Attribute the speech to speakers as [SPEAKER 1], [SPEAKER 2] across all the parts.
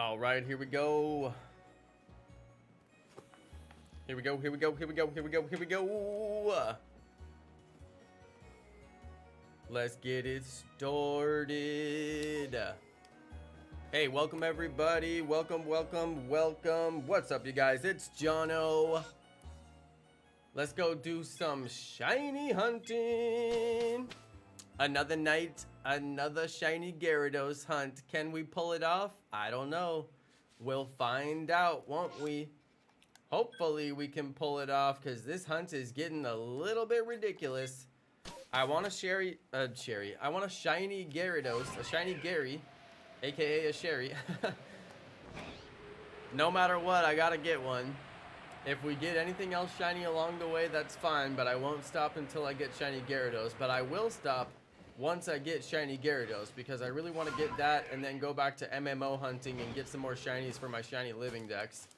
[SPEAKER 1] All right, here we go. Here we go, here we go, here we go, here we go, here we go. Let's get it started. Hey, welcome everybody. Welcome, welcome, welcome. What's up, you guys? It's Jonno. Let's go do some shiny hunting. Another night, another shiny Gyarados hunt. Can we pull it off? I don't know. We'll find out, won't we? Hopefully we can pull it off, because this hunt is getting a little bit ridiculous. I want a I want a shiny Gyarados, a shiny Gary, aka a Sherry. No matter what, I gotta get one. If we get anything else shiny along the way, that's fine, but I won't stop until I get shiny Gyarados. But I will stop once I get shiny Gyarados, because I really want to get that and then go back to MMO hunting and get some more shinies for my shiny living decks.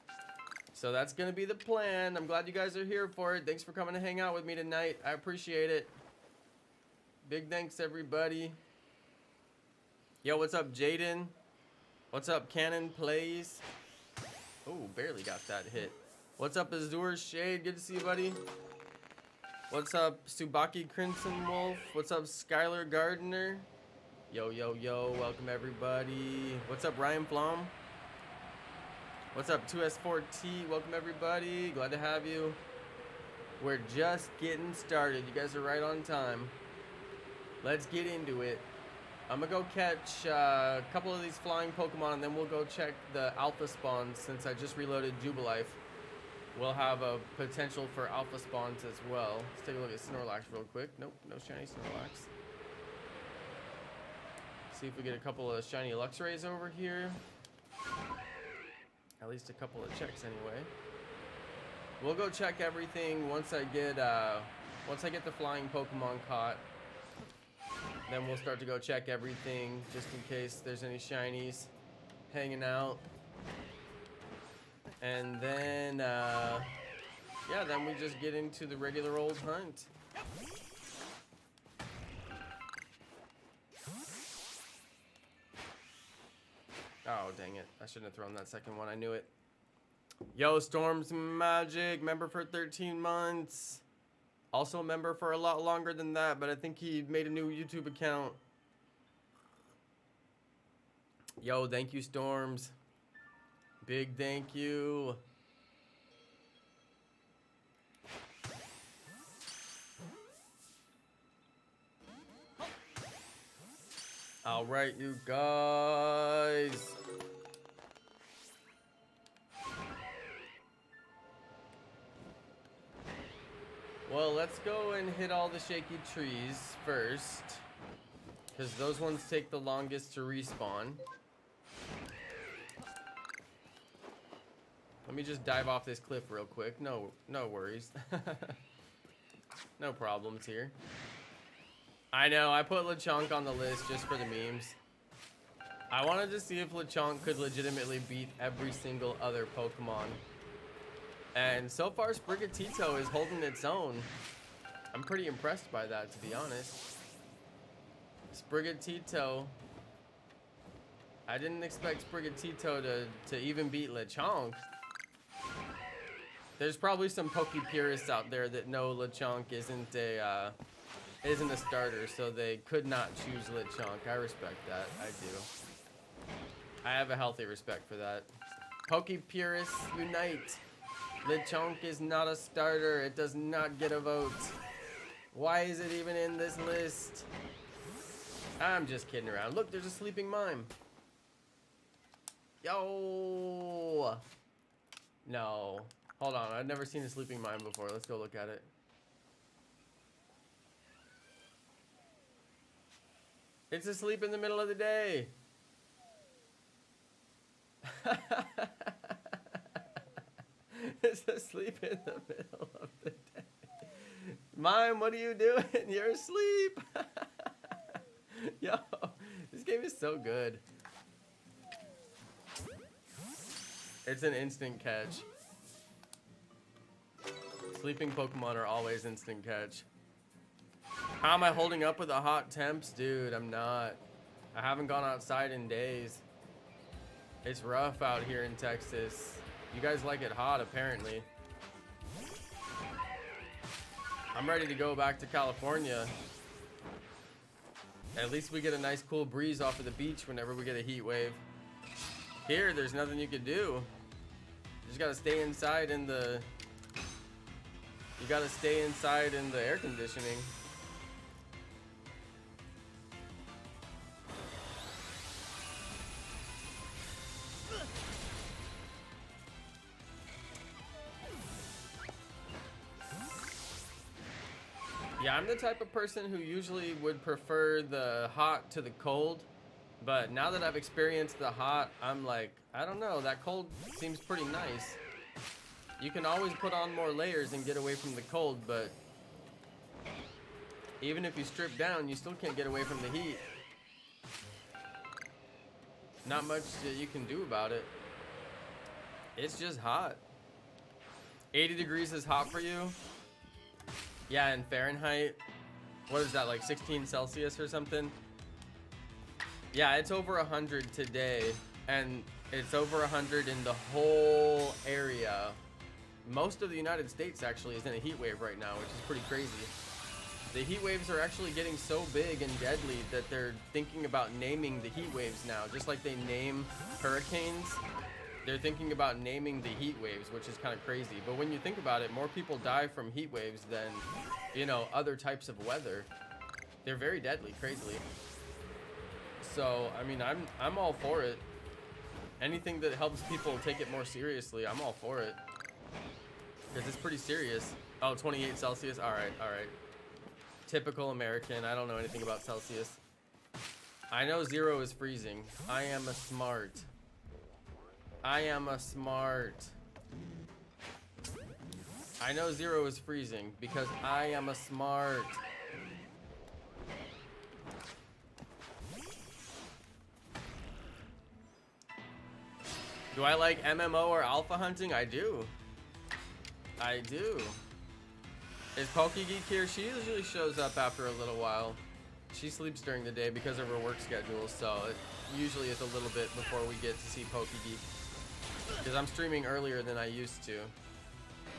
[SPEAKER 1] So that's gonna be the plan. I'm glad you guys are here for it. Thanks for coming to hang out with me tonight. I appreciate it. Big thanks, everybody. Yo, what's up, Jaden? What's up, Cannon Plays? Oh, barely got that hit. What's up, Azure Shade? Good to see you, buddy. What's up, Subaki Crimson Wolf? What's up, Skylar Gardner? Yo, yo, yo. Welcome, everybody. What's up, Ryan Flom? What's up, 2S4T? Welcome, everybody. Glad to have you. We're just getting started. You guys are right on time. Let's get into it. I'm gonna go catch a couple of these flying Pokemon, and then we'll go check the alpha spawns. Since I just reloaded Jubilife, we'll have a potential for alpha spawns as well. Let's take a look at Snorlax real quick. Nope, no shiny Snorlax. See if we get a couple of shiny Luxrays over here. At least a couple of checks anyway. We'll go check everything once I get the flying Pokemon caught. Then we'll start to go check everything just in case there's any shinies hanging out. And then yeah, then we just get into the regular old hunt. Oh, dang it. I shouldn't have thrown that second one. I knew it. Yo, Storm's Magic, member for 13 months. Also a member for a lot longer than that, but I think he made a new YouTube account. Yo, thank you, Storms. Big thank you. All right, you guys. Well, let's go and hit all the shaky trees first, because those ones take the longest to respawn. Let me just dive off this cliff real quick. No worries. No problems here. I know, I put Lechonk on the list just for the memes. I wanted to see if Lechonk could legitimately beat every single other Pokemon. And so far, Sprigatito is holding its own. I'm pretty impressed by that, to be honest. Sprigatito. I didn't expect Sprigatito to even beat Lechonk. There's probably some Poke purists out there that know Lechonk isn't a starter, so they could not choose Lechonk. I respect that. I do. I have a healthy respect for that. Poke purists, unite. Lechonk is not a starter. It does not get a vote. Why is it even in this list? I'm just kidding around. Look, there's a sleeping mime. Yo. No. Hold on. I've never seen a sleeping mime before. Let's go look at it. It's asleep in the middle of the day. It's asleep in the middle of the day. Mime, what are you doing? You're asleep. Yo, this game is so good. It's an instant catch. Sleeping Pokemon are always instant catch. How am I holding up with the hot temps? Dude, I'm not. I haven't gone outside in days. It's rough out here in Texas. You guys like it hot, apparently. I'm ready to go back to California. At least we get a nice cool breeze off of the beach whenever we get a heat wave. Here, there's nothing you can do. You just gotta stay inside in the... You gotta stay inside in the air conditioning. Yeah, I'm the type of person who usually would prefer the hot to the cold, but now that I've experienced the hot, I'm like, I don't know, that cold seems pretty nice. You can always put on more layers and get away from the cold, but even if you strip down, you still can't get away from the heat. Not much that you can do about it. It's just hot. 80 degrees is hot for you? Yeah, in Fahrenheit, what is that, like 16 Celsius or something? Yeah, it's over 100 today, and it's over 100 in the whole area. Most of the United States actually is in a heat wave right now, which is pretty crazy. The heat waves are actually getting so big and deadly that they're thinking about naming the heat waves now. Just like they name hurricanes, they're thinking about naming the heat waves, which is kind of crazy. But when you think about it, more people die from heat waves than, you know, other types of weather. They're very deadly, crazily. So, I mean, I'm all for it. Anything that helps people take it more seriously, I'm all for it. Because it's pretty serious. Oh, 28 Celsius? All right, all right. Typical American. I don't know anything about Celsius. I know 0 is freezing. I am a smart. I am a smart. I know 0 is freezing because I am a smart. Do I like MMO or alpha hunting? I do. I do. Is Pokegeek here? She usually shows up after a little while. She sleeps during the day because of her work schedule, so it usually is a little bit before we get to see Pokegeek. Because I'm streaming earlier than I used to.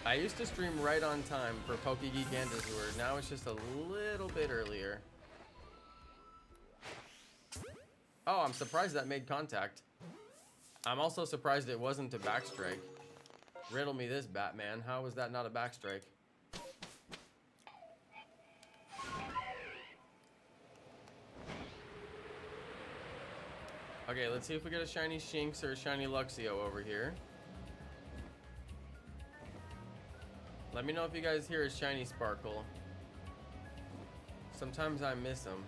[SPEAKER 1] I used to stream right on time for Pokegeek and Azure. Now it's just a little bit earlier. Oh, I'm surprised that made contact. I'm also surprised it wasn't a backstrike. Riddle me this, Batman. How was that not a backstrike? Okay, let's see if we get a shiny Shinx or a shiny Luxio over here. Let me know if you guys hear a shiny Sparkle. Sometimes I miss them.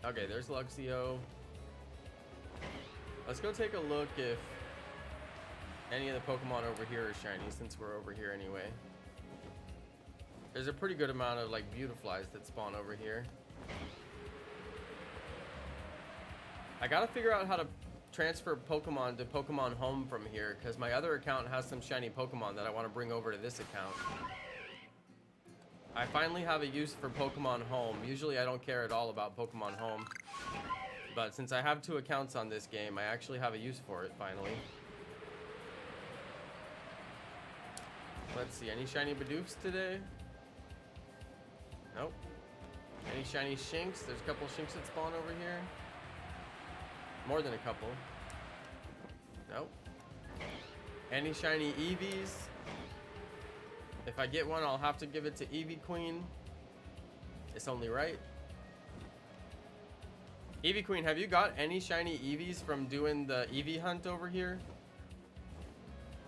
[SPEAKER 1] Okay, there's Luxio. Let's go take a look if any of the Pokemon over here are shiny, since we're over here anyway. There's a pretty good amount of like Beautiflies that spawn over here. I gotta figure out how to transfer Pokemon to Pokemon Home from here, because my other account has some shiny Pokemon that I want to bring over to this account. I finally have a use for Pokemon Home. Usually I don't care at all about Pokemon Home, but since I have 2 accounts on this game, I actually have a use for it finally. Let's see, any shiny Bidoofs today? Nope. Any shiny Shinx? There's a couple Shinx that spawn over here. More than a couple. Nope. Any shiny Eevees? If I get one, I'll have to give it to Eevee Queen. It's only right. Eevee Queen, have you got any shiny Eevees from doing the Eevee hunt over here?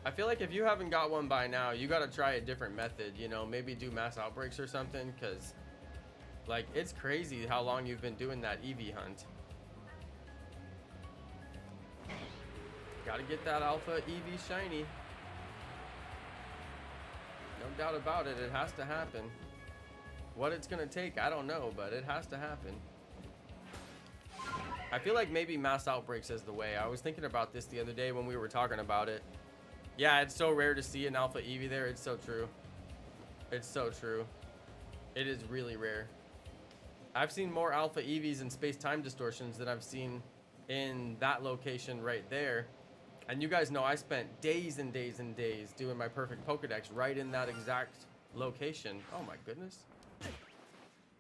[SPEAKER 1] I feel like if you haven't got one by now, you gotta try a different method, you know, maybe do mass outbreaks or something, because like it's crazy how long you've been doing that Eevee hunt. Gotta get that alpha Eevee shiny. No doubt about it, it has to happen. What it's gonna take, I don't know, but it has to happen. I feel like maybe mass outbreaks is the way. I was thinking about this the other day when we were talking about it. Yeah, it's so rare to see an alpha Eevee there. It's so true. It's so true. It is really rare. I've seen more alpha Eevees in Space Time Distortions than I've seen in that location right there. And you guys know I spent days and days and days doing my perfect Pokedex right in that exact location. Oh my goodness.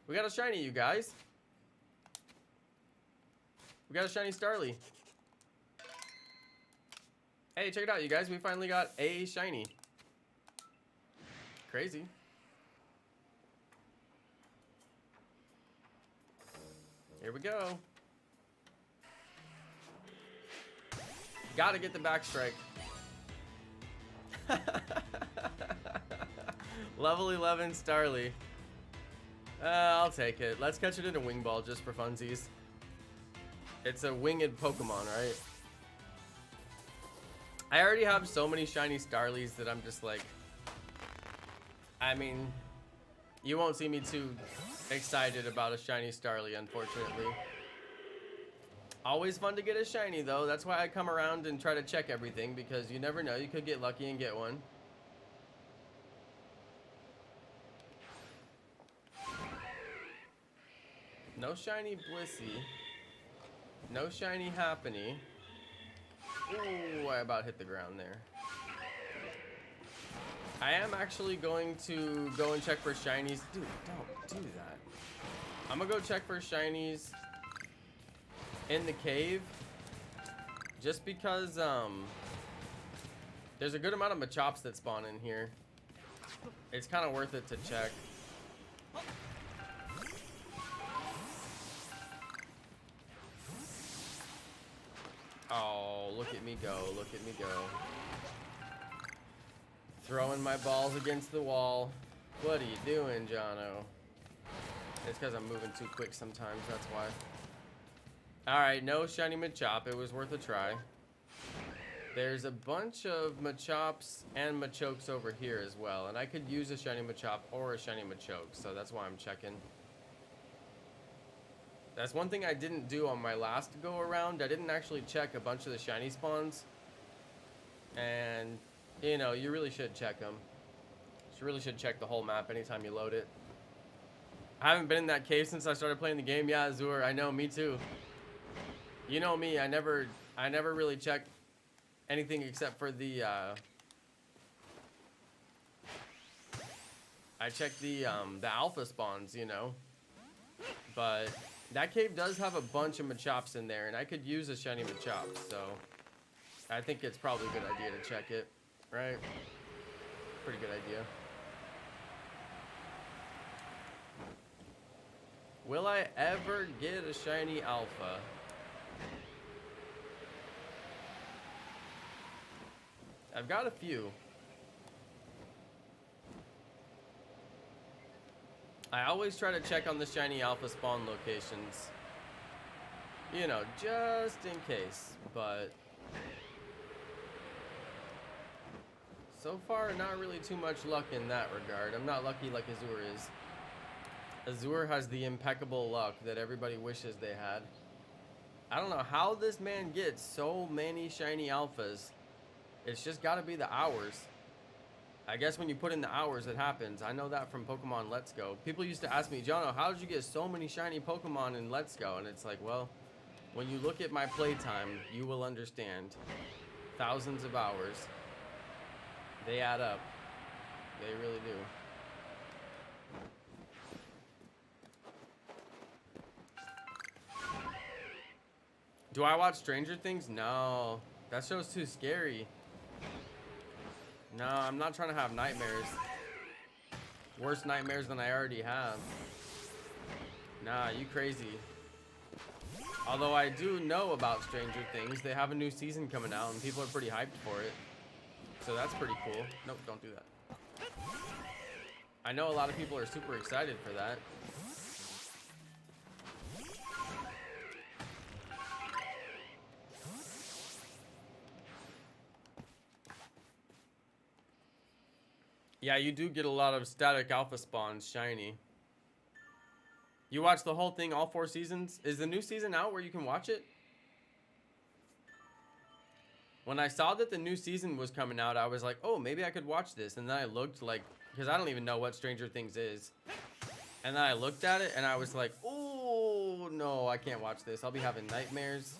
[SPEAKER 1] We got a shiny, you guys. We got a shiny Starly. Hey, check it out, you guys. We finally got a shiny. Crazy. Here we go. Gotta get the backstrike. Level 11 Starly. I'll take it. Let's catch it in a wing ball just for funsies. It's a winged Pokemon, right? I already have so many shiny Starlies that I'm just like, I mean, you won't see me too excited about a shiny Starly, unfortunately. Always fun to get a shiny though. That's why I come around and try to check everything, because you never know, you could get lucky and get one. No shiny Blissey. No shiny Happiny. Ooh, I about hit the ground there. I am actually going to go and check for shinies. Dude, don't do that. I'm gonna go check for shinies in the cave. Just because, there's a good amount of Machops that spawn in here. It's kind of worth it to check. Oh, look at me go, look at me go. Throwing my balls against the wall. What are you doing, Jonno? It's because I'm moving too quick sometimes, that's why. Alright, no shiny Machop. It was worth a try. There's a bunch of Machops and Machokes over here as well. And I could use a shiny Machop or a shiny Machoke, so that's why I'm checking. That's one thing I didn't do on my last go around. I didn't actually check a bunch of the shiny spawns. And, you know, you really should check them. You really should check the whole map anytime you load it. I haven't been in that cave since I started playing the game. Yeah, Azur, I know, me too. You know me, I never really check anything except for the, I check the alpha spawns, you know. But that cave does have a bunch of Machops in there, and I could use a shiny Machop, so I think it's probably a good idea to check it, right? Pretty good idea. Will I ever get a shiny alpha? I've got a few. I always try to check on the shiny alpha spawn locations. You know, just in case, but so far not really too much luck in that regard. I'm not lucky like Azur is. Azur has the impeccable luck that everybody wishes they had. I don't know how this man gets so many shiny alphas. It's just gotta be the hours. I guess when you put in the hours, it happens. I know that from Pokemon Let's Go. People used to ask me, Jonno, how did you get so many shiny Pokemon in Let's Go? And it's like, well, when you look at my playtime, you will understand. Thousands of hours. They add up. They really do. Do I watch Stranger Things? No. That show's too scary. No, I'm not trying to have nightmares. Worse nightmares than I already have. Nah, you crazy. Although I do know about Stranger Things. They have a new season coming out and people are pretty hyped for it. So that's pretty cool. Nope, don't do that. I know a lot of people are super excited for that. Yeah, you do get a lot of static alpha spawns shiny. You watch the whole thing, all 4 seasons? Is the new season out where you can watch it? When I saw that the new season was coming out, I was like, oh, maybe I could watch this. And then I looked like, because I don't even know what Stranger Things is. And then I looked at it and I was like, oh, no, I can't watch this. I'll be having nightmares.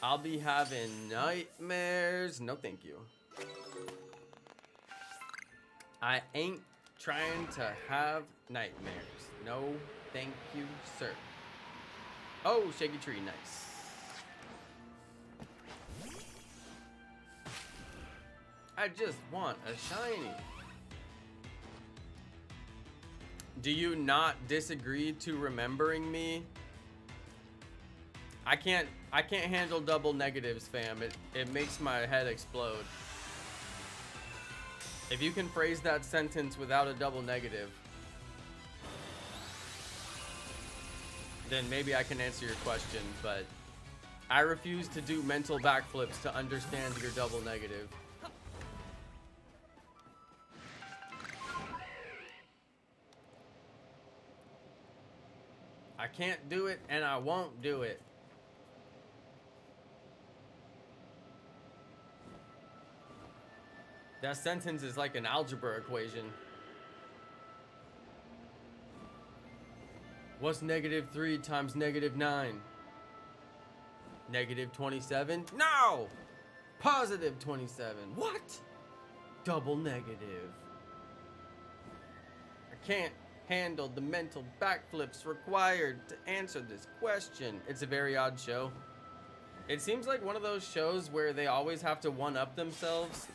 [SPEAKER 1] I'll be having nightmares. No, thank you. I ain't trying to have nightmares. No, thank you, sir. Oh, shaky tree, nice. I just want a shiny. Do you not disagree to remembering me? I can't handle double negatives, fam. It makes my head explode. If you can phrase that sentence without a double negative, then maybe I can answer your question, but I refuse to do mental backflips to understand your double negative. I can't do it and I won't do it. That sentence is like an algebra equation. What's -3 times -9? -27? No! +27. What? Double negative. I can't handle the mental backflips required to answer this question. It's a very odd show. It seems like one of those shows where they always have to one-up themselves.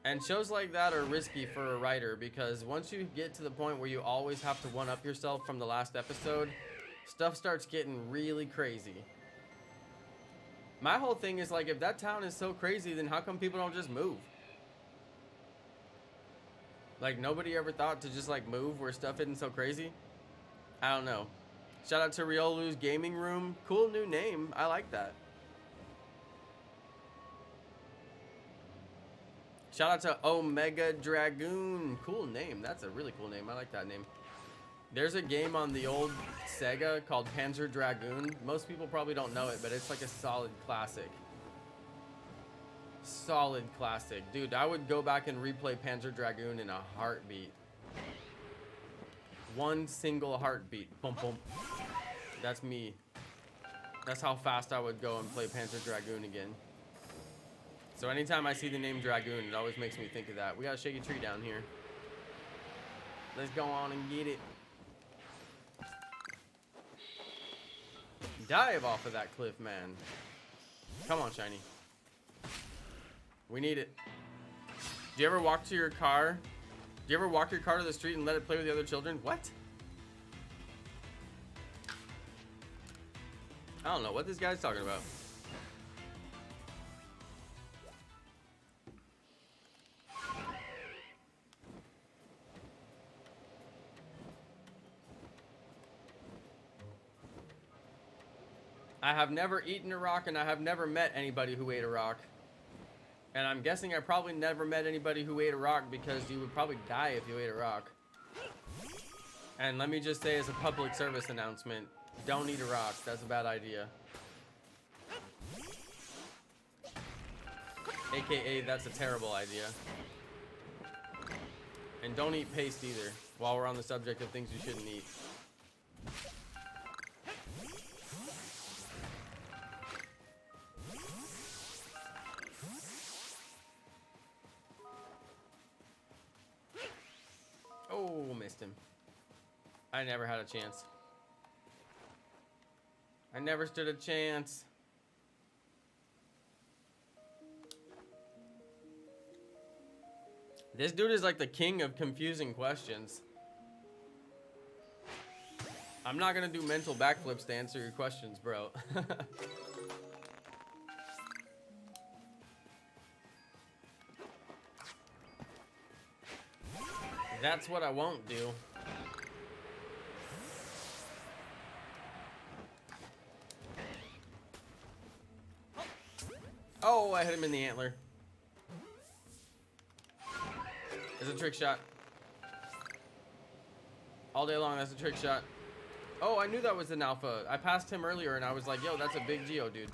[SPEAKER 1] And shows like that are risky for a writer because once you get to the point where you always have to one-up yourself from the last episode, stuff starts getting really crazy. My whole thing is like, if that town is so crazy, then how come people don't just move? Like, nobody ever thought to just like move where stuff isn't so crazy? I don't know. Shout out to Riolu's Gaming Room. Cool new name. I like that. Shout out to Omega Dragoon. Cool name. That's a really cool name. I like that name. There's a game on the old Sega called Panzer Dragoon. Most people probably don't know it, but it's like a solid classic. Solid classic. Dude, I would go back and replay Panzer Dragoon in a heartbeat. One single heartbeat. Boom, boom. That's me. That's how fast I would go and play Panzer Dragoon again. So anytime I see the name Dragoon, it always makes me think of that. We got a shaky tree down here. Let's go on and get it. Dive off of that cliff, man. Come on, shiny. We need it. Do you ever walk to your car? Do you ever walk your car to the street and let it play with the other children? What? I don't know what this guy's talking about. I have never eaten a rock, and I have never met anybody who ate a rock. And I'm guessing I probably never met anybody who ate a rock because you would probably die if you ate a rock. And let me just say as a public service announcement, don't eat a rock. That's a bad idea. AKA, that's a terrible idea. And don't eat paste either, while we're on the subject of things you shouldn't eat. Oh, missed him. I never had a chance. I never stood a chance. This dude is like the king of confusing questions. I'm not gonna do mental backflips to answer your questions, bro. That's what I won't do. Oh, I hit him in the antler. It's a trick shot. All day long, that's a trick shot. Oh, I knew that was an alpha. I passed him earlier and I was like, yo, that's a big Geo, dude.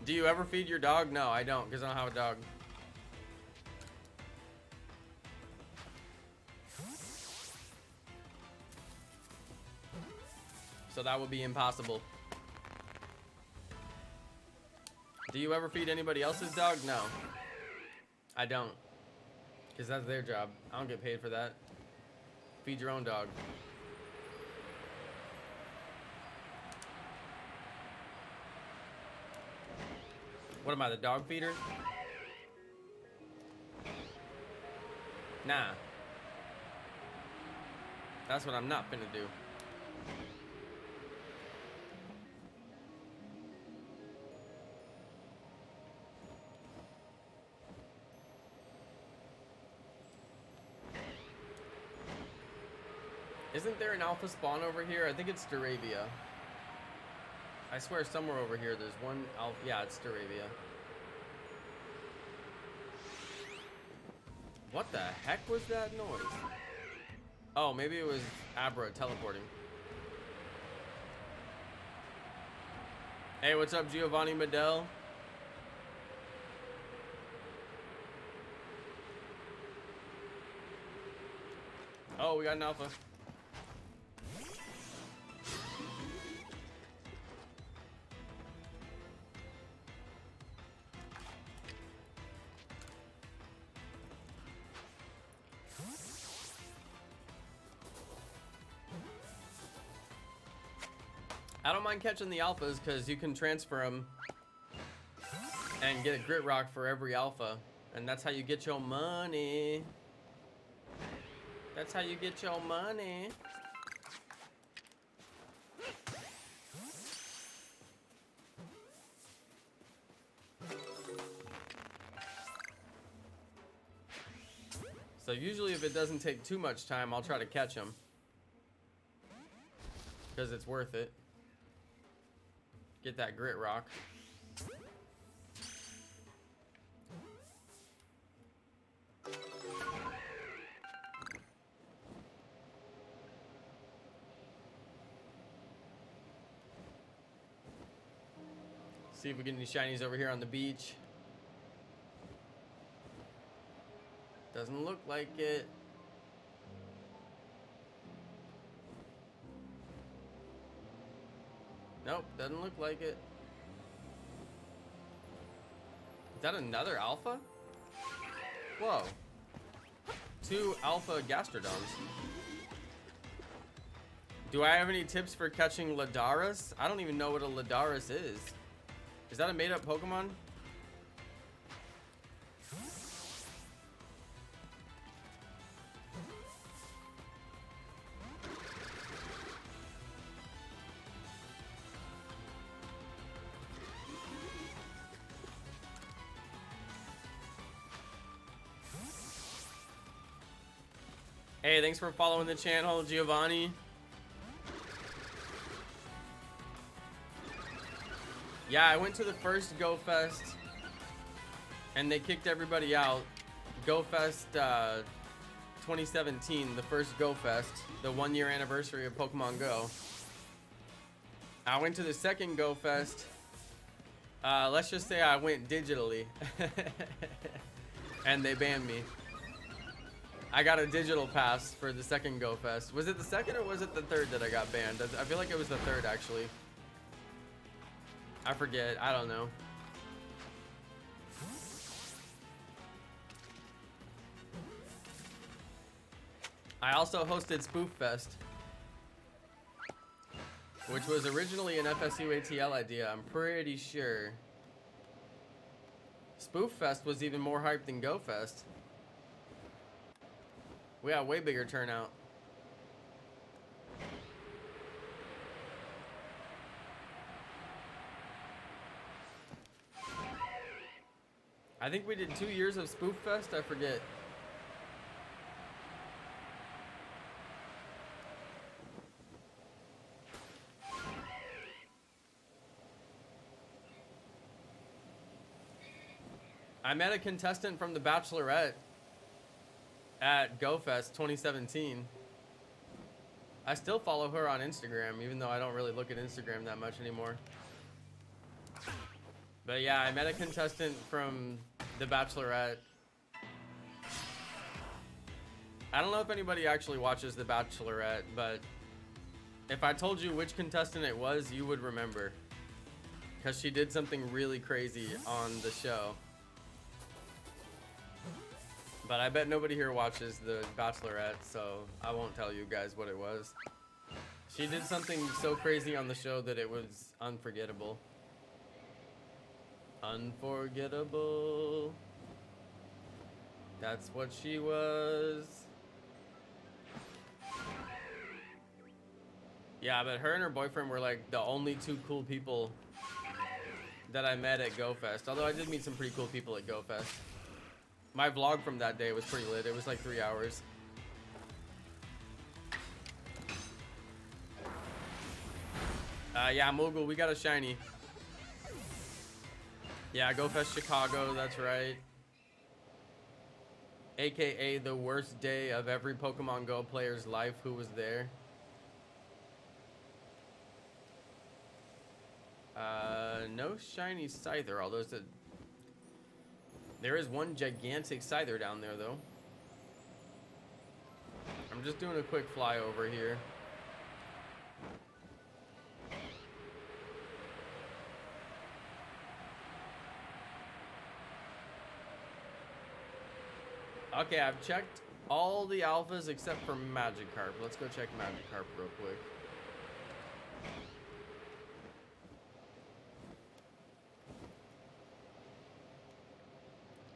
[SPEAKER 1] Do you ever feed your dog? No, I don't, because I don't have a dog. So that would be impossible. Do you ever feed anybody else's dog? No. I don't. Because that's their job. I don't get paid for that. Feed your own dog. What am I, the dog feeder? Nah. That's what I'm not finna do. Isn't there an alpha spawn over here? I think it's Staravia. I swear somewhere over here there's one alpha. Yeah, it's Staravia. What the heck was that noise? Oh, maybe it was Abra teleporting. Hey, what's up, Giovanni Medell? Oh, we got an alpha. I don't mind catching the alphas because you can transfer them and get a grit rock for every alpha, and that's how you get your money. That's how you get your money. So usually if it doesn't take too much time, I'll try to catch them because it's worth it. Get that grit rock. See if we get any shinies over here on the beach. Doesn't look like it. Nope, doesn't look like it. Is that another alpha? Whoa. 2 alpha gastrodons. Do I have any tips for catching Ladaris? I don't even know what a Ladaris is. Is that a made-up Pokemon? Hey, thanks for following the channel, Giovanni. Yeah, I went to the first Go Fest and they kicked everybody out. Go Fest 2017, the first Go Fest, the 1-year anniversary of Pokemon Go. I went to the second Go Fest. Let's just say I went digitally and they banned me. I got a digital pass for the second Go Fest. Was it the second or was it the third that I got banned? I feel like it was the third, actually. I forget. I don't know. I also hosted Spoof Fest, which was originally an FSU ATL idea, I'm pretty sure. Spoof Fest was even more hyped than Go Fest. We had a way bigger turnout. I think we did 2 years of Spoof Fest, I forget. I met a contestant from The Bachelorette at GoFest 2017. I still follow her on Instagram, even though I don't really look at Instagram that much anymore. But yeah, I met a contestant from The Bachelorette. I don't know if anybody actually watches The Bachelorette, but If I told you which contestant it was, you would remember. Because she did something really crazy on the show. But I bet nobody here watches The Bachelorette, so I won't tell you guys what it was. She did something so crazy on the show that it was unforgettable. Unforgettable. That's what she was. Yeah, but her and her boyfriend were like the only two cool people that I met at GoFest. Although I did meet some pretty cool people at GoFest. My vlog from that day was pretty lit. It was like 3 hours. Yeah, Moogle, we got a shiny. Yeah, GoFest Chicago, that's right. AKA the worst day of every Pokemon Go player's life who was there. No shiny Scyther, although there is one gigantic Scyther down there, though. I'm just doing a quick flyover here. Okay, I've checked all the alphas except for Magikarp. Let's go check Magikarp real quick.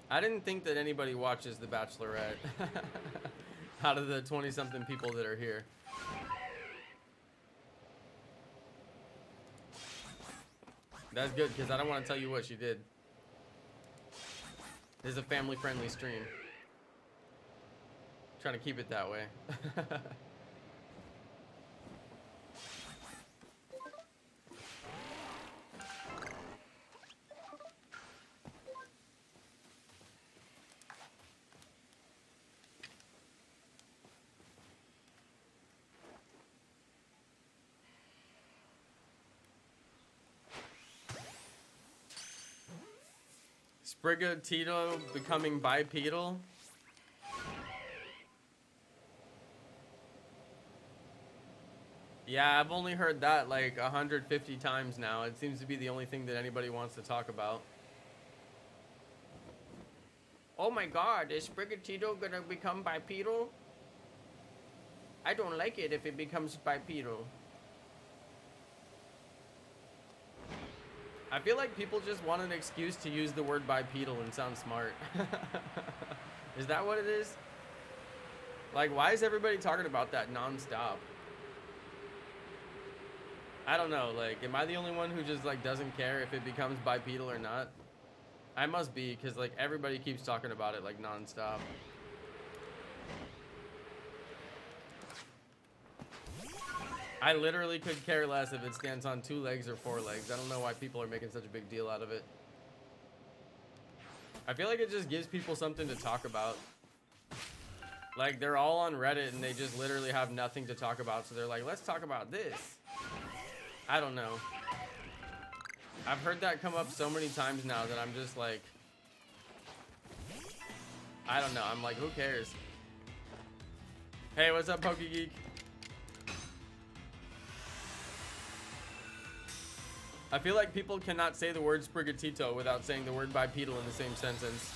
[SPEAKER 1] I didn't think that anybody watches The Bachelorette out of the 20-something people that are here. That's good, because I don't want to tell you what she did. This is a family-friendly stream. Trying to keep it that way. Sprigatito becoming bipedal. Yeah, I've only heard that like 150 times now. It seems to be the only thing that anybody wants to talk about. Oh my god, is Sprigatito gonna become bipedal? I don't like it if it becomes bipedal. I feel like people just want an excuse to use the word bipedal and sound smart. Is that what it is? Like, why is everybody talking about that nonstop? I don't know, like, am I the only one who just, like, doesn't care if it becomes bipedal or not? I must be, because, like, everybody keeps talking about it, like, nonstop. I literally could care less if it stands on 2 legs or 4 legs. I don't know why people are making such a big deal out of it. I feel like it just gives people something to talk about. Like, they're all on Reddit and they just literally have nothing to talk about. So they're like, let's talk about this. I don't know. I've heard that come up so many times now that I'm just like, I don't know. I'm like, who cares? Hey, what's up, PokeGeek? I feel like people cannot say the word Sprigatito without saying the word bipedal in the same sentence.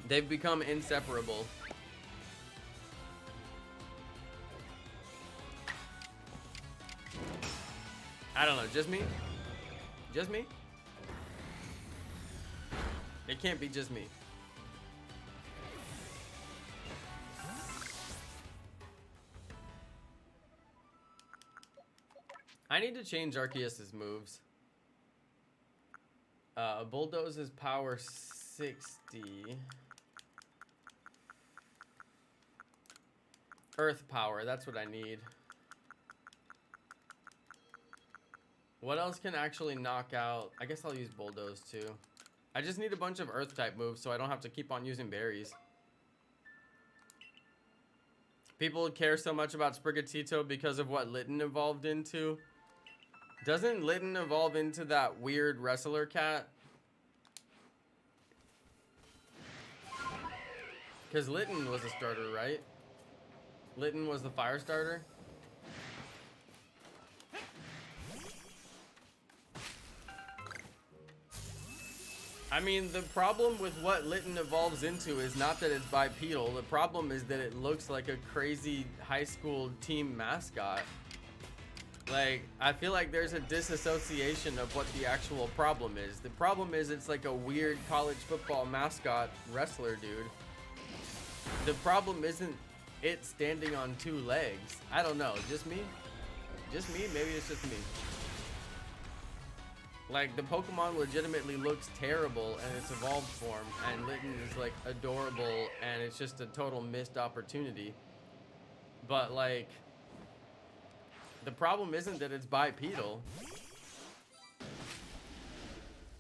[SPEAKER 1] They've become inseparable. I don't know, just me? Just me? It can't be just me. I need to change Arceus's moves. Bulldoze is power 60. Earth power, that's what I need. What else can actually knock out? I guess I'll use Bulldoze too. I just need a bunch of Earth type moves so I don't have to keep on using berries. People care so much about Sprigatito because of what Litten evolved into. Doesn't Litten evolve into that weird wrestler cat? Because Litten was a starter, right? Litten was the fire starter. I mean, the problem with what Litten evolves into is not that it's bipedal. The problem is that it looks like a crazy high school team mascot. Like, I feel like there's a disassociation of what the actual problem is. The problem is it's like a weird college football mascot wrestler dude. The problem isn't it standing on 2 legs. I don't know. Just me? Just me? Maybe it's just me. Like, the Pokemon legitimately looks terrible in its evolved form, and Litten is, like, adorable, and it's just a total missed opportunity. But, like, the problem isn't that it's bipedal.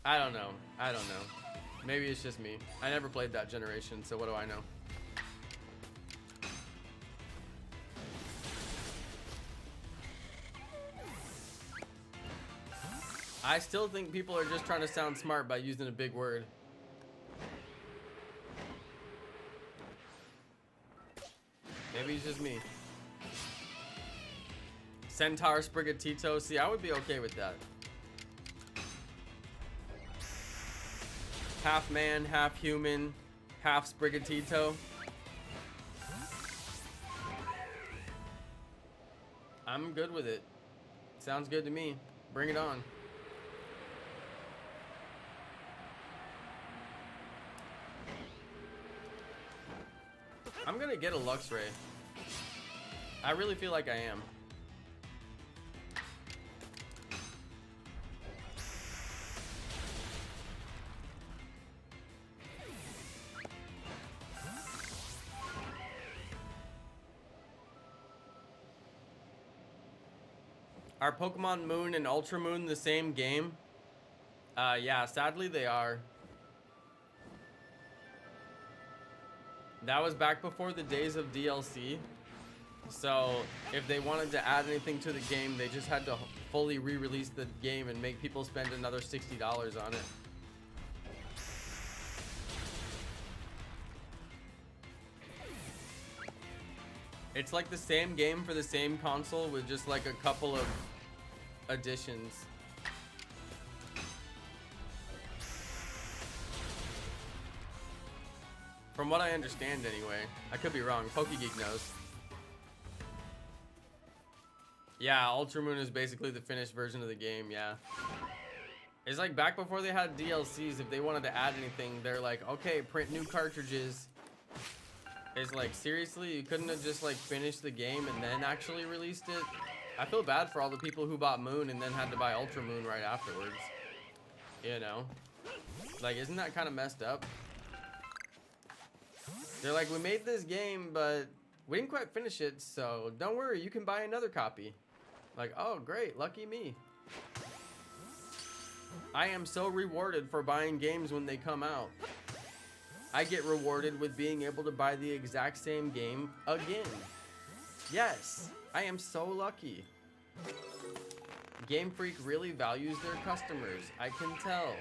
[SPEAKER 1] I don't know. I don't know. Maybe it's just me. I never played that generation, so what do I know? I still think people are just trying to sound smart by using a big word. Maybe it's just me. Centaur Sprigatito. See, I would be okay with that. Half man, half human, half Sprigatito. I'm good with it. Sounds good to me. Bring it on. I'm gonna get a Luxray. I really feel like I am. Are Pokemon Moon and Ultra Moon the same game? Yeah, sadly they are. That was back before the days of DLC. So if they wanted to add anything to the game, they just had to fully re-release the game and make people spend another $60 on it. It's like the same game for the same console with just like a couple of additions. From what I understand anyway. I could be wrong. PokeGeek knows. Yeah, Ultra Moon is basically the finished version of the game, yeah. It's like back before they had DLCs, if they wanted to add anything, they're like, okay, print new cartridges. It's like, seriously? You couldn't have just like finished the game and then actually released it? I feel bad for all the people who bought Moon and then had to buy Ultra Moon right afterwards. You know? Like, isn't that kind of messed up? They're like, we made this game, but we didn't quite finish it, so don't worry, you can buy another copy. Like, oh, great, lucky me. I am so rewarded for buying games when they come out. I get rewarded with being able to buy the exact same game again. Yes, I am so lucky. Game Freak really values their customers, I can tell.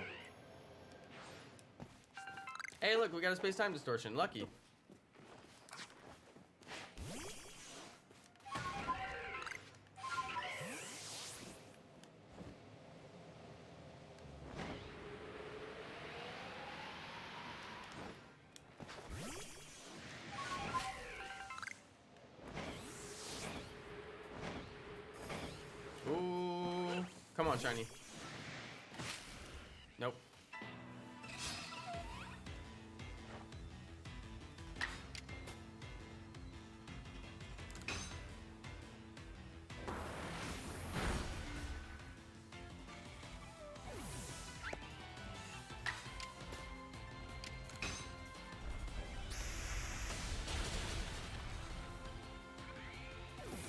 [SPEAKER 1] Hey, look, we got a Space Time Distortion, lucky. Come on, Shiny. Nope.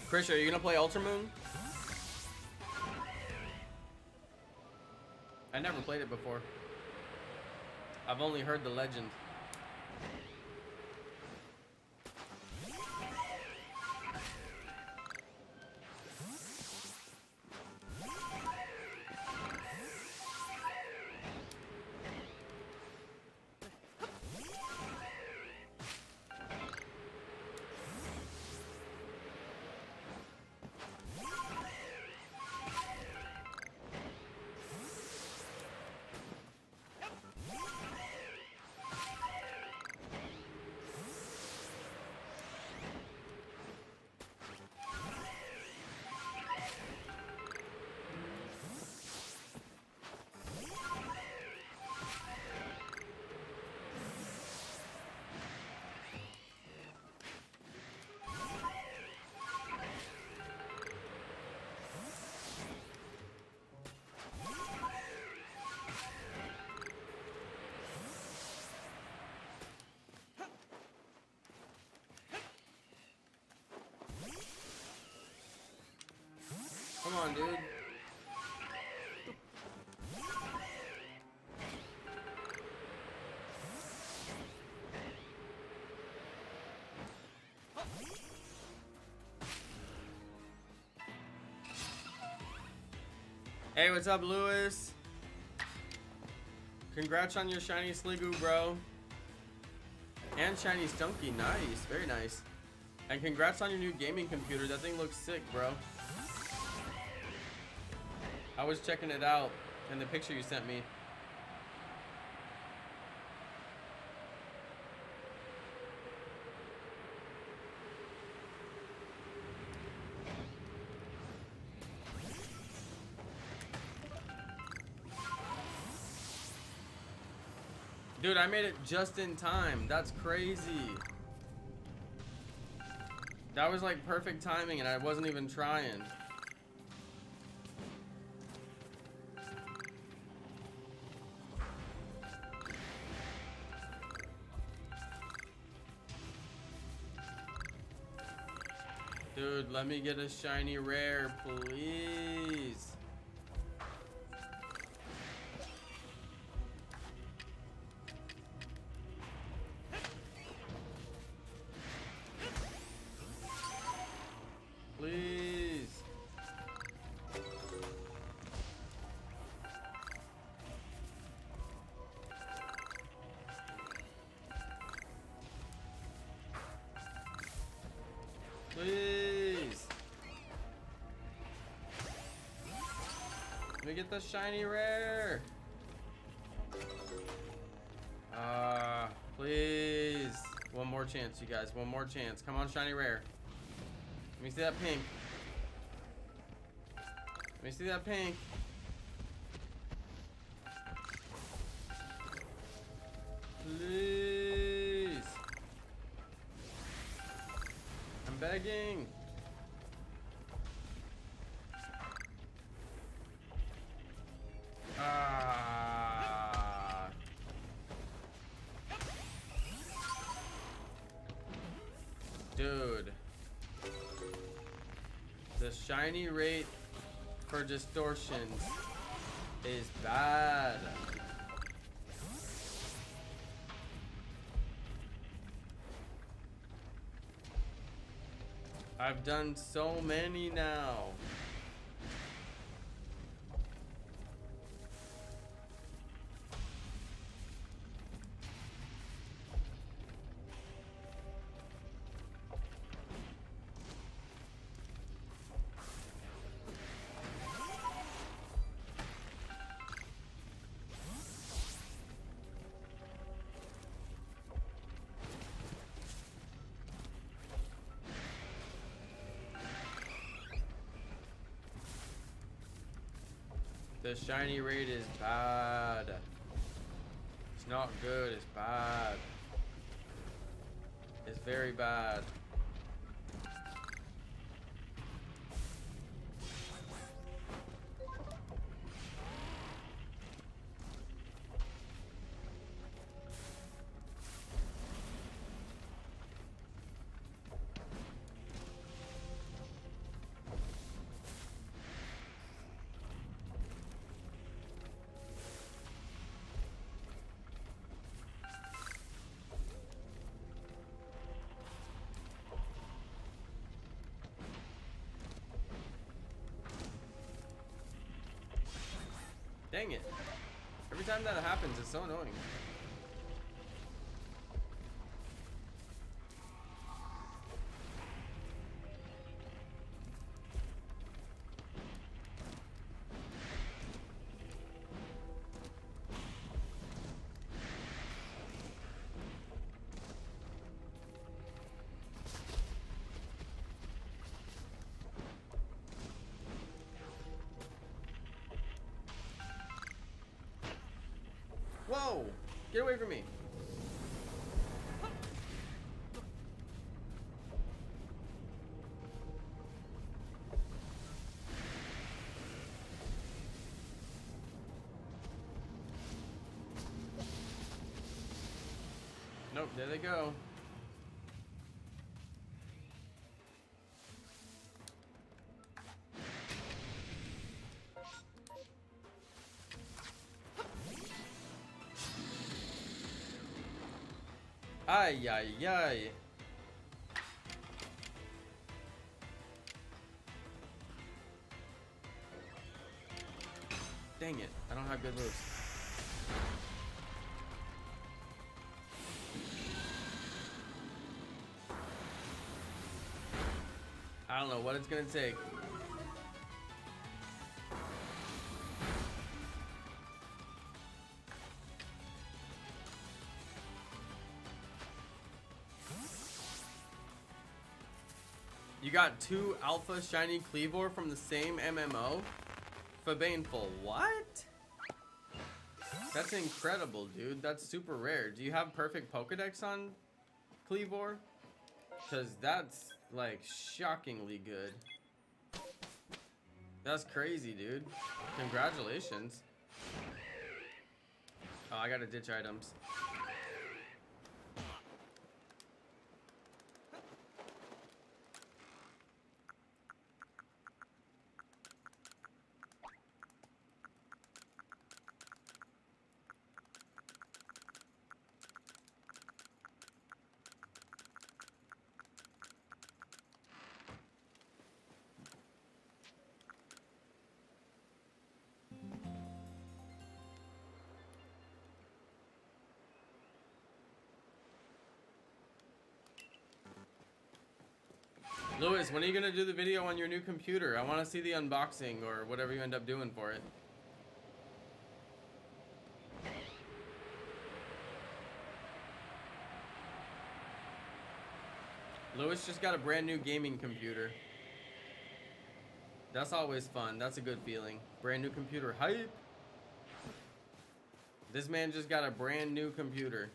[SPEAKER 1] Chris, are you gonna play Ultra Moon? I never played it before. I've only heard the legend. dude. Hey, what's up, Lewis? Congrats on your shiny Sliggoo, bro. And shiny Stunky, nice, very nice. And congrats on your new gaming computer. That thing looks sick, bro. I was checking it out in the picture you sent me. Dude, I made it just in time. That's crazy. That was like perfect timing and I wasn't even trying. Dude, let me get a shiny rare, please. Please. Please. Let me get the shiny rare. Please. One more chance, you guys. One more chance. Come on, shiny rare. Let me see that pink. Let me see that pink. Please. I'm begging. Dude. The shiny rate for distortions is bad. I've done so many now. The shiny rate is bad. It's not good, it's bad. It's very bad. Dang it. Every time that happens, it's so annoying. Whoa! Get away from me! Nope, there they go. Ay, ay, ay. Dang it, I don't have good moves. I don't know what it's gonna take. You got 2 Alpha Shiny Cleavor from the same MMO? Fabaneful, what? That's incredible, dude. That's super rare. Do you have perfect Pokedex on Cleavor? Because that's, like, shockingly good. That's crazy, dude. Congratulations. Oh, I gotta ditch items. Lewis, when are you gonna do the video on your new computer? I want to see the unboxing or whatever you end up doing for it. Lewis just got a brand new gaming computer. That's always fun. That's a good feeling. Brand new computer hype. This man just got a brand new computer.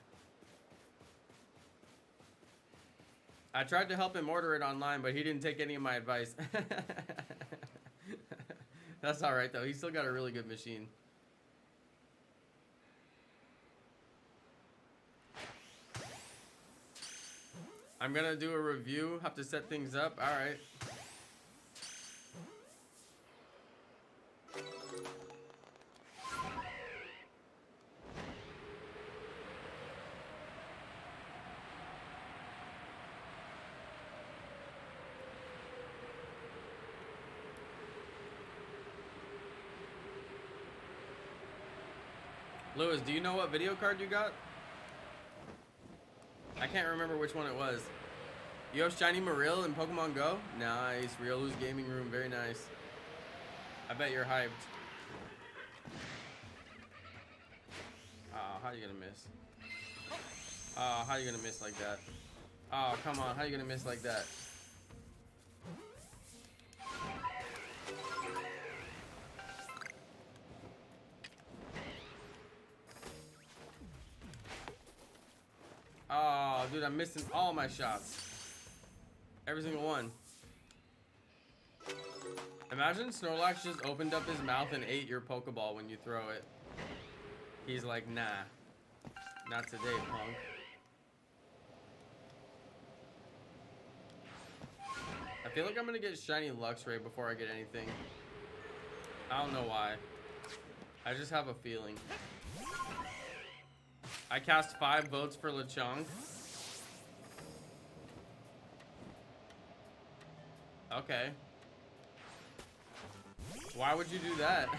[SPEAKER 1] I tried to help him order it online, but he didn't take any of my advice. That's all right, though. He's still got a really good machine. I'm gonna do a review. Have to set things up. All right. Lewis, do you know what video card you got? I can't remember which one it was. You have Shiny Marill in Pokemon Go? Nice. Riolu's Gaming Room. Very nice. I bet you're hyped. Oh, how you gonna miss? Oh, how you gonna miss like that? Oh, come on. How you gonna miss like that? Oh, dude, I'm missing all my shots. Every single one. Imagine Snorlax just opened up his mouth and ate your Pokeball when you throw it. He's like, nah. Not today, punk. I feel like I'm gonna get Shiny Luxray before I get anything. I don't know why. I just have a feeling. I cast 5 votes for Lechonk. Okay. Why would you do that?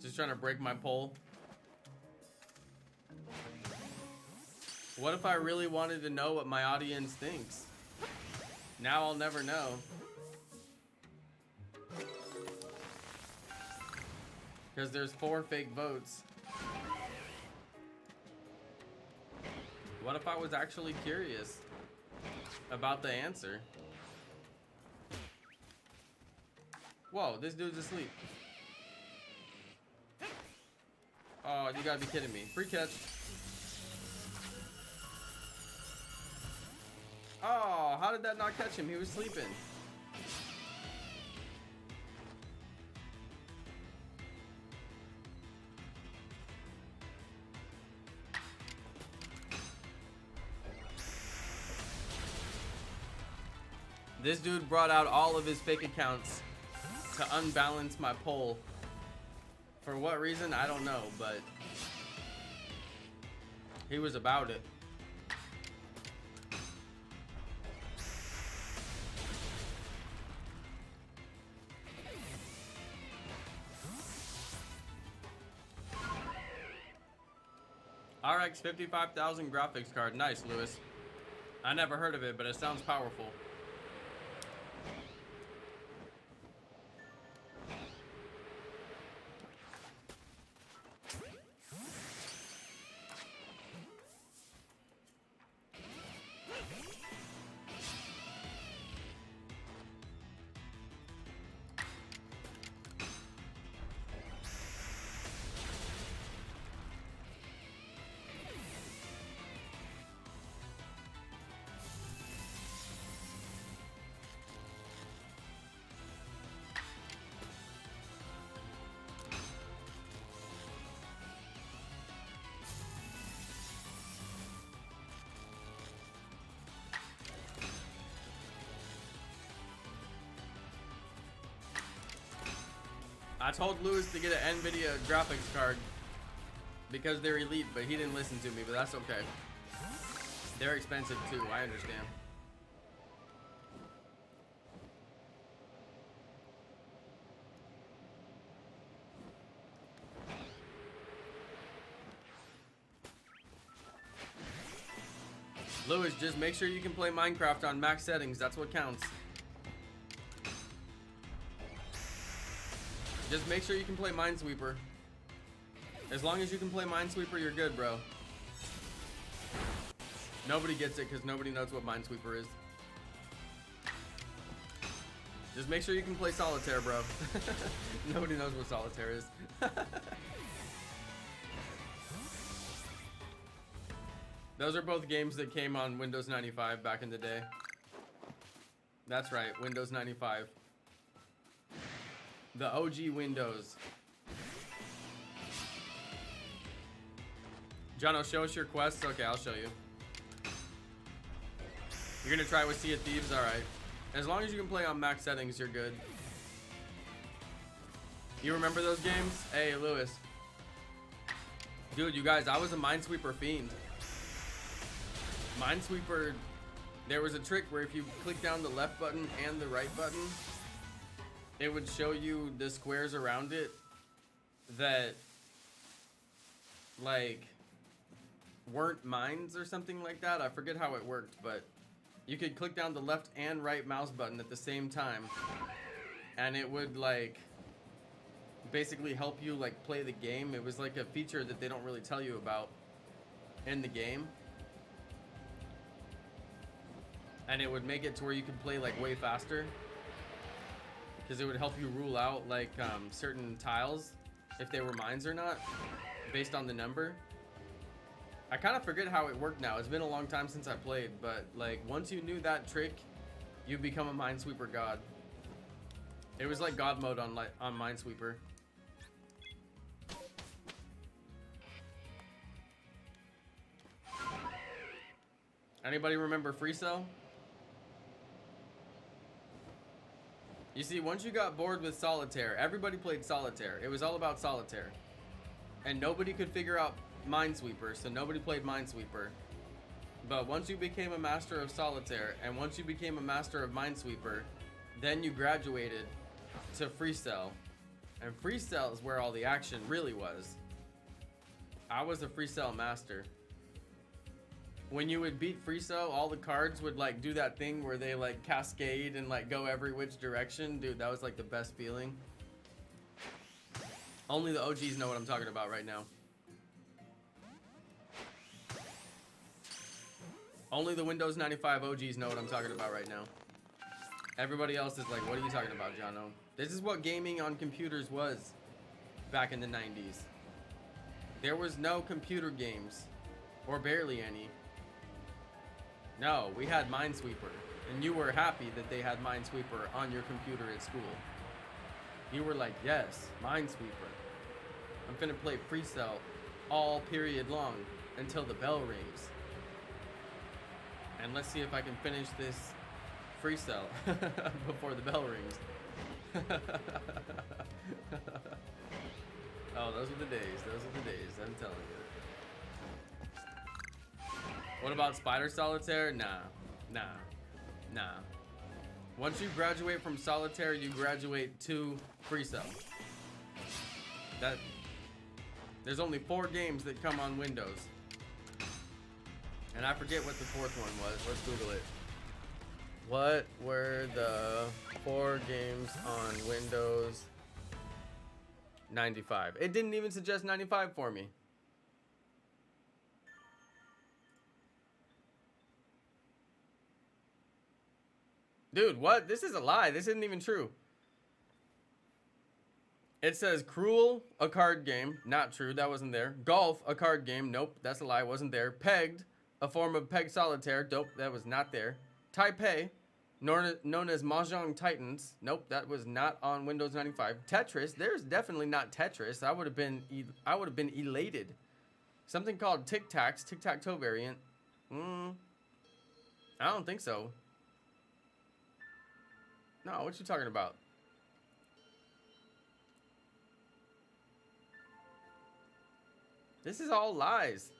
[SPEAKER 1] Just trying to break my poll. What if I really wanted to know what my audience thinks? Now I'll never know. Because there's 4 fake votes. What if I was actually curious about the answer? Whoa, this dude's asleep. Oh, you gotta be kidding me. Free catch. Oh, how did that not catch him? He was sleeping. This dude brought out all of his fake accounts to unbalance my poll. For what reason, I don't know, but he was about it. RX 55,000 graphics card. Nice, Lewis. I never heard of it, but it sounds powerful. I told Lewis to get an NVIDIA graphics card because they're elite, but he didn't listen to me, but that's okay. They're expensive too, I understand. Lewis, just make sure you can play Minecraft on max settings, that's what counts. Just make sure you can play Minesweeper. As long as you can play Minesweeper, you're good, bro. Nobody gets it because nobody knows what Minesweeper is. Just make sure you can play Solitaire, bro. Nobody knows what Solitaire is. Those are both games that came on Windows 95 back in the day. That's right, Windows 95. The OG Windows. Jonno, show us your quests. Okay, I'll show you. You're gonna try with Sea of Thieves? Alright. As long as you can play on max settings, you're good. You remember those games? Hey, Lewis. Dude, you guys, I was a Minesweeper fiend. Minesweeper, there was a trick where if you click down the left button and the right button, it would show you the squares around it that, like, weren't mines or something like that. I forget how it worked, but you could click down the left and right mouse button at the same time, and it would, like, basically help you, like, play the game. It was like a feature that they don't really tell you about in the game. And it would make it to where you could play, like, way faster. Because it would help you rule out, like, certain tiles, if they were mines or not, based on the number. I kind of forget how it worked now. It's been a long time since I played, but, like, once you knew that trick, you become a Minesweeper god. It was like god mode on Minesweeper. Anybody remember Free Cell? You see, once you got bored with Solitaire, everybody played Solitaire. It was all about Solitaire. And nobody could figure out Minesweeper, so nobody played Minesweeper. But once you became a master of Solitaire, and once you became a master of Minesweeper, then you graduated to Free Cell. And Free Cell is where all the action really was. I was a Free Cell master. When you would beat Free Cell, all the cards would, like, do that thing where they, like, cascade and, like, go every which direction. Dude, that was, like, the best feeling. Only the OGs know what I'm talking about right now. Only the Windows 95 OGs know what I'm talking about right now. Everybody else is like, what are you talking about, Jonno? This is what gaming on computers was back in the 90s. There was no computer games, or barely any. No, we had Minesweeper, and you were happy that they had Minesweeper on your computer at school. You were like, yes, Minesweeper. I'm finna play Free Cell all period long until the bell rings. And let's see if I can finish this Free Cell before the bell rings. Oh, those are the days. Those are the days. I'm telling you. What about Spider Solitaire? Nah. Nah. Nah. Once you graduate from Solitaire, you graduate to Free Cell. There's only 4 games that come on Windows. And I forget what the 4th one was. Let's Google it. What were the 4 games on Windows 95? It didn't even suggest 95 for me. Dude, what? This is a lie. This isn't even true. It says Cruel, a card game. Not true. That wasn't there. Golf, a card game. Nope. That's a lie. Wasn't there. Pegged, a form of Peg Solitaire. Dope. That was not there. Taipei, known as Mahjong Titans. Nope. That was not on Windows 95. Tetris. There's definitely not Tetris. I would have been elated. Something called Tic Tacs, Tic-Tac-Toe variant. I don't think so. No, what you talking about? This is all lies.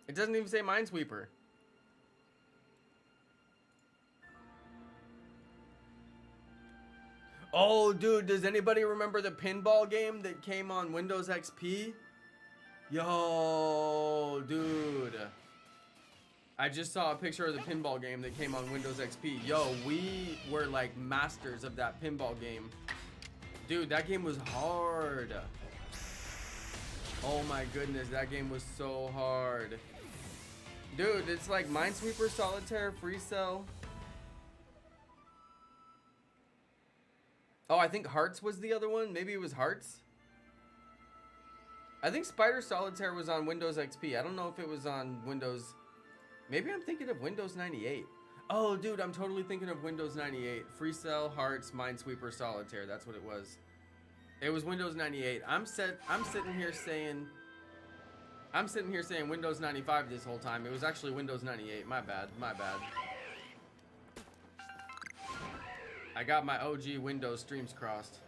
[SPEAKER 1] It doesn't even say Minesweeper. Oh, dude, does anybody remember the pinball game that came on Windows XP? Yo, dude. I just saw a picture of the pinball game that came on Windows XP. Yo, we were like masters of that pinball game. Dude, that game was hard. Oh my goodness, that game was so hard. Dude, it's like Minesweeper, Solitaire, Free Cell. Oh, I think Hearts was the other one. Maybe it was Hearts. I think Spider Solitaire was on Windows XP. I don't know if it was on Windows. Maybe I'm thinking of Windows 98. Oh, dude, I'm totally thinking of Windows 98. Free Cell, Hearts, Minesweeper, Solitaire. That's what it was. It was Windows 98. I'm sitting here saying Windows 95 this whole time. It was actually Windows 98. My bad. My bad. I got my OG Windows streams crossed.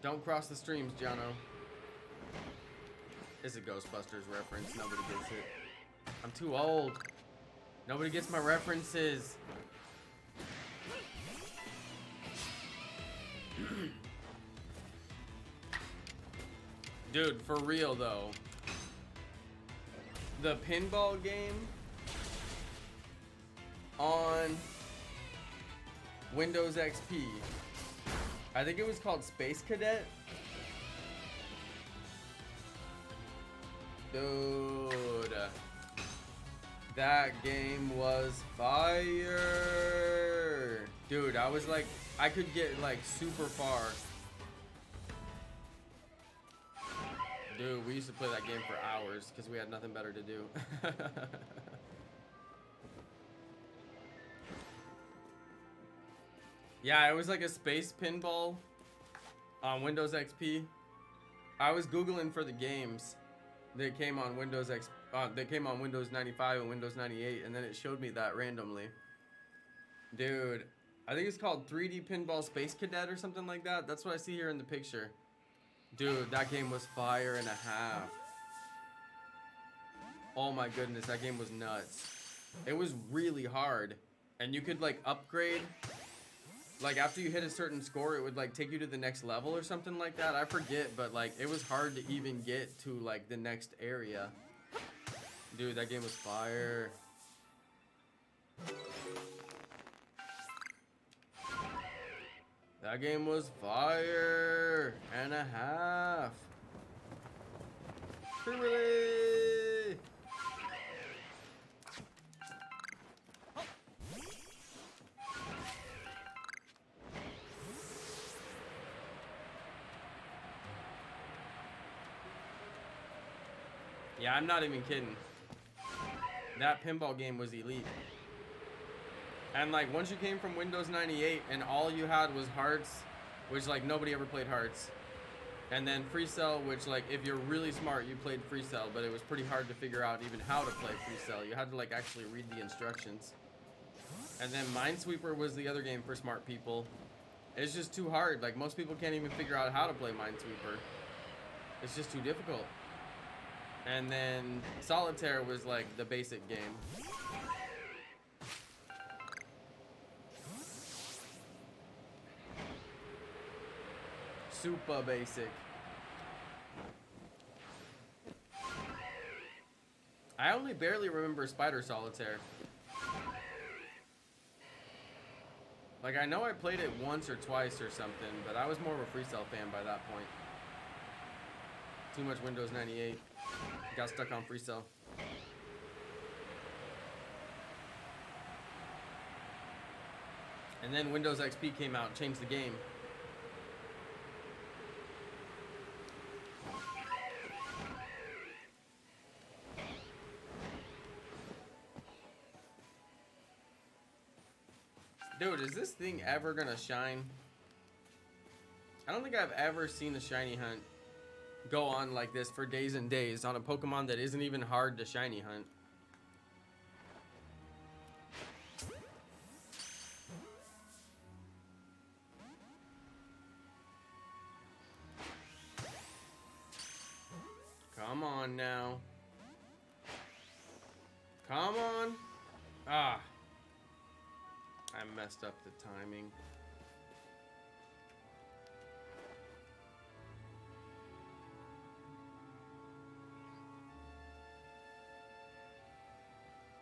[SPEAKER 1] Don't cross the streams, Jonno. It's a Ghostbusters reference. Nobody gets it. I'm too old. Nobody gets my references. Dude, for real though. The pinball game on Windows XP. I think it was called Space Cadet. Dude. That game was fire. Dude, I was like, I could get like super far. Dude, we used to play that game for hours because we had nothing better to do. Yeah, it was like a space pinball on Windows XP. I was Googling for the games that came on Windows they came on Windows 95 and Windows 98, and then it showed me that randomly. Dude, I think it's called 3D Pinball Space Cadet or something like that. That's what I see here in the picture. Dude, that game was fire and a half. Oh my goodness, that game was nuts. It was really hard, and you could like upgrade. Like after you hit a certain score, it would like take you to the next level or something like that. I forget, but like it was hard to even get to like the next area. Dude, that game was fire. That game was fire and a half. Really? Yeah, I'm not even kidding. That pinball game was elite. And like once you came from Windows 98 and all you had was Hearts, which like nobody ever played Hearts. And then Free Cell, which like if you're really smart, you played Free Cell, but it was pretty hard to figure out even how to play Free Cell. You had to like actually read the instructions. And then Minesweeper was the other game for smart people. It's just too hard. Like, most people can't even figure out how to play Minesweeper. It's just too difficult. And then Solitaire was like the basic game. Super basic. I only barely remember Spider Solitaire. Like, I know I played it once or twice or something, but I was more of a Free Cell fan by that point. Too much Windows 98. Got stuck on Free Cell. And then Windows XP came out, changed the game. Dude, is this thing ever gonna shine? I don't think I've ever seen a shiny hunt go on like this for days and days on a Pokemon that isn't even hard to shiny hunt. Come on now. Come on. Ah. I messed up the timing.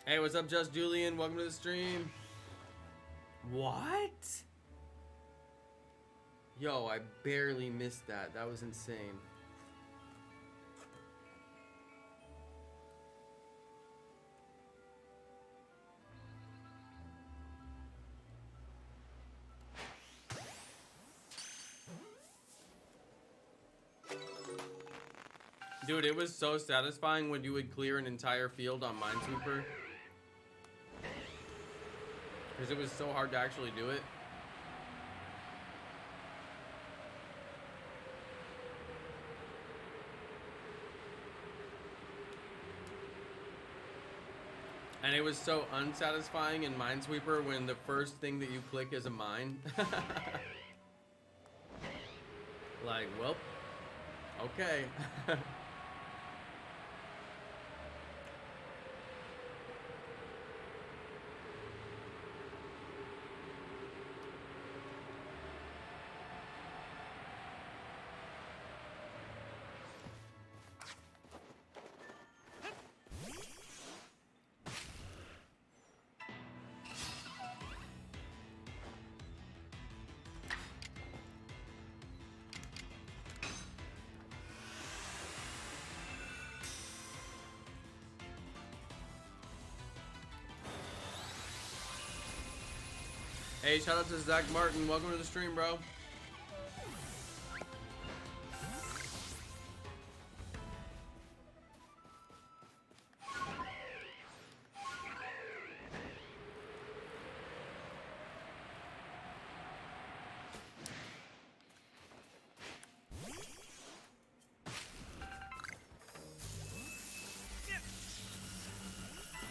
[SPEAKER 1] Hey, what's up, Just Julian? Welcome to the stream. What? Yo, I barely missed that. That was insane. Dude, it was so satisfying when you would clear an entire field on Minesweeper. Because it was so hard to actually do it. And it was so unsatisfying in Minesweeper when the first thing that you click is a mine. Like, well, okay. Hey, shout out to Zach Martin. Welcome to the stream, bro.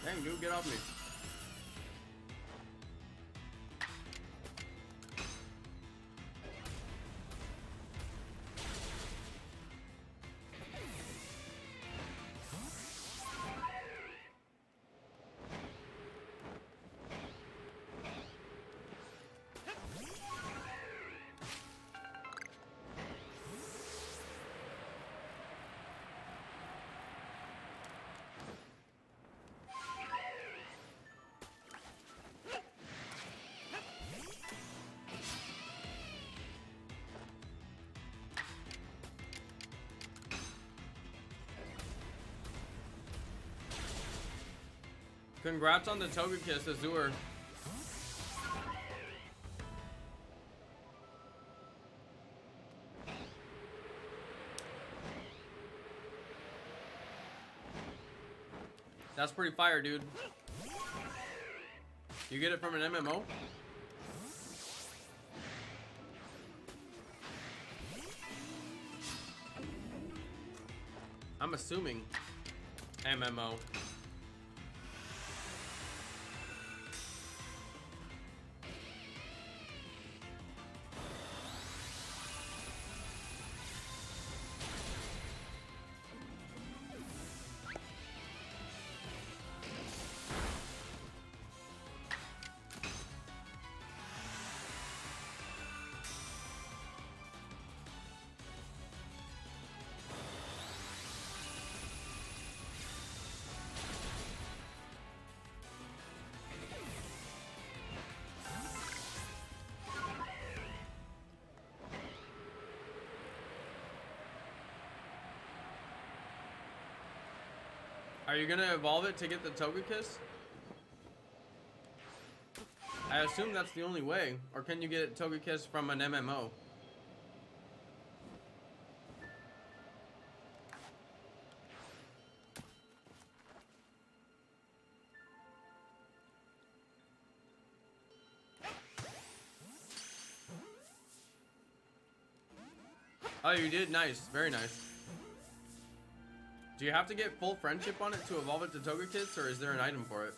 [SPEAKER 1] Dang, dude, get off me. Congrats on the Togekiss, Azure. That's pretty fire, dude. You get it from an MMO? I'm assuming MMO. Are you gonna evolve it to get the Togekiss? I assume that's the only way. Or can you get Togekiss from an MMO? Oh, you did? Nice. Very nice. Do you have to get full friendship on it to evolve it to Togekiss, or is there an item for it?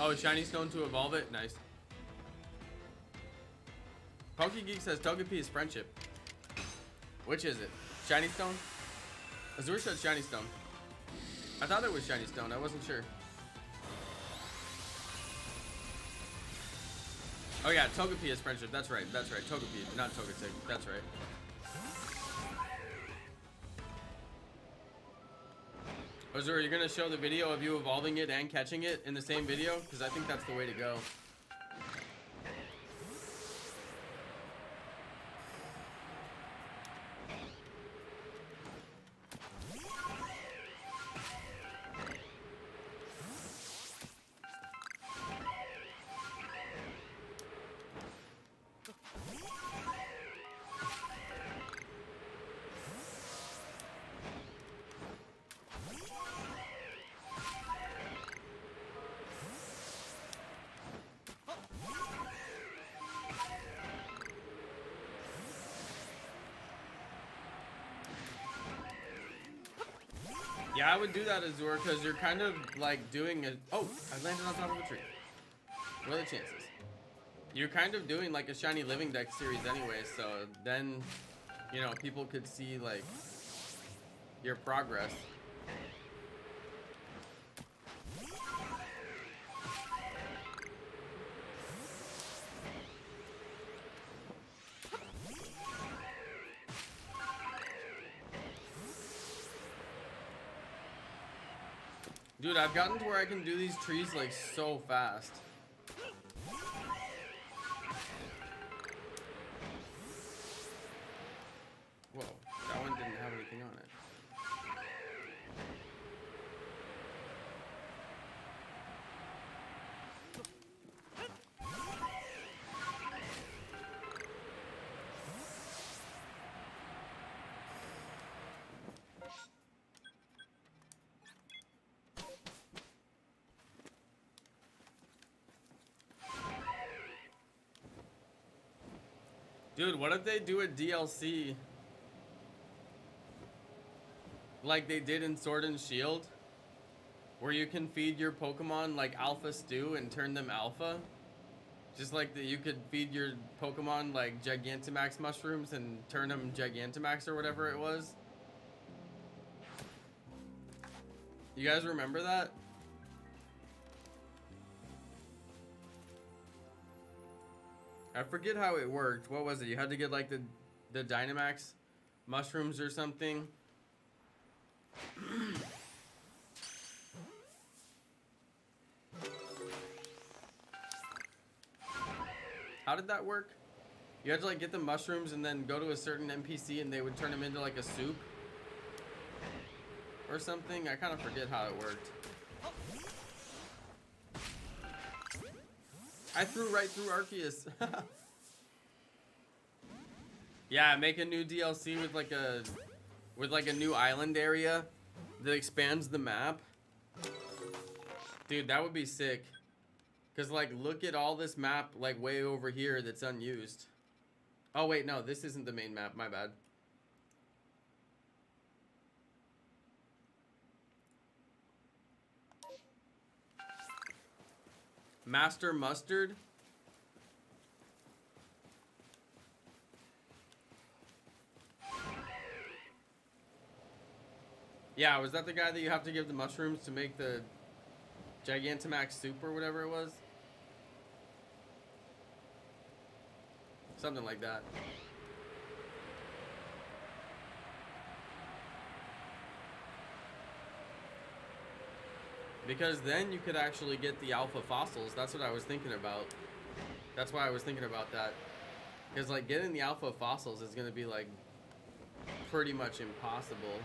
[SPEAKER 1] Oh, shiny stone to evolve it? Nice. PokeGeek says Togepi is friendship. Which is it? Shiny stone? Azure said shiny stone. I thought it was shiny stone. I wasn't sure. Oh yeah, Togepi is friendship. That's right. That's right. Togepi, not Togetic. That's right. Azure, you're gonna show the video of you evolving it and catching it in the same video? Because I think that's the way to go. Yeah, I would do that, Azure, because you're kind of like doing a... Oh, I landed on top of a tree. What are the chances? You're kind of doing like a shiny living deck series anyway, so then, you know, people could see like your progress. Dude, I've gotten to where I can do these trees like so fast. Whoa, that one didn't have anything on it. Dude, what if they do a DLC like they did in Sword and Shield, where you can feed your Pokemon like Alpha Stew and turn them alpha? Just like that, you could feed your Pokemon like Gigantamax mushrooms and turn them Gigantamax or whatever it was. You guys remember that? I forget how it worked. What was it? You had to get like the Dynamax mushrooms or something. How did that work? You had to like get the mushrooms and then go to a certain NPC and they would turn them into like a soup or something. I kind of forget how it worked. I threw right through Arceus. Yeah, make a new DLC with like a new island area that expands the map. Dude, that would be sick. Cause like look at all this map like way over here that's unused. Oh wait, no, this isn't the main map, my bad. Master Mustard? Yeah, was that the guy that you have to give the mushrooms to make the Gigantamax soup or whatever it was? Something like that. Because then you could actually get the alpha fossils. That's what I was thinking about. That's why I was thinking about that. Because like getting the alpha fossils is going to be like pretty much impossible.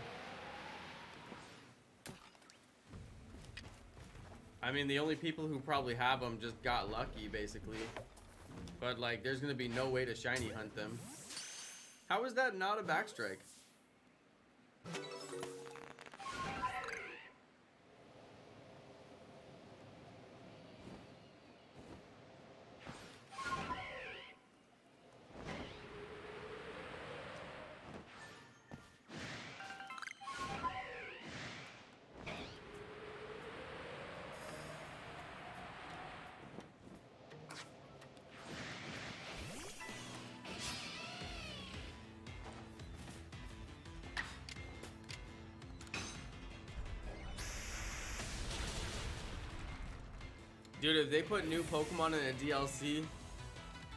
[SPEAKER 1] I mean, the only people who probably have them just got lucky, basically. But, like, there's going to be no way to shiny hunt them. How is that not a backstrike? Dude, if they put new Pokemon in a DLC,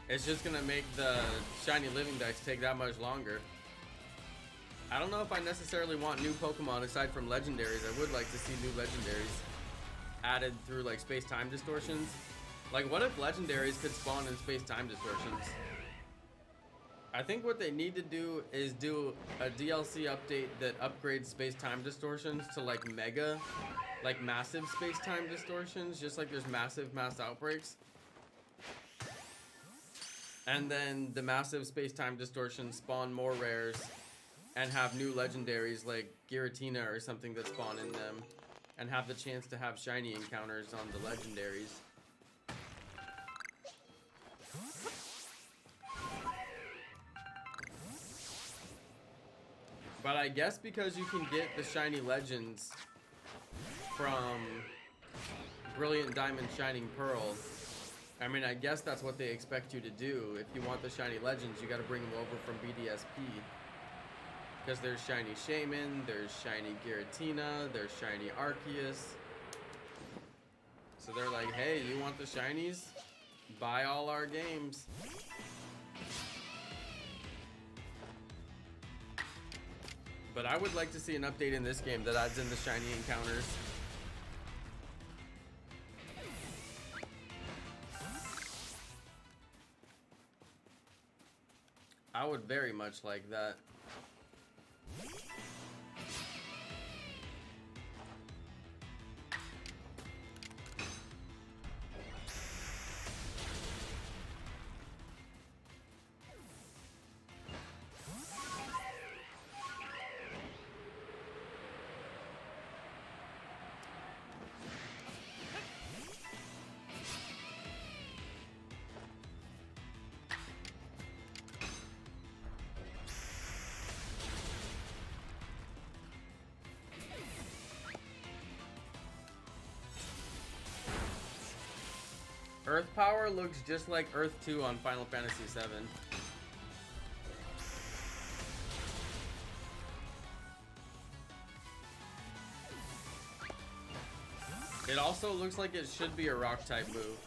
[SPEAKER 1] it's just gonna make the shiny living dex take that much longer. I don't know if I necessarily want new Pokemon aside from legendaries. I would like to see new legendaries added through like Space Time Distortions. Like, what if legendaries could spawn in Space Time Distortions? I think what they need to do is do a DLC update that upgrades Space Time Distortions to like mega, like massive Space Time Distortions, just like there's massive mass outbreaks. And then the massive Space Time Distortions spawn more rares and have new legendaries like Giratina or something that spawn in them and have the chance to have shiny encounters on the legendaries. But I guess because you can get the shiny legends from Brilliant Diamond Shining Pearl, I mean, I guess that's what they expect you to do. If you want the shiny legends, you gotta bring them over from BDSP. Because there's shiny Shaman, there's shiny Giratina, there's shiny Arceus. So they're like, hey, you want the shinies? Buy all our games. But I would like to see an update in this game that adds in the shiny encounters. I would very much like that. Earth Power looks just like Earth 2 on Final Fantasy VII. It also looks like it should be a rock type move.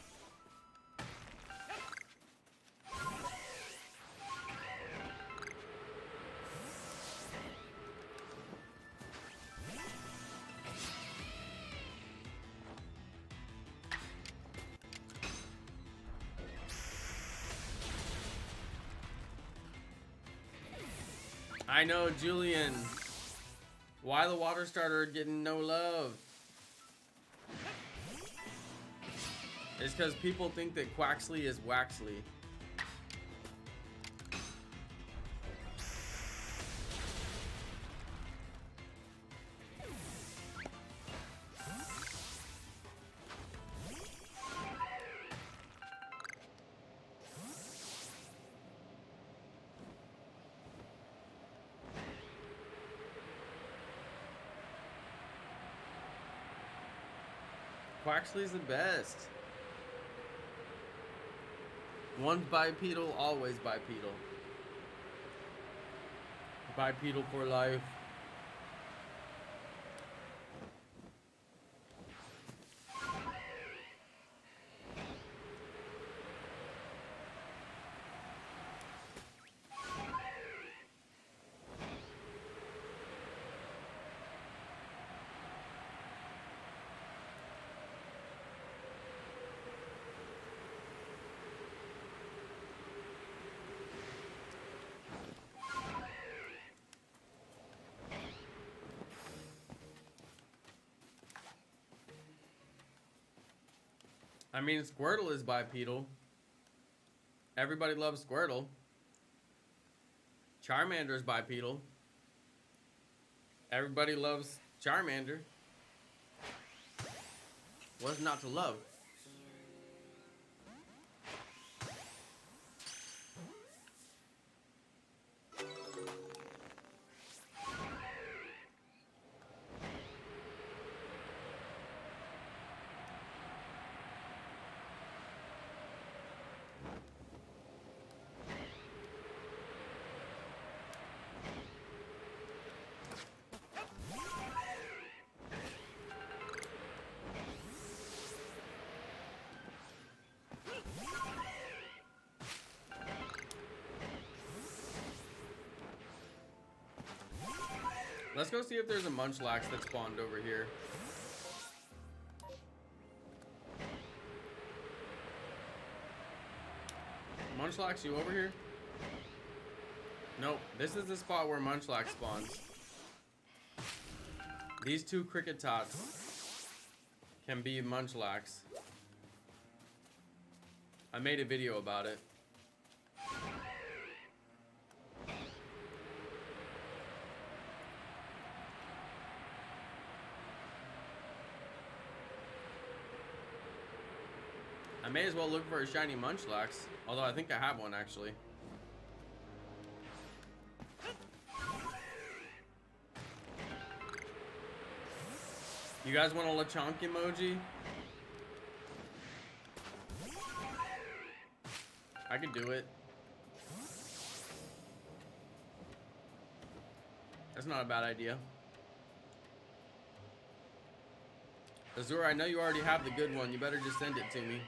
[SPEAKER 1] I know, Julian. Why the water starter getting no love? It's because people think that Quaxley is Waxley. Quaxley's the best. Once bipedal, always bipedal. Bipedal for life. I mean, Squirtle is bipedal. Everybody loves Squirtle. Charmander is bipedal. Everybody loves Charmander. What's not to love? Let's go see if there's a Munchlax that spawned over here. Munchlax, you over here? Nope. This is the spot where Munchlax spawns. These two Cricketots can be Munchlax. I made a video about it. I may as well look for a shiny Munchlax, although I think I have one actually. You guys want a Lechonk emoji? I could do it. That's not a bad idea. Azura, I know you already have the good one. You better just send it to me.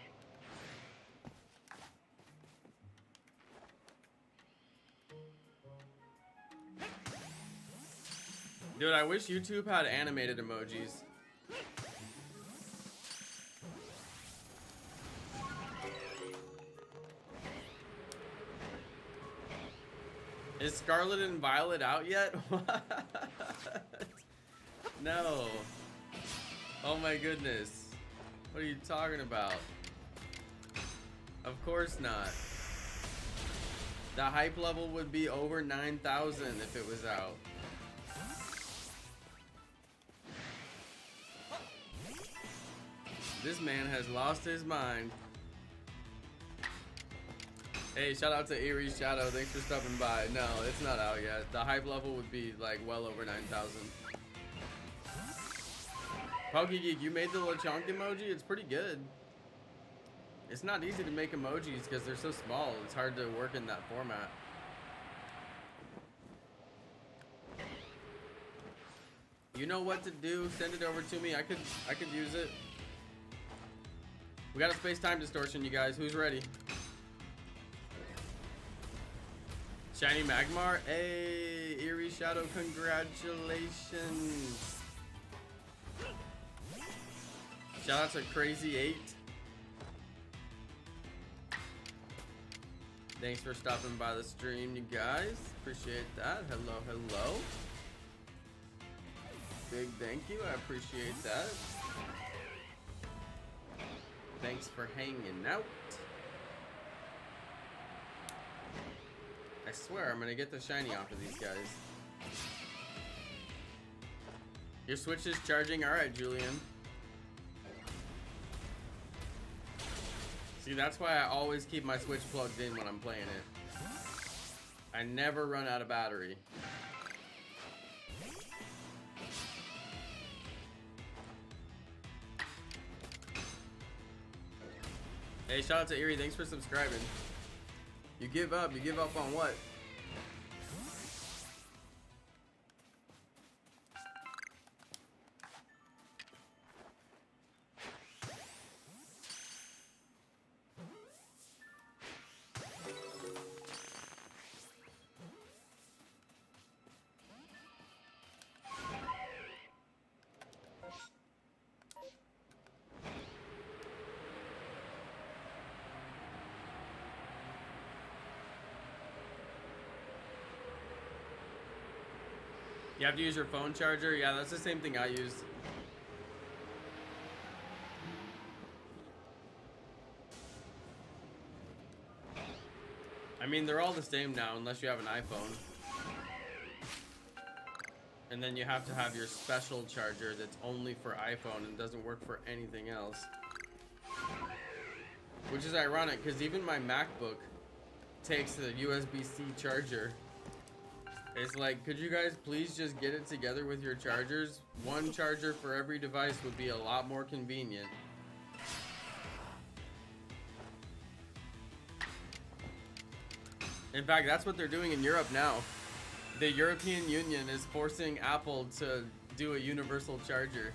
[SPEAKER 1] Dude, I wish YouTube had animated emojis. Is Scarlet and Violet out yet? What? No. Oh my goodness. What are you talking about? Of course not. The hype level would be over 9,000 if it was out. This man has lost his mind. Hey, shout out to Eerie Shadow. Thanks for stopping by. No, it's not out yet. The hype level would be like well over 9,000. PokeGeek, you made the Lechonk emoji? It's pretty good. It's not easy to make emojis because they're so small. It's hard to work in that format. You know what to do. Send it over to me. I could use it. We got a Space Time Distortion, you guys. Who's ready? Shiny Magmar. Hey, Eerie Shadow, congratulations. Shout out to Crazy 8. Thanks for stopping by the stream, you guys. Appreciate that. Hello, hello. Big thank you. I appreciate that. Thanks for hanging out. I swear I'm gonna get the shiny off of these guys. Your Switch is charging? Alright, Julian. See, that's why I always keep my Switch plugged in when I'm playing it. I never run out of battery. Hey, shout out to Eerie. Thanks for subscribing. You give up. You give up on what? You have to use your phone charger? Yeah, that's the same thing I use. I mean, they're all the same now unless you have an iPhone. And then you have to have your special charger that's only for iPhone and doesn't work for anything else. Which is ironic because even my MacBook takes the USB-C charger. It's like, could you guys please just get it together with your chargers? One charger for every device would be a lot more convenient. In fact, that's what they're doing in Europe now. The European Union is forcing Apple to do a universal charger.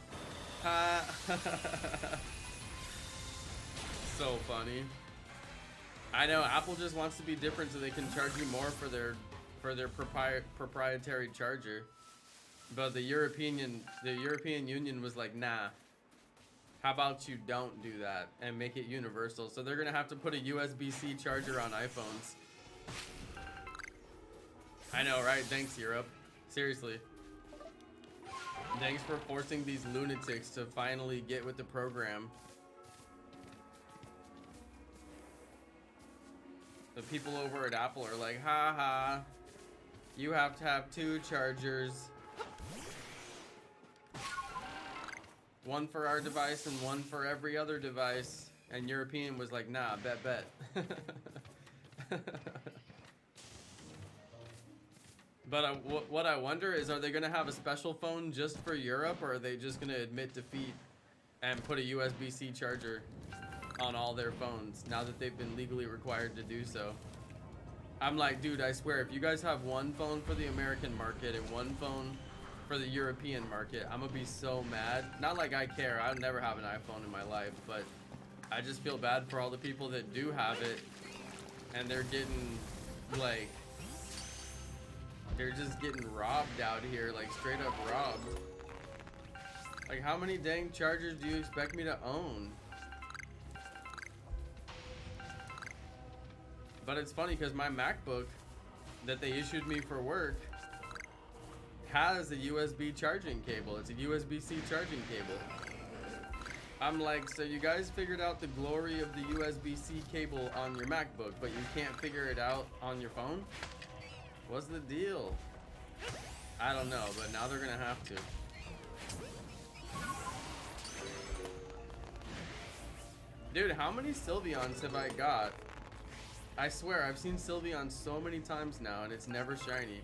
[SPEAKER 1] So funny. I know, Apple just wants to be different so they can charge you more for their proprietary charger, but the European Union was like, nah, how about you don't do that and make it universal? So they're gonna have to put a USB-C charger on iPhones. I know, right? Thanks, Europe. Seriously. Thanks for forcing these lunatics to finally get with the program. The people over at Apple are like, ha ha. You have to have 2 chargers. One for our device and one for every other device. And European was like, nah, bet. But what I wonder is, are they going to have a special phone just for Europe, or are they just going to admit defeat and put a USB-C charger on all their phones now that they've been legally required to do so? I'm like, dude, I swear, if you guys have one phone for the American market and one phone for the European market, I'm gonna be so mad. Not like I care, I'll never have an iPhone in my life, but I just feel bad for all the people that do have it and they're getting, like, they're just getting robbed out here, like straight up robbed. Like, how many dang chargers do you expect me to own? But it's funny because my MacBook that they issued me for work has a USB charging cable. It's a USB-C charging cable. I'm like, so you guys figured out the glory of the USB-C cable on your MacBook, but you can't figure it out on your phone? What's the deal? I don't know, but now they're gonna have to. Dude, how many Sylveons have I got? I swear, I've seen Sylveon so many times now, and it's never shiny.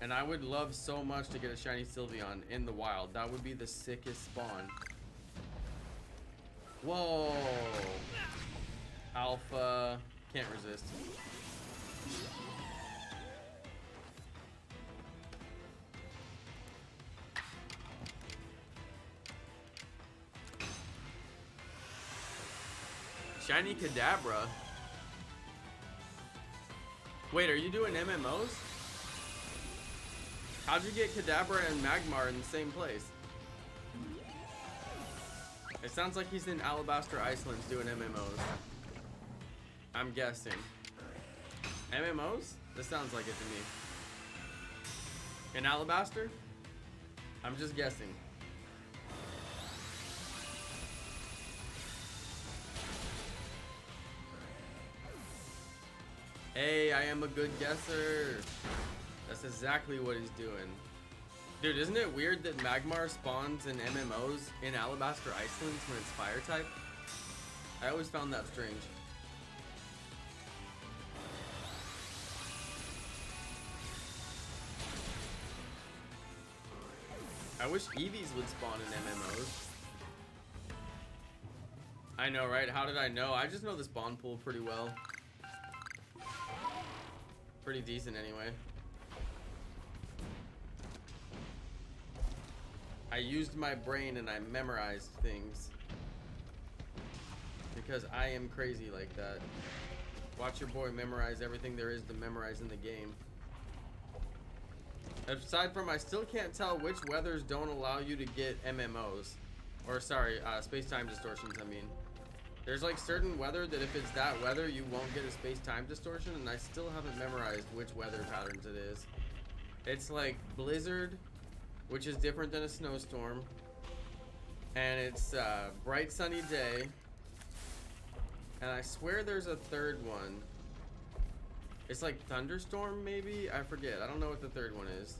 [SPEAKER 1] And I would love so much to get a shiny Sylveon in the wild. That would be the sickest spawn. Whoa! Alpha. Can't resist. Shiny Kadabra. Wait, are you doing MMOs? How'd you get Kadabra and Magmar in the same place? It sounds like he's in Alabaster Iceland doing MMOs. I'm guessing. MMOs? This sounds like it to me. In Alabaster? I'm just guessing. Hey, I am a good guesser. That's exactly what he's doing. Dude, isn't it weird that Magmar spawns in MMOs in Alabaster Iceland when it's fire type? I always found that strange. I wish Eevees would spawn in MMOs. I know, right? How did I know? I just know the spawn pool pretty well. Pretty decent anyway. I used my brain and I memorized things. Because I am crazy like that. Watch your boy memorize everything there is to memorize in the game. Aside from, I still can't tell which weathers don't allow you to get MMOs. Or sorry, Space Time Distortions, I mean. There's like certain weather that if it's that weather, you won't get a Space Time Distortion, and I still haven't memorized which weather patterns it is. It's like blizzard, which is different than a snowstorm. And it's bright sunny day. And I swear there's a third one. It's like thunderstorm, maybe? I forget. I don't know what the third one is.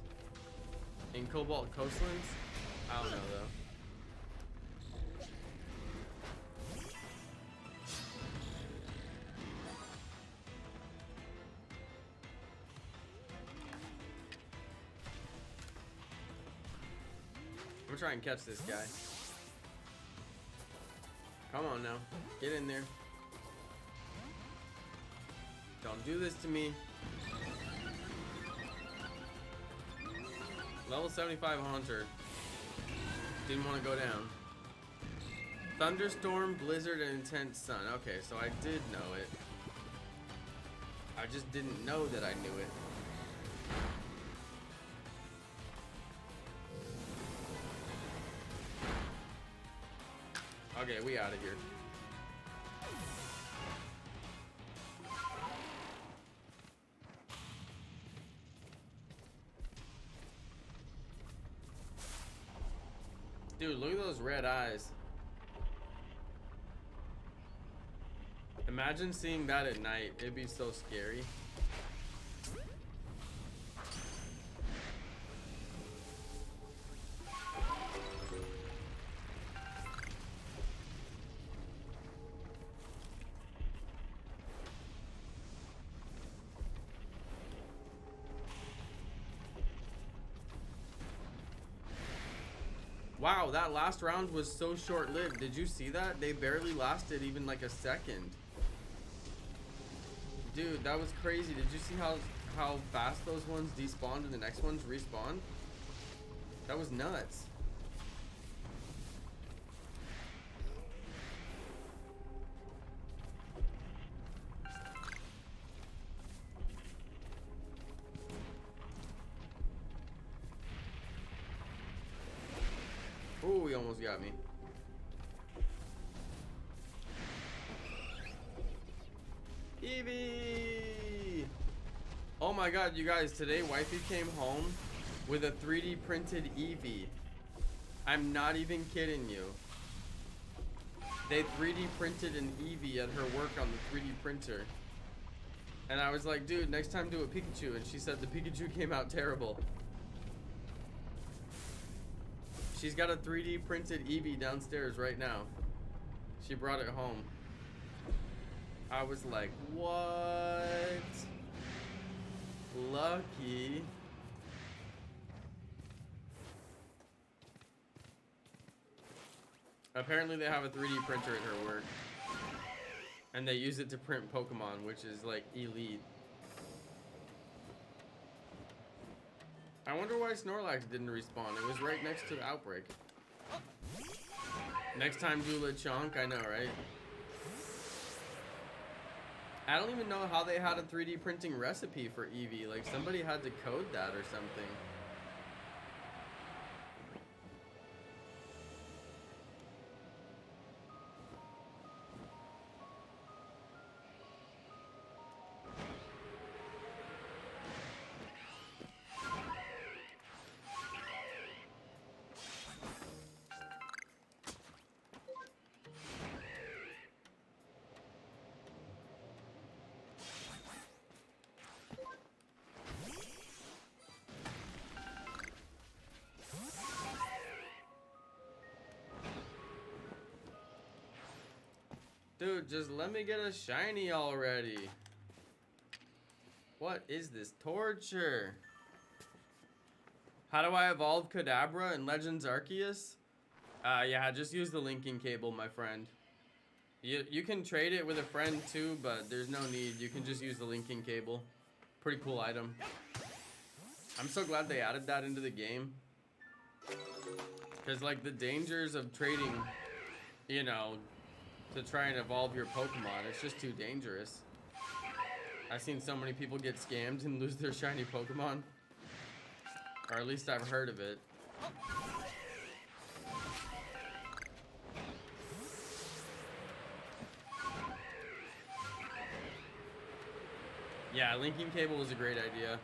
[SPEAKER 1] In Cobalt Coastlands? I don't know, though. I'm gonna try and catch this guy. Come on now. Get in there. Don't do this to me. Level 75 Haunter. Didn't want to go down. Thunderstorm, blizzard, and intense sun. Okay, so I did know it. I just didn't know that I knew it. Okay, we out of here. Dude, look at those red eyes. Imagine seeing that at night. It'd be so scary. Wow, that last round was so short-lived. Did you see that? They barely lasted even like a second. Dude, that was crazy. Did you see how fast those ones despawned and the next ones respawned? That was nuts. Ooh, he almost got me. Eevee! Oh my god, you guys, today wifey came home with a 3D printed Eevee. I'm not even kidding you. They 3D printed an Eevee at her work on the 3D printer. And I was like, dude, next time do a Pikachu. And she said the Pikachu came out terrible. She's got a 3D printed Eevee downstairs right now. She brought it home. I was like, what? Lucky. Apparently they have a 3D printer at her work. And they use it to print Pokemon, which is like elite. I wonder why Snorlax didn't respawn. It was right next to the outbreak. Next time do Lechonk, I know, right? I don't even know how they had a 3D printing recipe for Eevee. Like somebody had to code that or something. Dude, just let me get a shiny already. What is this torture? How do I evolve Kadabra in Legends Arceus? Yeah, just use the linking cable, my friend. You can trade it with a friend too, but there's no need. You can just use the linking cable. Pretty cool item. I'm so glad they added that into the game. Because, like, the dangers of trading, you know, to try and evolve your Pokemon, it's just too dangerous. I've seen so many people get scammed and lose their shiny Pokemon. Or at least I've heard of it. Yeah, linking cable was a great idea.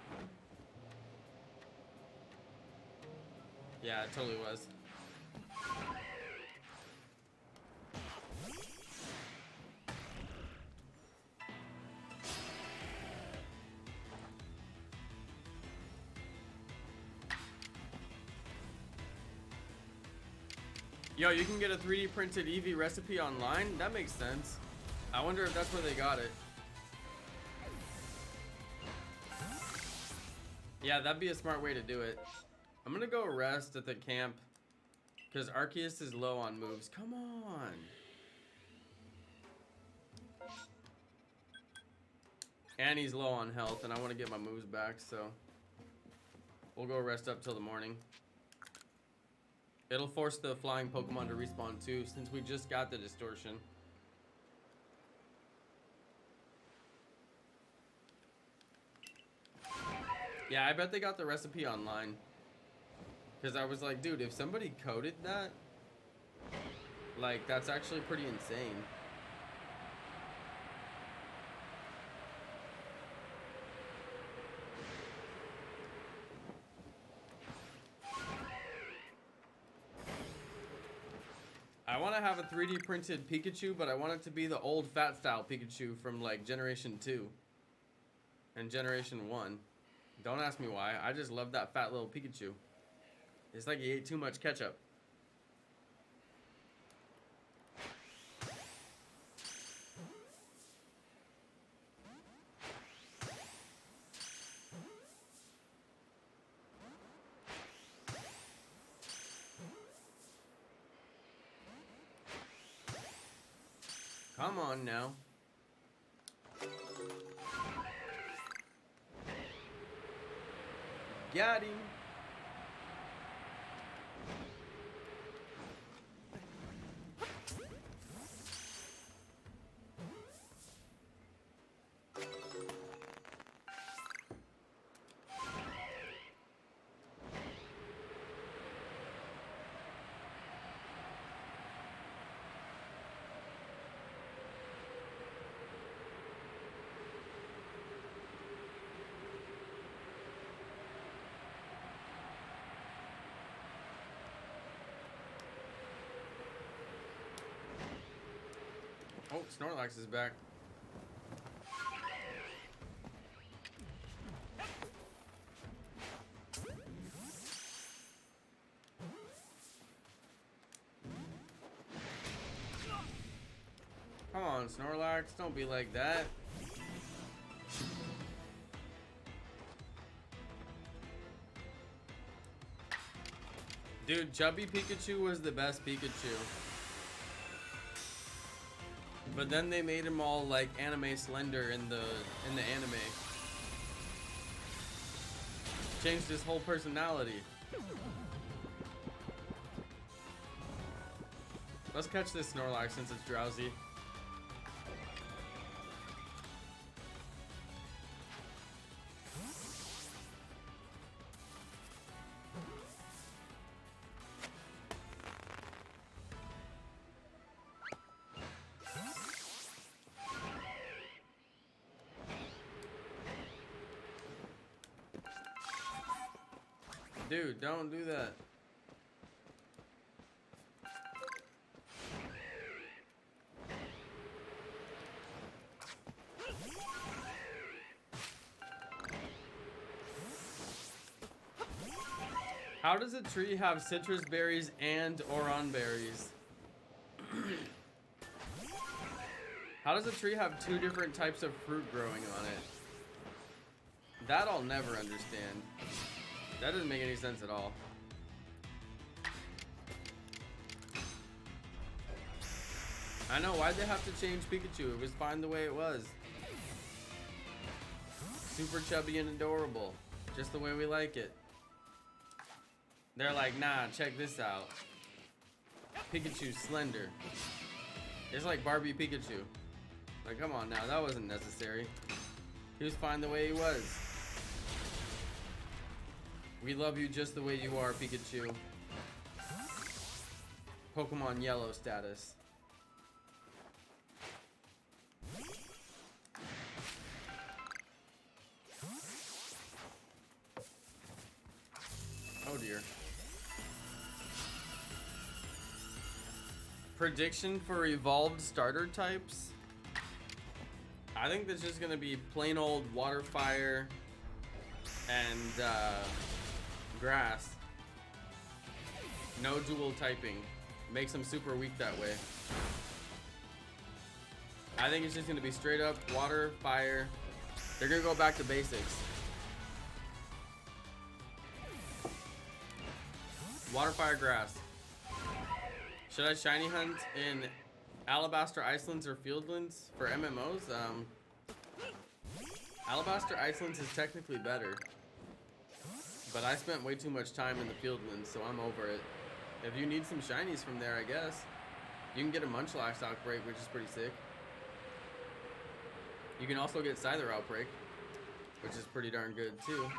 [SPEAKER 1] Yeah, it totally was. Yo, you can get a 3D printed Eevee recipe online? That makes sense. I wonder if that's where they got it. Yeah, that'd be a smart way to do it. I'm gonna go rest at the camp because Arceus is low on moves. Come on. And he's low on health, and I want to get my moves back, so we'll go rest up till the morning. It'll force the flying Pokemon to respawn too, since we just got the Distortion. Yeah, I bet they got the recipe online. Because I was like, dude, if somebody coded that, like, that's actually pretty insane. I want to have a 3D printed Pikachu, but I want it to be the old fat style Pikachu from like Generation 2 and Generation 1. Don't ask me why. I just love that fat little Pikachu. It's like he ate too much ketchup. Come on now. Got him. Oh, Snorlax is back. Come on, Snorlax, don't be like that. Dude, chubby Pikachu was the best Pikachu. But then they made him all like anime slender in the anime. Changed his whole personality. Let's catch this Snorlax since it's drowsy. Dude, don't do that. How does a tree have citrus berries and Oran berries? How does a tree have two different types of fruit growing on it? That I'll never understand. That doesn't make any sense at all. I know, why'd they have to change Pikachu? It was fine the way it was. Super chubby and adorable. Just the way we like it. They're like, nah, check this out. Pikachu's slender. It's like Barbie Pikachu. Like, come on now, that wasn't necessary. He was fine the way he was. We love you just the way you are, Pikachu. Pokemon Yellow status. Oh dear. Prediction for evolved starter types? I think that's just gonna be plain old water, fire, and grass. No dual typing. Makes them super weak that way. I think it's just gonna be straight up water, fire. They're gonna go back to basics. Water, fire, grass. Should I shiny hunt in Alabaster Icelands or Fieldlands for MMOs? Alabaster Icelands is technically better, but I spent way too much time in the Fieldlands, so I'm over it. If you need some shinies from there, I guess you can get a Munchlax Outbreak, which is pretty sick. You can also get Scyther Outbreak, which is pretty darn good too.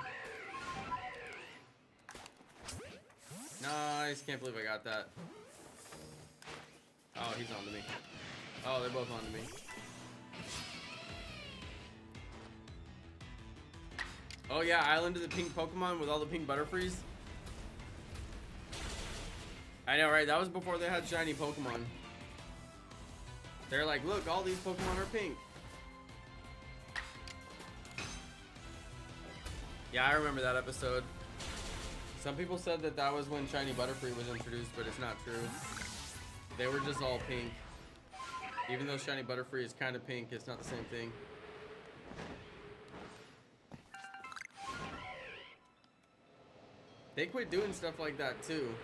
[SPEAKER 1] Nice, can't believe I got that. Oh, he's on to me. Oh, they're both on to me. Oh yeah, Island of the Pink Pokemon with all the pink Butterfrees. I know, right? That was before they had shiny Pokemon. They're like, look, all these Pokemon are pink. Yeah, I remember that episode. Some people said that that was when shiny Butterfree was introduced, but it's not true. They were just all pink. Even though shiny Butterfree is kind of pink, it's not the same thing. They quit doing stuff like that too.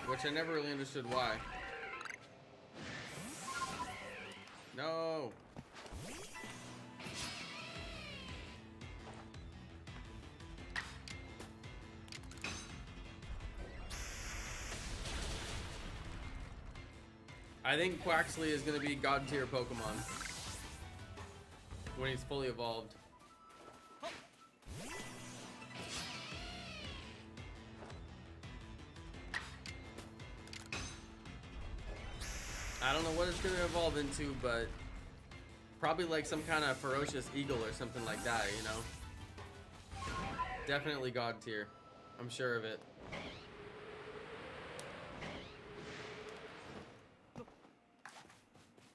[SPEAKER 1] Which I never really understood why. No. I think Quaxley is going to be God tier Pokemon when he's fully evolved. I don't know what it's going to evolve into, but probably like some kind of ferocious eagle or something like that, you know? Definitely God tier. I'm sure of it.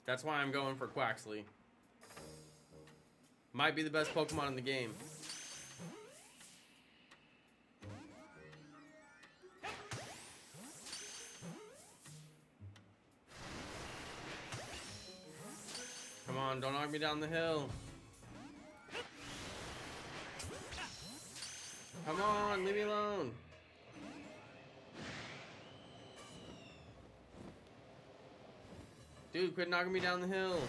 [SPEAKER 1] That's why I'm going for Quaxley. Might be the best Pokemon in the game. Come on, don't knock me down the hill. Come on, leave me alone. Dude, quit knocking me down the hill.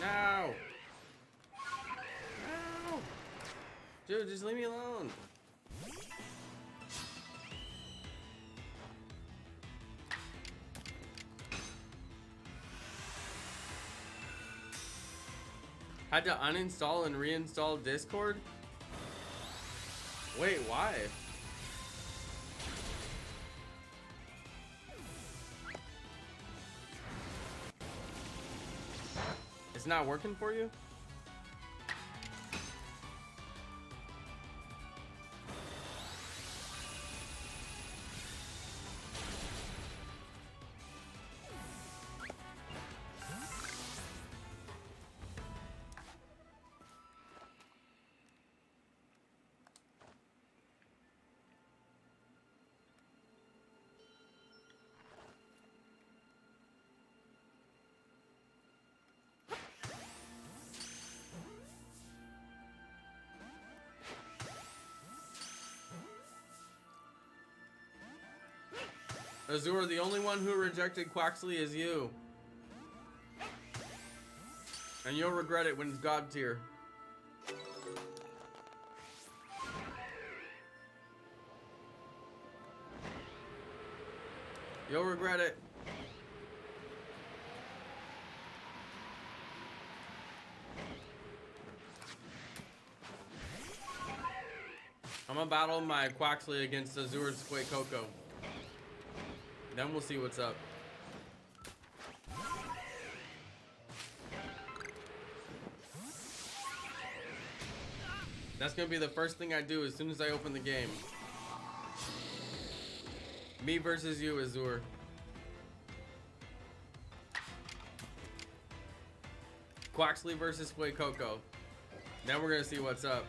[SPEAKER 1] No. No. Dude, just leave me alone. Had to uninstall and reinstall Discord? Wait, why? It's not working for you? Azure, the only one who rejected Quaxley is you. And you'll regret it when it's God tier. You'll regret it. I'm gonna battle my Quaxley against Azur's Suicune. Then we'll see what's up. That's gonna be the first thing I do as soon as I open the game. Me versus you, Azur. Quaxley versus Suicune. Then we're gonna see what's up.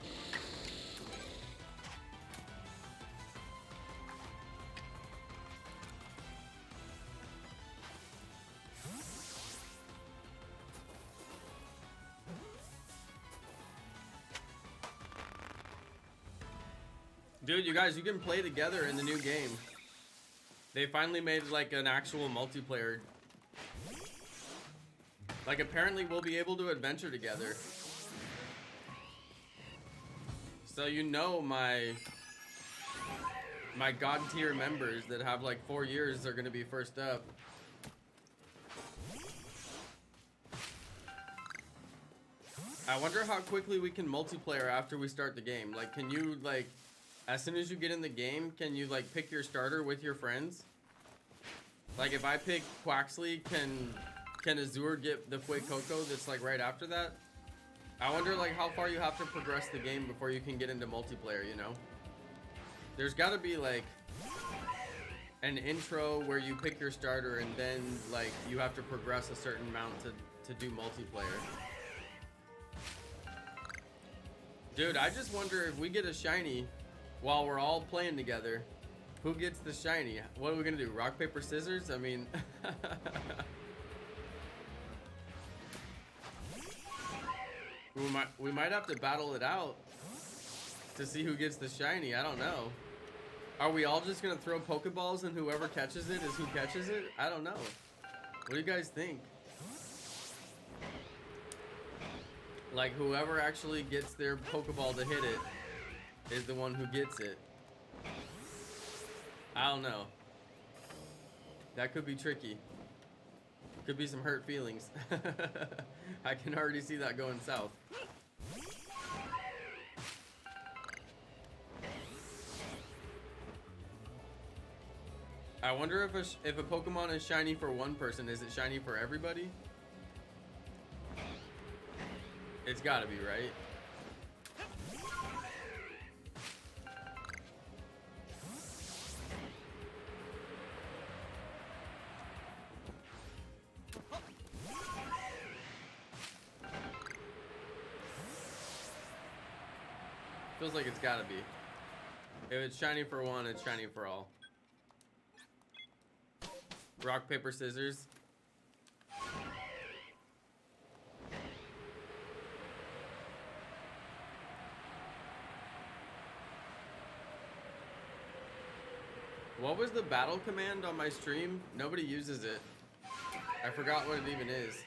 [SPEAKER 1] Dude, you guys, you can play together in the new game. They finally made like an actual multiplayer. Like apparently we'll be able to adventure together. So you know my god tier members that have like 4 years are gonna be first up. I wonder how quickly we can multiplayer after we start the game. Like, can you like, as soon as you get in the game, can you like pick your starter with your friends? Like if I pick Quaxley, can Azur get the Suicune that's like right after that? I wonder like how far you have to progress the game before you can get into multiplayer, you know? There's gotta be like an intro where you pick your starter and then like you have to progress a certain amount to do multiplayer. Dude, I just wonder if we get a shiny while we're all playing together, who gets the shiny? What are we gonna do? Rock, paper, scissors? I mean, we might have to battle it out to see who gets the shiny. I don't know. Are we all just gonna throw Pokeballs and whoever catches it is who catches it? I don't know. What do you guys think? Like whoever actually gets their Pokeball to hit it is the one who gets it. I don't know. That could be tricky. Could be some hurt feelings. I can already see that going south. I wonder if a Pokemon is shiny for one person, is it shiny for everybody? It's gotta be, right? Feels like it's gotta be. If it's shiny for one, it's shiny for all. Rock, paper, scissors. What was the battle command on my stream? Nobody uses it. I forgot what it even is.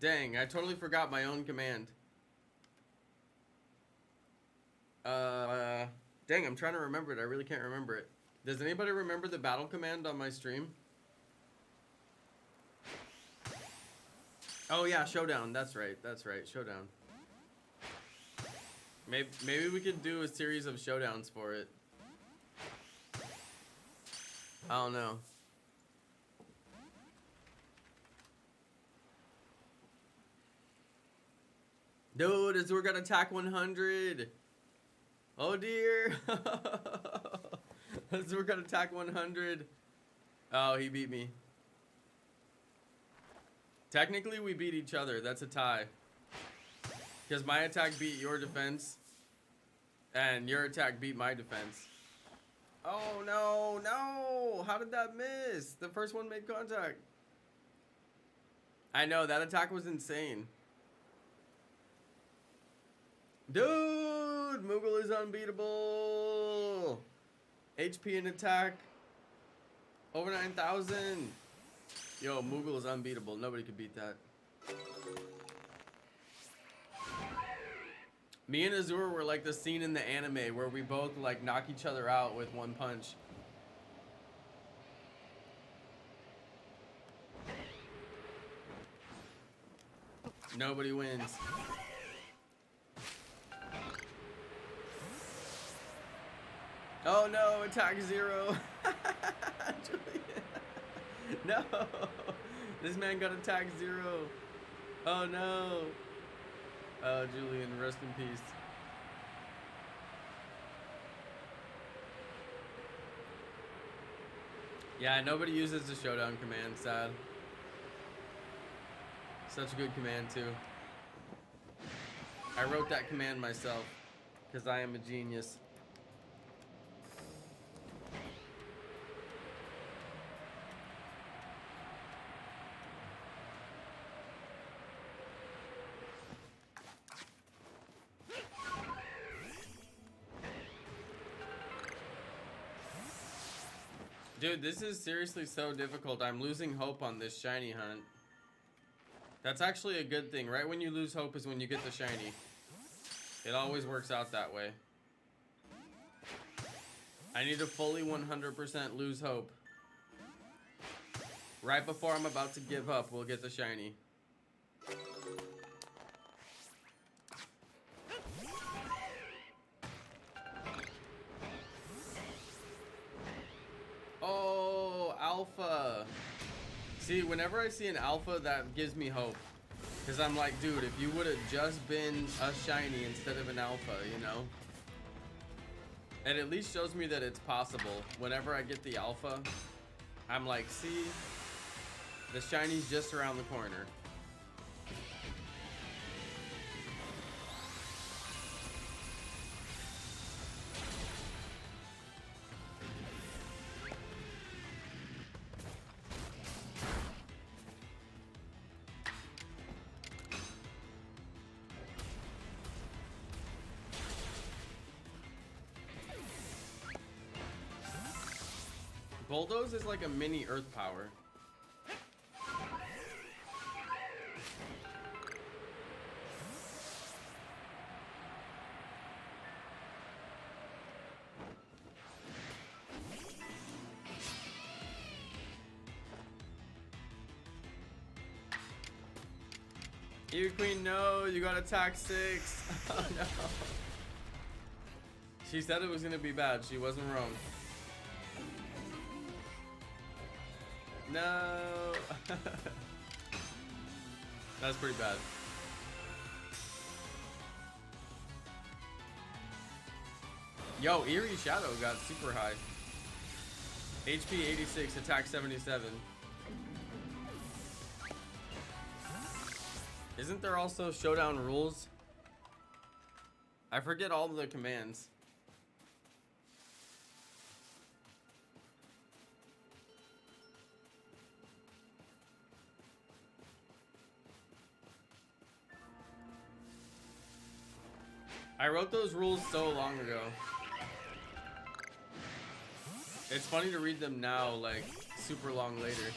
[SPEAKER 1] Dang, I totally forgot my own command. Dang, I'm trying to remember it. I really can't remember it. Does anybody remember the battle command on my stream? Oh yeah, showdown. That's right. That's right. Showdown. Maybe we could do a series of showdowns for it. I don't know. Dude, Azur got attack 100. Oh dear. Azur got attack 100. Oh, he beat me. Technically, we beat each other. That's a tie. Because my attack beat your defense. And your attack beat my defense. Oh, no, no. How did that miss? The first one made contact. I know, that attack was insane. Dude, Moogle is unbeatable. HP and attack. Over 9,000. Yo, Moogle is unbeatable. Nobody could beat that. Me and Azure were like the scene in the anime where we both like knock each other out with one punch. Nobody wins. Oh no, attack 0. No. This man got attack 0. Oh no. Oh, Julian, rest in peace. Yeah, nobody uses the showdown command, sad. Such a good command too. I wrote that command myself, because I am a genius. Dude, this is seriously so difficult. I'm losing hope on this shiny hunt. That's actually a good thing. Right when you lose hope is when you get the shiny. It always works out that way. I need to fully 100% lose hope. Right before I'm about to give up, we'll get the shiny. Oh, alpha. See, whenever I see an alpha, that gives me hope. Because I'm like, dude, if you would have just been a shiny instead of an alpha, you know? It at least shows me that it's possible. Whenever I get the alpha, I'm like, see, the shiny's just around the corner. Bulldoze is like a mini Earth Power. Eevee Queen, no, you got attack 6. Oh no. She said it was gonna be bad. She wasn't wrong. No. That's pretty bad. Yo, Eerie Shadow got super high. HP 86, attack 77. Isn't there also showdown rules? I forget all of the commands. I wrote those rules so long ago. It's funny to read them now, like, super long later.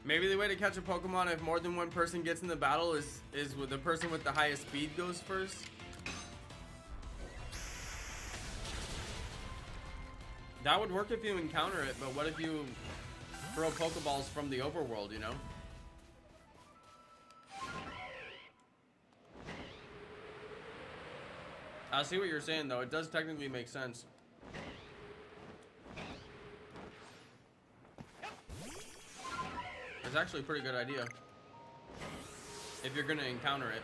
[SPEAKER 1] Maybe the way to catch a Pokemon if more than one person gets in the battle is with the person with the highest speed goes first. That would work if you encounter it, but what if you throw Pokeballs from the overworld, you know? I see what you're saying though. It does technically make sense. It's actually a pretty good idea if you're gonna encounter it.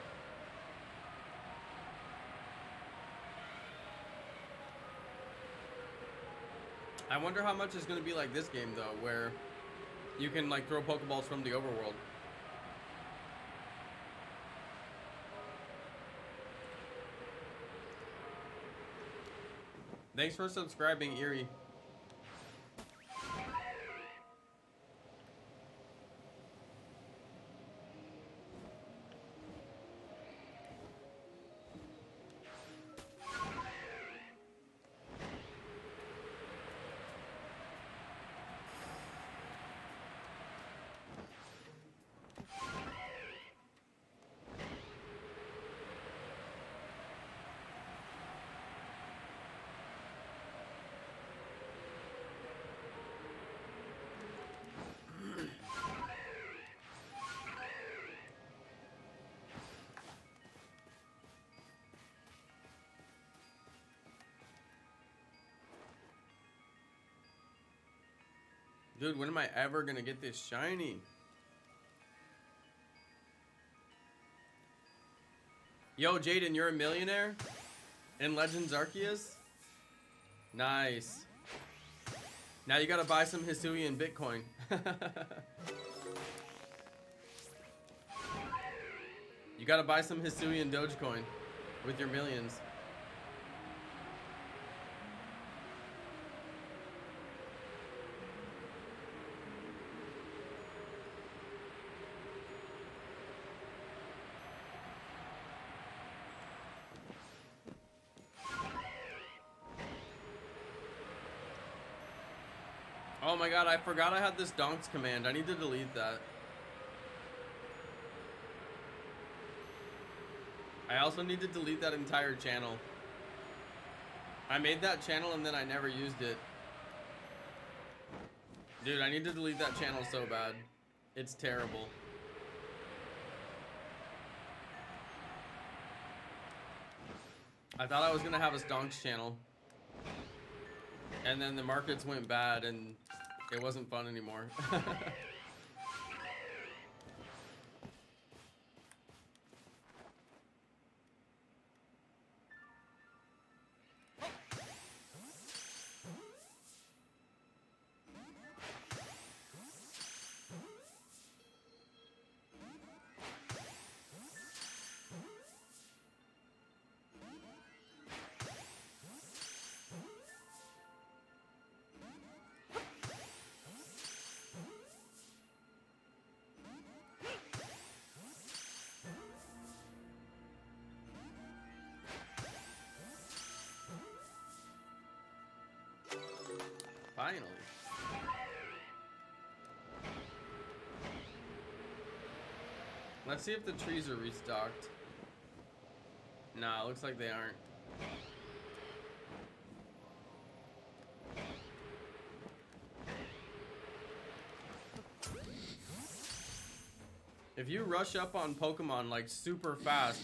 [SPEAKER 1] I wonder how much is going to be like this game, though, where you can, like, throw Pokeballs from the overworld. Thanks for subscribing, Eerie. Dude, when am I ever gonna get this shiny? Yo, Jaden, you're a millionaire? In Legends Arceus? Nice. Now you gotta buy some Hisuian Bitcoin. You gotta buy some Hisuian Dogecoin with your millions. Oh my god, I forgot I had this donks command. I need to delete that. I also need to delete that entire channel. I made that channel and then I never used it. Dude, I need to delete that channel so bad. It's terrible. I thought I was gonna have a stonks channel. And then the markets went bad and it wasn't fun anymore. Finally. Let's see if the trees are restocked. Nah, it looks like they aren't. If you rush up on Pokemon like super fast,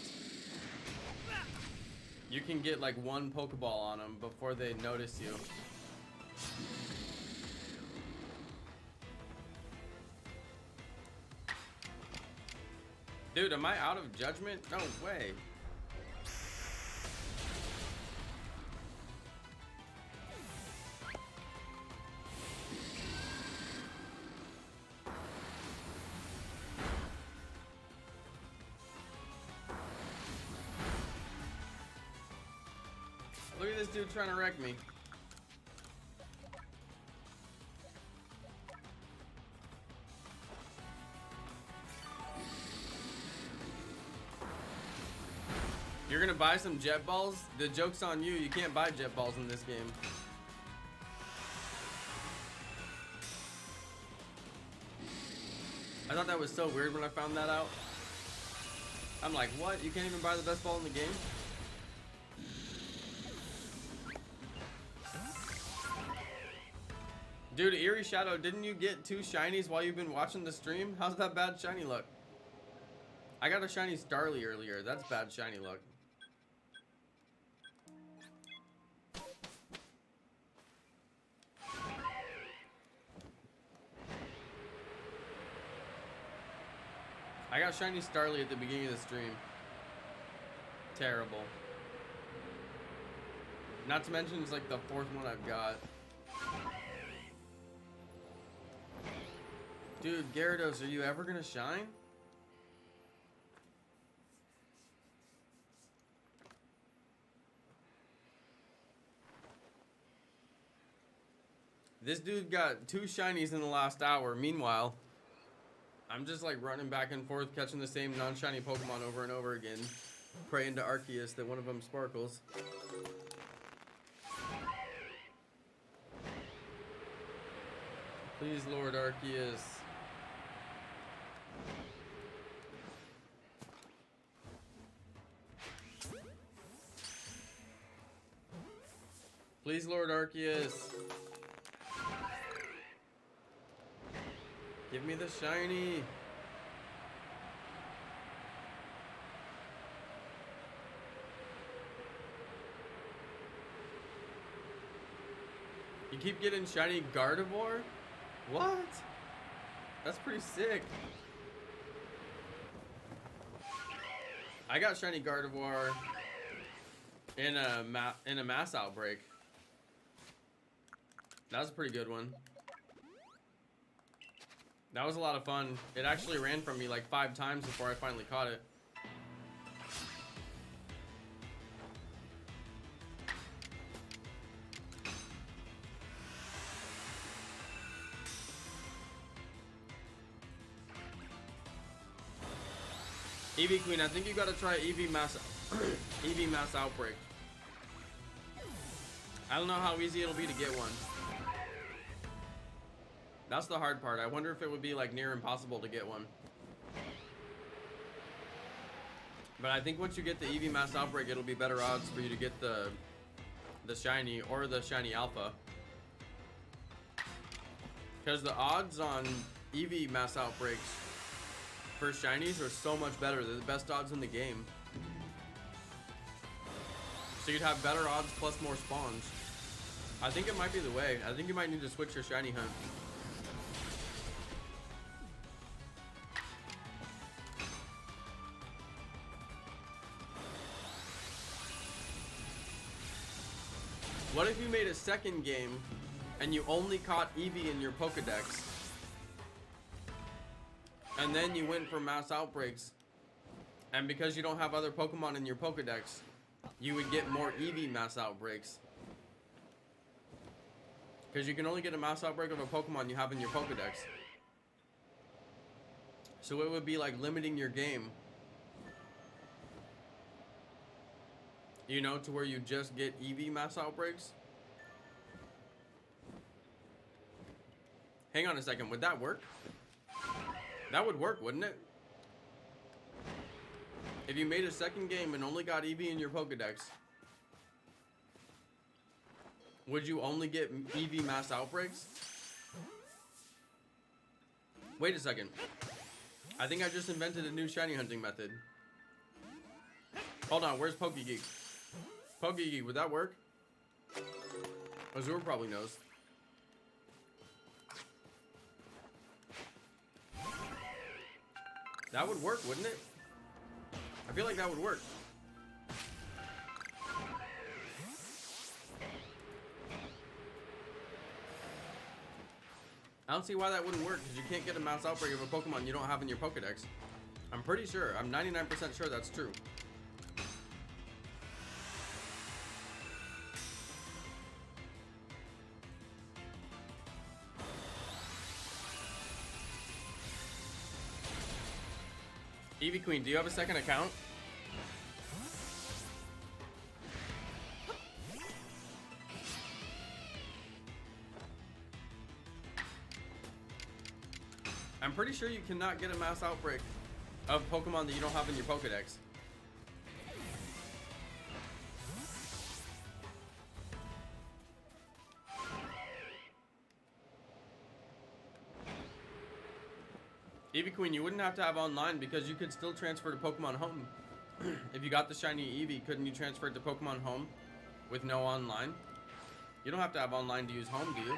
[SPEAKER 1] you can get like one Pokeball on them before they notice you. Dude, am I out of judgment? No way. Look at this dude trying to wreck me. You're gonna buy some jet balls? The joke's on you. You can't buy jet balls in this game. I thought that was so weird when I found that out. I'm like, what? You can't even buy the best ball in the game? Dude, Eerie Shadow, didn't you get 2 shinies while you've been watching the stream? How's that bad shiny luck? I got a shiny Starly earlier. That's bad shiny luck. I got shiny Starly at the beginning of the stream. Terrible. Not to mention it's like the 4th one I've got. Dude, Gyarados, are you ever gonna shine? This dude got 2 shinies in the last hour. Meanwhile, I'm just like running back and forth, catching the same non-shiny Pokemon over and over again, praying to Arceus that one of them sparkles. Please, Lord Arceus. Please, Lord Arceus. Give me the shiny. You keep getting shiny Gardevoir? What? That's pretty sick. I got shiny Gardevoir in a mass outbreak. That was a pretty good one. That was a lot of fun. It actually ran from me like 5 times before I finally caught it. Eevee Queen, I think you gotta try Eevee Mass Eevee Mass Outbreak. I don't know how easy it'll be to get one. That's the hard part. I wonder if it would be like near impossible to get one. But I think once you get the Eevee Mass Outbreak, it'll be better odds for you to get the shiny or the shiny alpha. Because the odds on Eevee Mass Outbreaks for shinies are so much better. They're the best odds in the game. So you'd have better odds plus more spawns. I think it might be the way. I think you might need to switch your shiny hunt. What if you made a second game and you only caught Eevee in your Pokedex? And then you went for mass outbreaks. And because you don't have other Pokemon in your Pokedex, you would get more Eevee mass outbreaks. Because you can only get a mass outbreak of a Pokemon you have in your Pokedex. So it would be like limiting your game. You know, to where you just get Eevee mass outbreaks. Hang on a second, would that work? That would work, wouldn't it? If you made a second game and only got Eevee in your Pokedex, would you only get Eevee mass outbreaks? Wait a second. I think I just invented a new shiny hunting method. Hold on, where's Pokegeek? Pokegeek, would that work? Azure probably knows. That would work, wouldn't it? I feel like that would work. I don't see why that wouldn't work, because you can't get a mass outbreak of a Pokemon you don't have in your Pokedex. I'm pretty sure. I'm 99% sure that's true. Eevee Queen, do you have a second account? I'm pretty sure you cannot get a mass outbreak of Pokemon that you don't have in your Pokedex. Eevee Queen, you wouldn't have to have online because you could still transfer to Pokemon Home. If you got the shiny Eevee, couldn't you transfer it to Pokemon Home with no online? You don't have to have online to use Home, do you?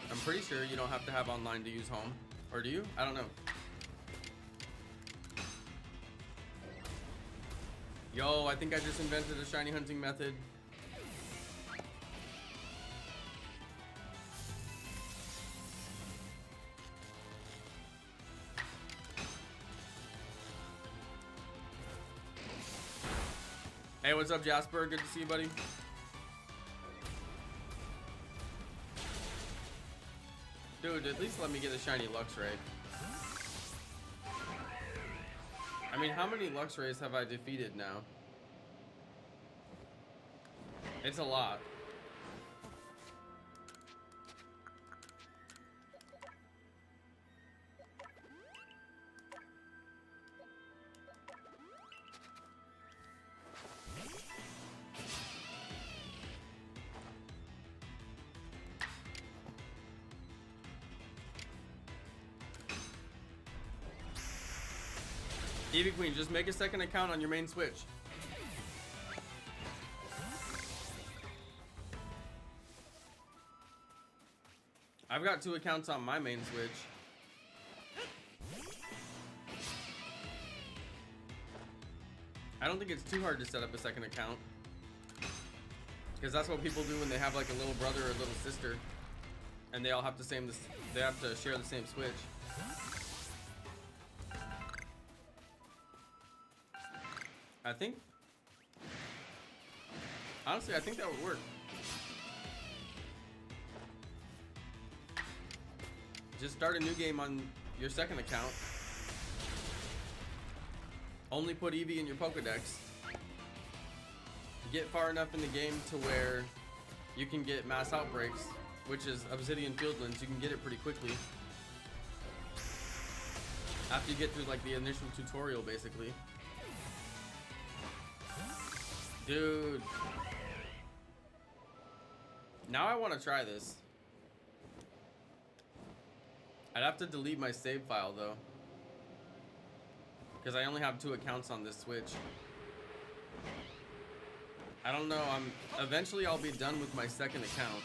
[SPEAKER 1] I'm pretty sure you don't have to have online to use Home. Or do you? I don't know. Yo, I think I just invented a shiny hunting method. Hey, what's up, Jasper? Good to see you, buddy. Dude, at least let me get a shiny Luxray. I mean, how many Luxrays have I defeated now? It's a lot. Eevee Queen, just make a second account on your main Switch. I've got 2 accounts on my main Switch. I don't think it's too hard to set up a second account, because that's what people do when they have like a little brother or a little sister, and they all have they have to share the same Switch. Honestly, I think that would work. Just start a new game on your second account. Only put Eevee in your Pokedex. Get far enough in the game to where you can get mass outbreaks, which is Obsidian Fieldlands. You can get it pretty quickly. After you get through like the initial tutorial, basically. Dude. Now I want to try this. I'd have to delete my save file though, because I only have 2 accounts on this Switch. I don't know. Eventually I'll be done with my second account.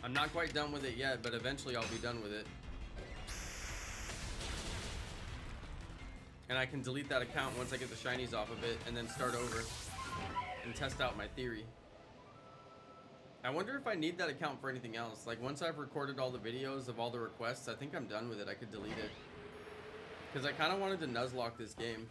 [SPEAKER 1] I'm not quite done with it yet, but eventually I'll be done with it. And I can delete that account once I get the shinies off of it and then start over and test out my theory. I wonder if I need that account for anything else. Like, once I've recorded all the videos of all the requests, I think I'm done with it. I could delete it. Because I kind of wanted to Nuzlocke this game.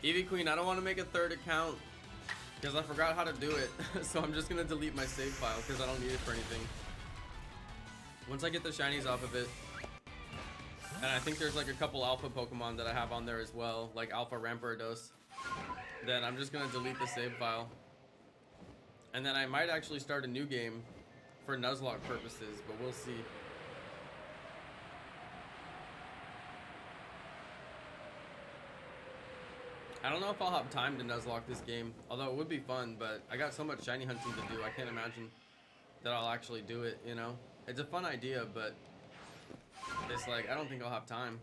[SPEAKER 1] Eevee Queen, I don't want to make a 3rd account because I forgot how to do it. So I'm just going to delete my save file because I don't need it for anything. Once I get the shinies off of it, and I think there's like a couple alpha Pokemon that I have on there as well, like Alpha Rampardos, then I'm just going to delete the save file. And then I might actually start a new game for Nuzlocke purposes, but we'll see. I don't know if I'll have time to Nuzlocke this game, although it would be fun, but I got so much shiny hunting to do, I can't imagine that I'll actually do it, you know? It's a fun idea, but it's like, I don't think I'll have time.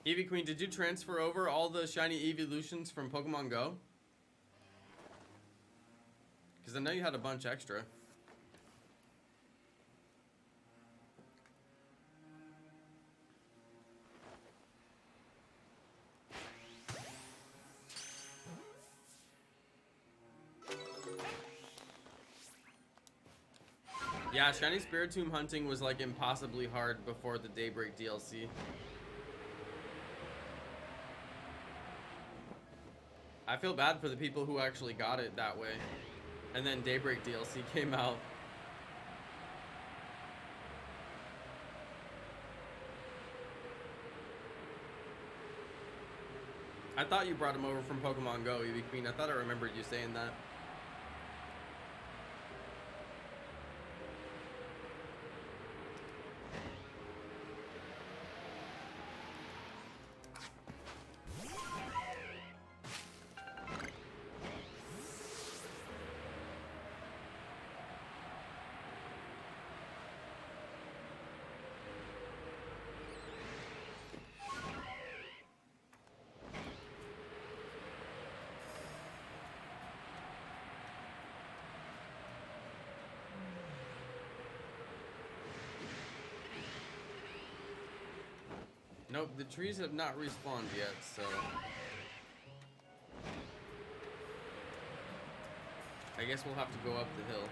[SPEAKER 1] Eevee Queen, did you transfer over all the shiny evolutions from Pokemon Go? Because I know you had a bunch extra. Yeah, shiny Spiritomb hunting was like impossibly hard before the Daybreak DLC. I feel bad for the people who actually got it that way. And then Daybreak DLC came out. I thought you brought him over from Pokemon Go, Eevee Queen. I thought I remembered you saying that. Nope, the trees have not respawned yet, so I guess we'll have to go up the hill.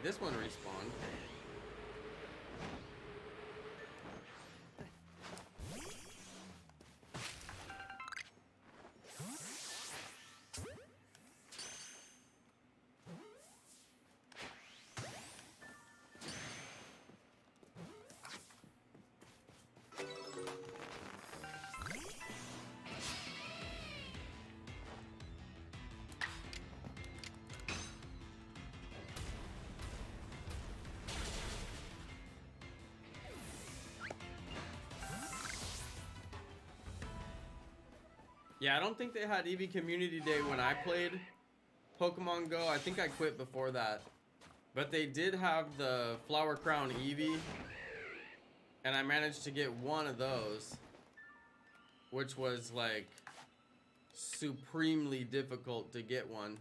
[SPEAKER 1] This one respawned. Yeah, I don't think they had Eevee Community Day when I played Pokemon Go. I think I quit before that. But they did have the Flower Crown Eevee. And I managed to get one of those. Which was like supremely difficult to get one.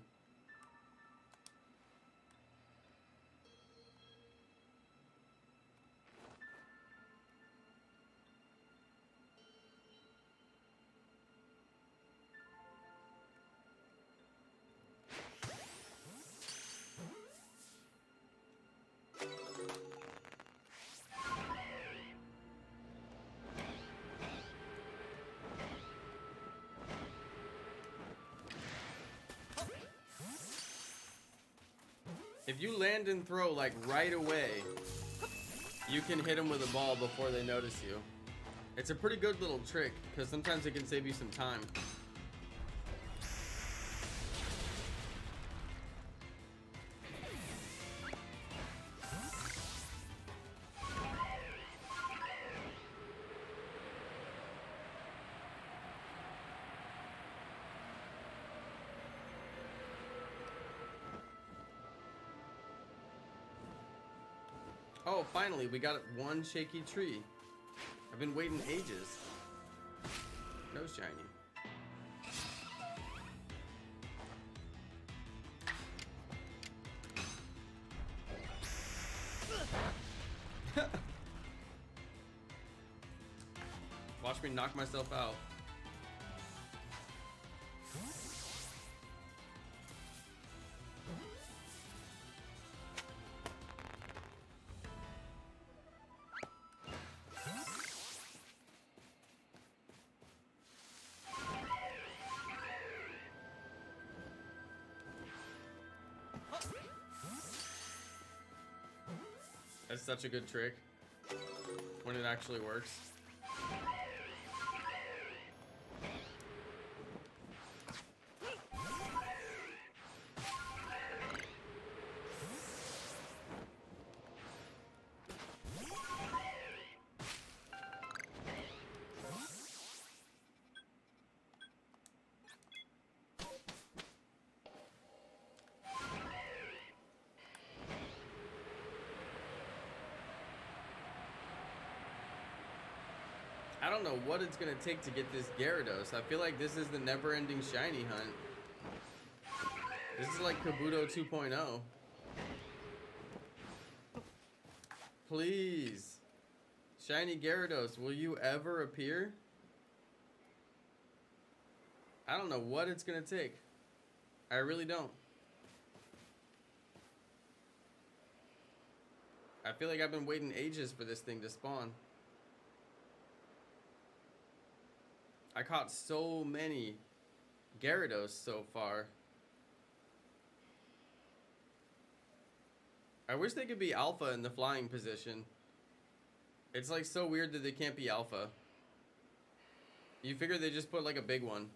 [SPEAKER 1] If you land and throw like right away, you can hit them with a ball before they notice you. It's a pretty good little trick because sometimes it can save you some time. Oh, finally, we got one shaky tree. I've been waiting ages. No shiny. Watch me knock myself out. That's such a good trick when it actually works. I don't know what it's gonna take to get this Gyarados. I feel like this is the never-ending shiny hunt. This is like Kabuto 2.0. Please. Shiny Gyarados, will you ever appear? I don't know what it's gonna take. I really don't. I feel like I've been waiting ages for this thing to spawn. I caught so many Gyarados so far. I wish they could be alpha in the flying position. It's like so weird that they can't be alpha. You figure they just put like a big one.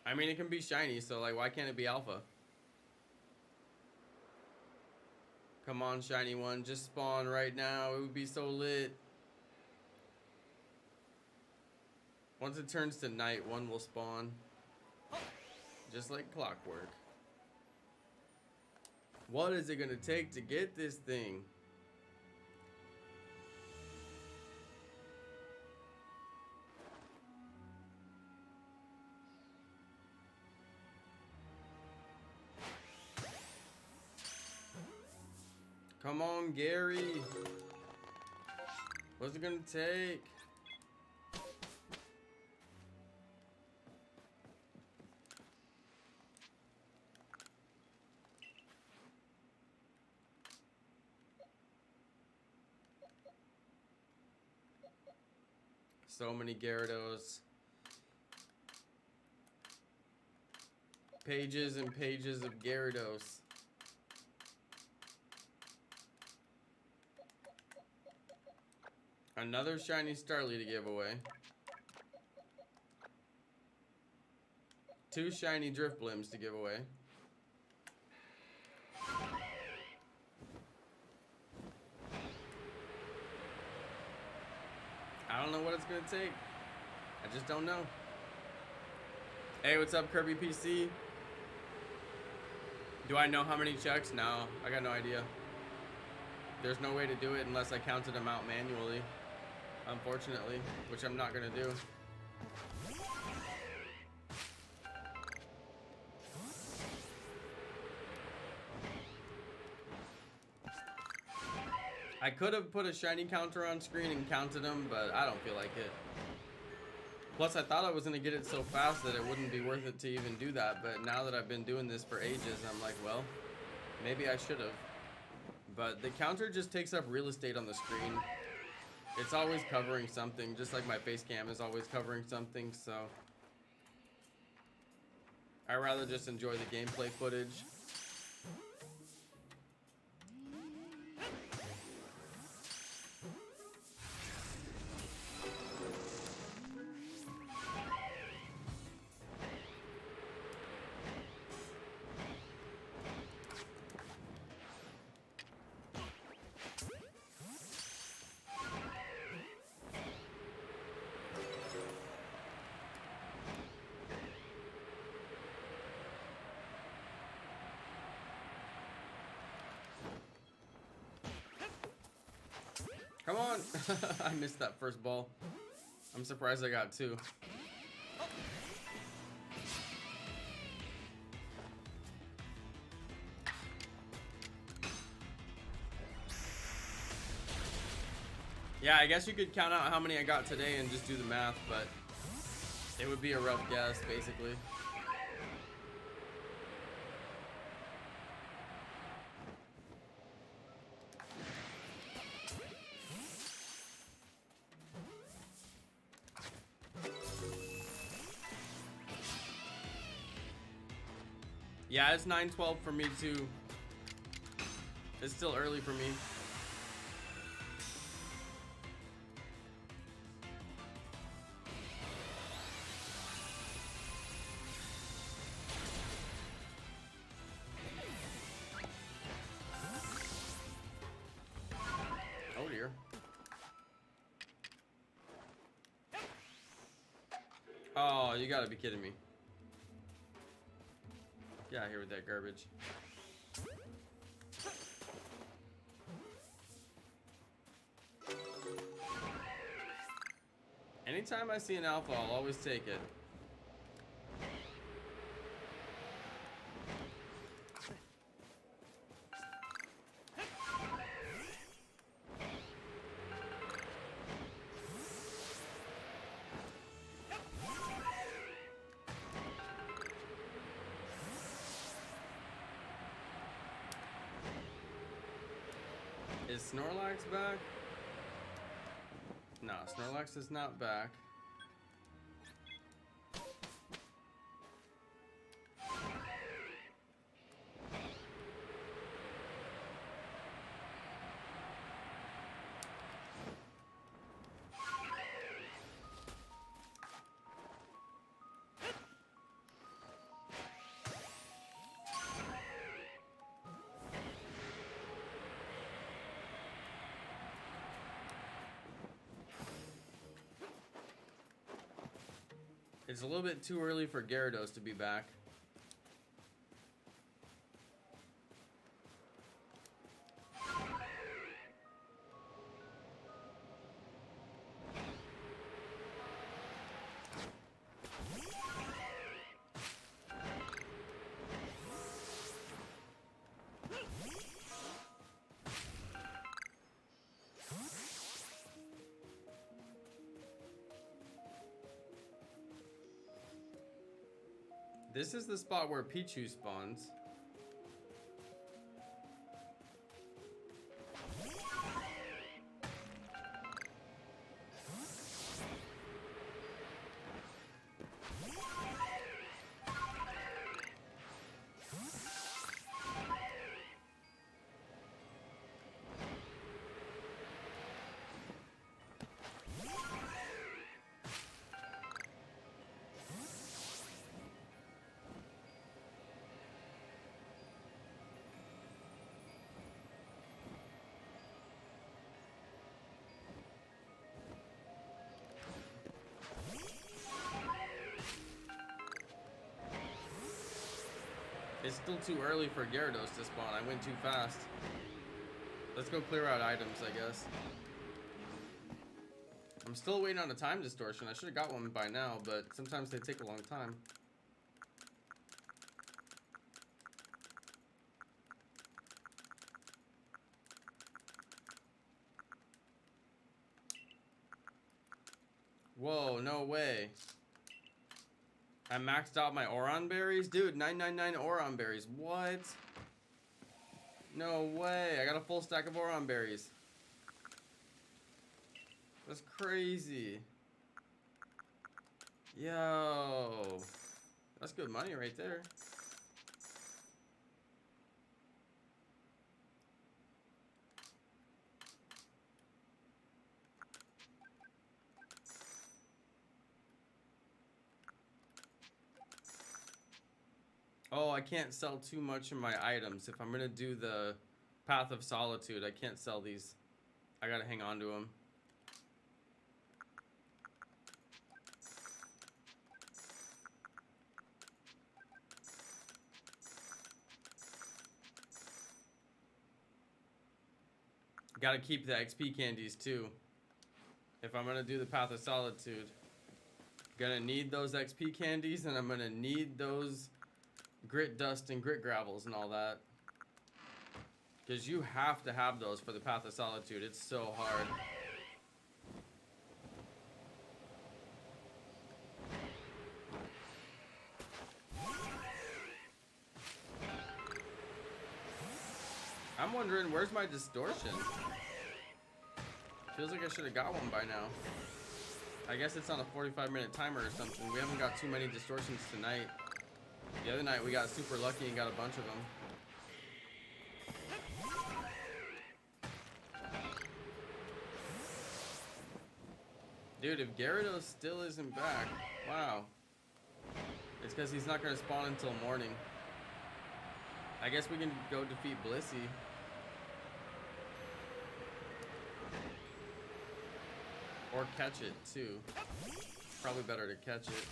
[SPEAKER 1] I mean, it can be shiny, so like why can't it be alpha? Come on, shiny one, just spawn right now. It would be so lit. Once it turns to night, one will spawn. Just like clockwork. What is it gonna take to get this thing? Come on, Gary. What's it gonna take? So many Gyarados. Pages and pages of Gyarados. Another shiny Starly to give away. 2 shiny Driftblims to give away. I don't know what it's gonna take. I just don't know. Hey, what's up, Kirby PC? Do I know how many checks? No, I got no idea. There's no way to do it unless I counted them out manually. Unfortunately, which I'm not gonna do. I could have put a shiny counter on screen and counted them, but I don't feel like it. Plus, I thought I was gonna get it so fast that it wouldn't be worth it to even do that, but now that I've been doing this for ages, I'm like, well, maybe I should have. But the counter just takes up real estate on the screen. It's always covering something, just like my face cam is always covering something, so I'd rather just enjoy the gameplay footage. Come on! I missed that first ball. I'm surprised I got 2. Yeah, I guess you could count out how many I got today and just do the math, but it would be a rough guess, basically. Yeah, it's 9:12 for me too. It's still early for me. Oh dear. Oh, you gotta be kidding me. Get out of here with that garbage. Anytime I see an alpha, I'll always take it. Is Snorlax back? No, Snorlax is not back. It's a little bit too early for Gyarados to be back. This is the spot where Pichu spawns. It's still too early for Gyarados to spawn. I went too fast. Let's go clear out items, I guess. I'm still waiting on a time distortion. I should have got one by now, but sometimes they take a long time. Whoa, no way. I maxed out my Oron berries? Dude, 999 Oron berries. What? No way. I got a full stack of Oron berries. That's crazy. Yo. That's good money right there. Oh, I can't sell too much of my items. If I'm gonna do the Path of Solitude, I can't sell these. I gotta hang on to them. Gotta keep the XP candies too. If I'm gonna do the Path of Solitude, gonna need those XP candies, and I'm gonna need those grit dust and grit gravels and all that, because you have to have those for the Path of Solitude. It's so hard. I'm wondering, where's my distortion? Feels like I should have got one by now. I guess it's on a 45-minute timer or something. We haven't got too many distortions tonight. The other night we got super lucky and got a bunch of them. Dude, if Gyarados still isn't back, wow. It's because he's not going to spawn until morning. I guess we can go defeat Blissey. Or catch it, too. Probably better to catch it.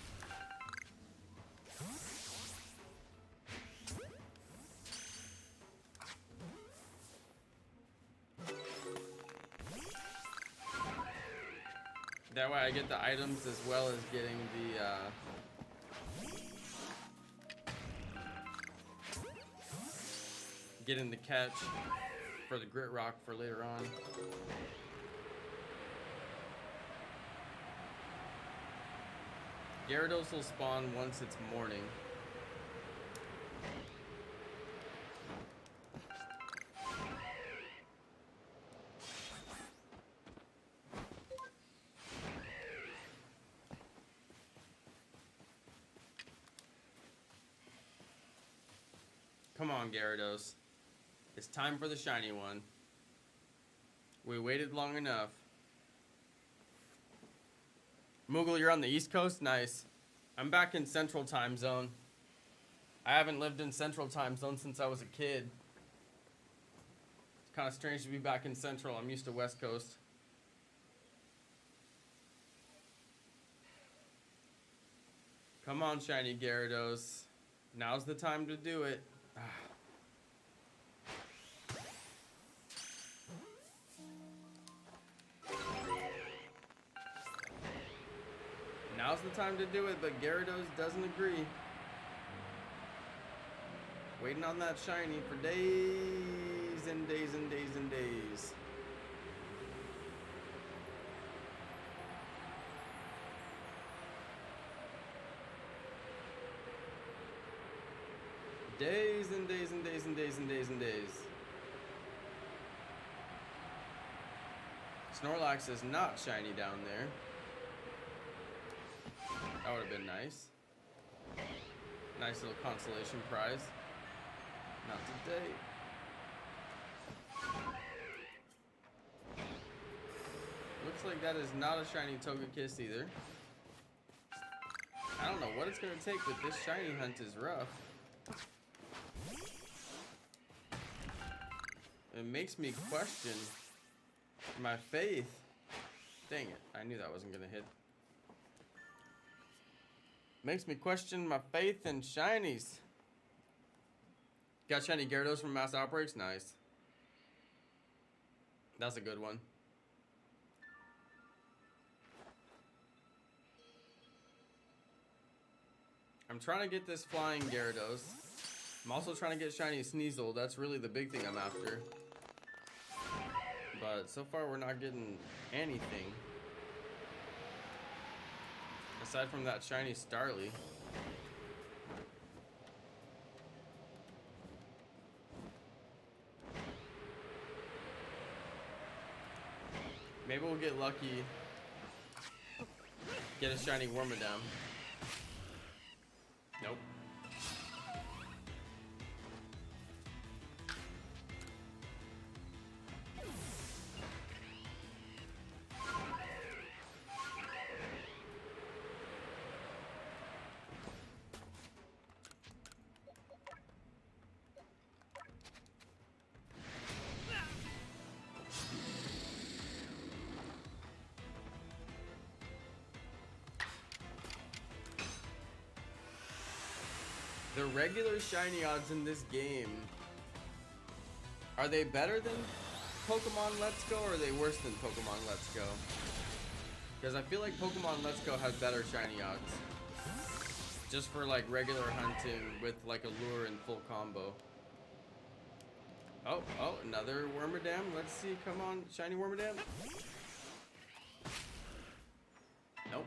[SPEAKER 1] That way I get the items as well as getting the catch for the Grit Rock for later on. Gyarados will spawn once it's morning. Come on, Gyarados. It's time for the shiny one. We waited long enough. Moogle, you're on the East Coast? Nice. I'm back in Central Time Zone. I haven't lived in Central Time Zone since I was a kid. It's kind of strange to be back in Central. I'm used to West Coast. Come on, shiny Gyarados. Now's the time to do it. Now's the time to do it, but Gyarados doesn't agree. Waiting on that shiny for days and days and days and days. Days and days and days and days and days and days. Snorlax is not shiny down there. That would have been nice. Nice little consolation prize. Not today. Looks like that is not a shiny Togekiss either. I don't know what it's going to take, but this shiny hunt is rough. It makes me question my faith. Dang it, I knew that wasn't going to hit. Makes me question my faith in shinies. Got shiny Gyarados from Mass Outbreaks? Nice. That's a good one. I'm trying to get this Flying Gyarados. I'm also trying to get shiny Sneasel. That's really the big thing I'm after. But so far we're not getting anything. Aside from that shiny Starly. Maybe we'll get lucky. Get a shiny Wormadam. Nope. The regular shiny odds in this game, are they better than Pokemon Let's Go, or are they worse than Pokemon Let's Go? Because I feel like Pokemon Let's Go has better shiny odds. Just for like regular hunting with like a lure and full combo. Oh, another Wormadam. Let's see, come on, shiny Wormadam. Nope.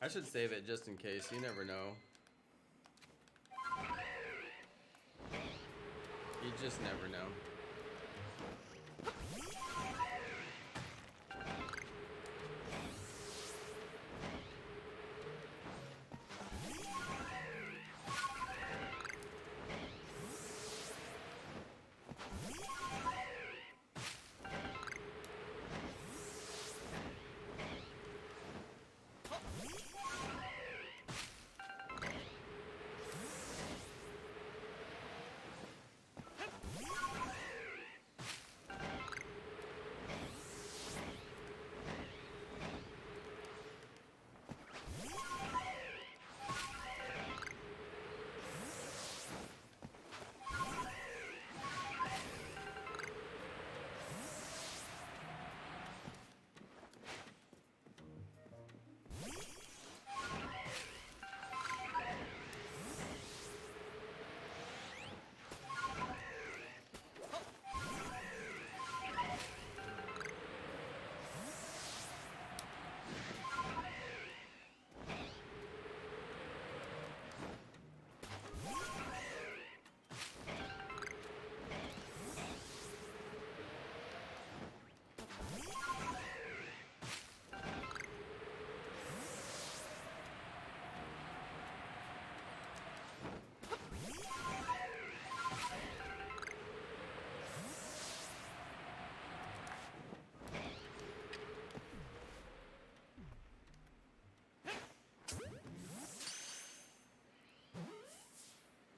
[SPEAKER 1] I should save it just in case, you never know. You just never know.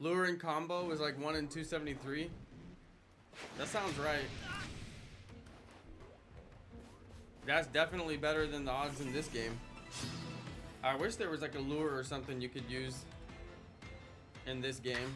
[SPEAKER 1] Lure and combo was like 1 in 273. That sounds right. That's definitely better than the odds in this game. I wish there was like a lure or something you could use in this game.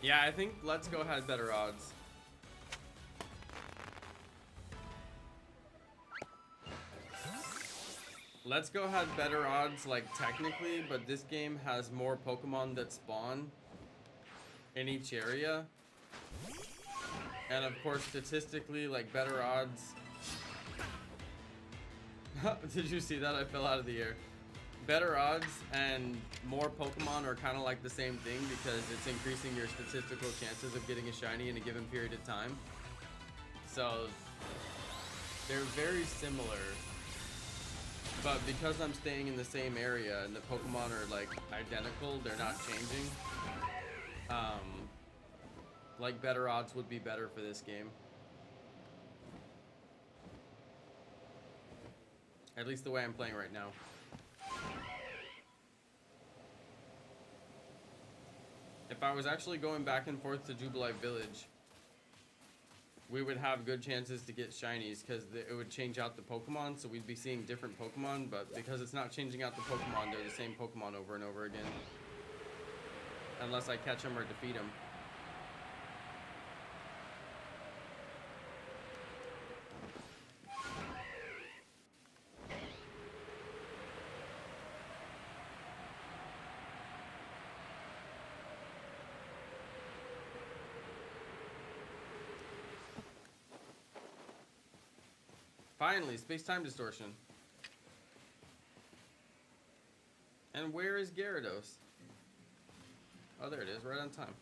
[SPEAKER 1] Yeah, I think Let's Go had better odds. Let's Go had better odds, like, technically, but this game has more Pokemon that spawn in each area. And of course, statistically, like, better odds. Did you see that? I fell out of the air. Better odds and more Pokemon are kind of like the same thing because it's increasing your statistical chances of getting a shiny in a given period of time. So they're very similar, but because I'm staying in the same area and the Pokemon are like identical, they're not changing. Like better odds would be better for this game. At least the way I'm playing right now. If I was actually going back and forth to Jubilee Village, we would have good chances to get shinies because it would change out the Pokemon, so we'd be seeing different Pokemon, but because it's not changing out the Pokemon, they're the same Pokemon over and over again. Unless I catch them or defeat them. Finally, Space Time Distortion. And where is Gyarados? Oh, there it is, right on time.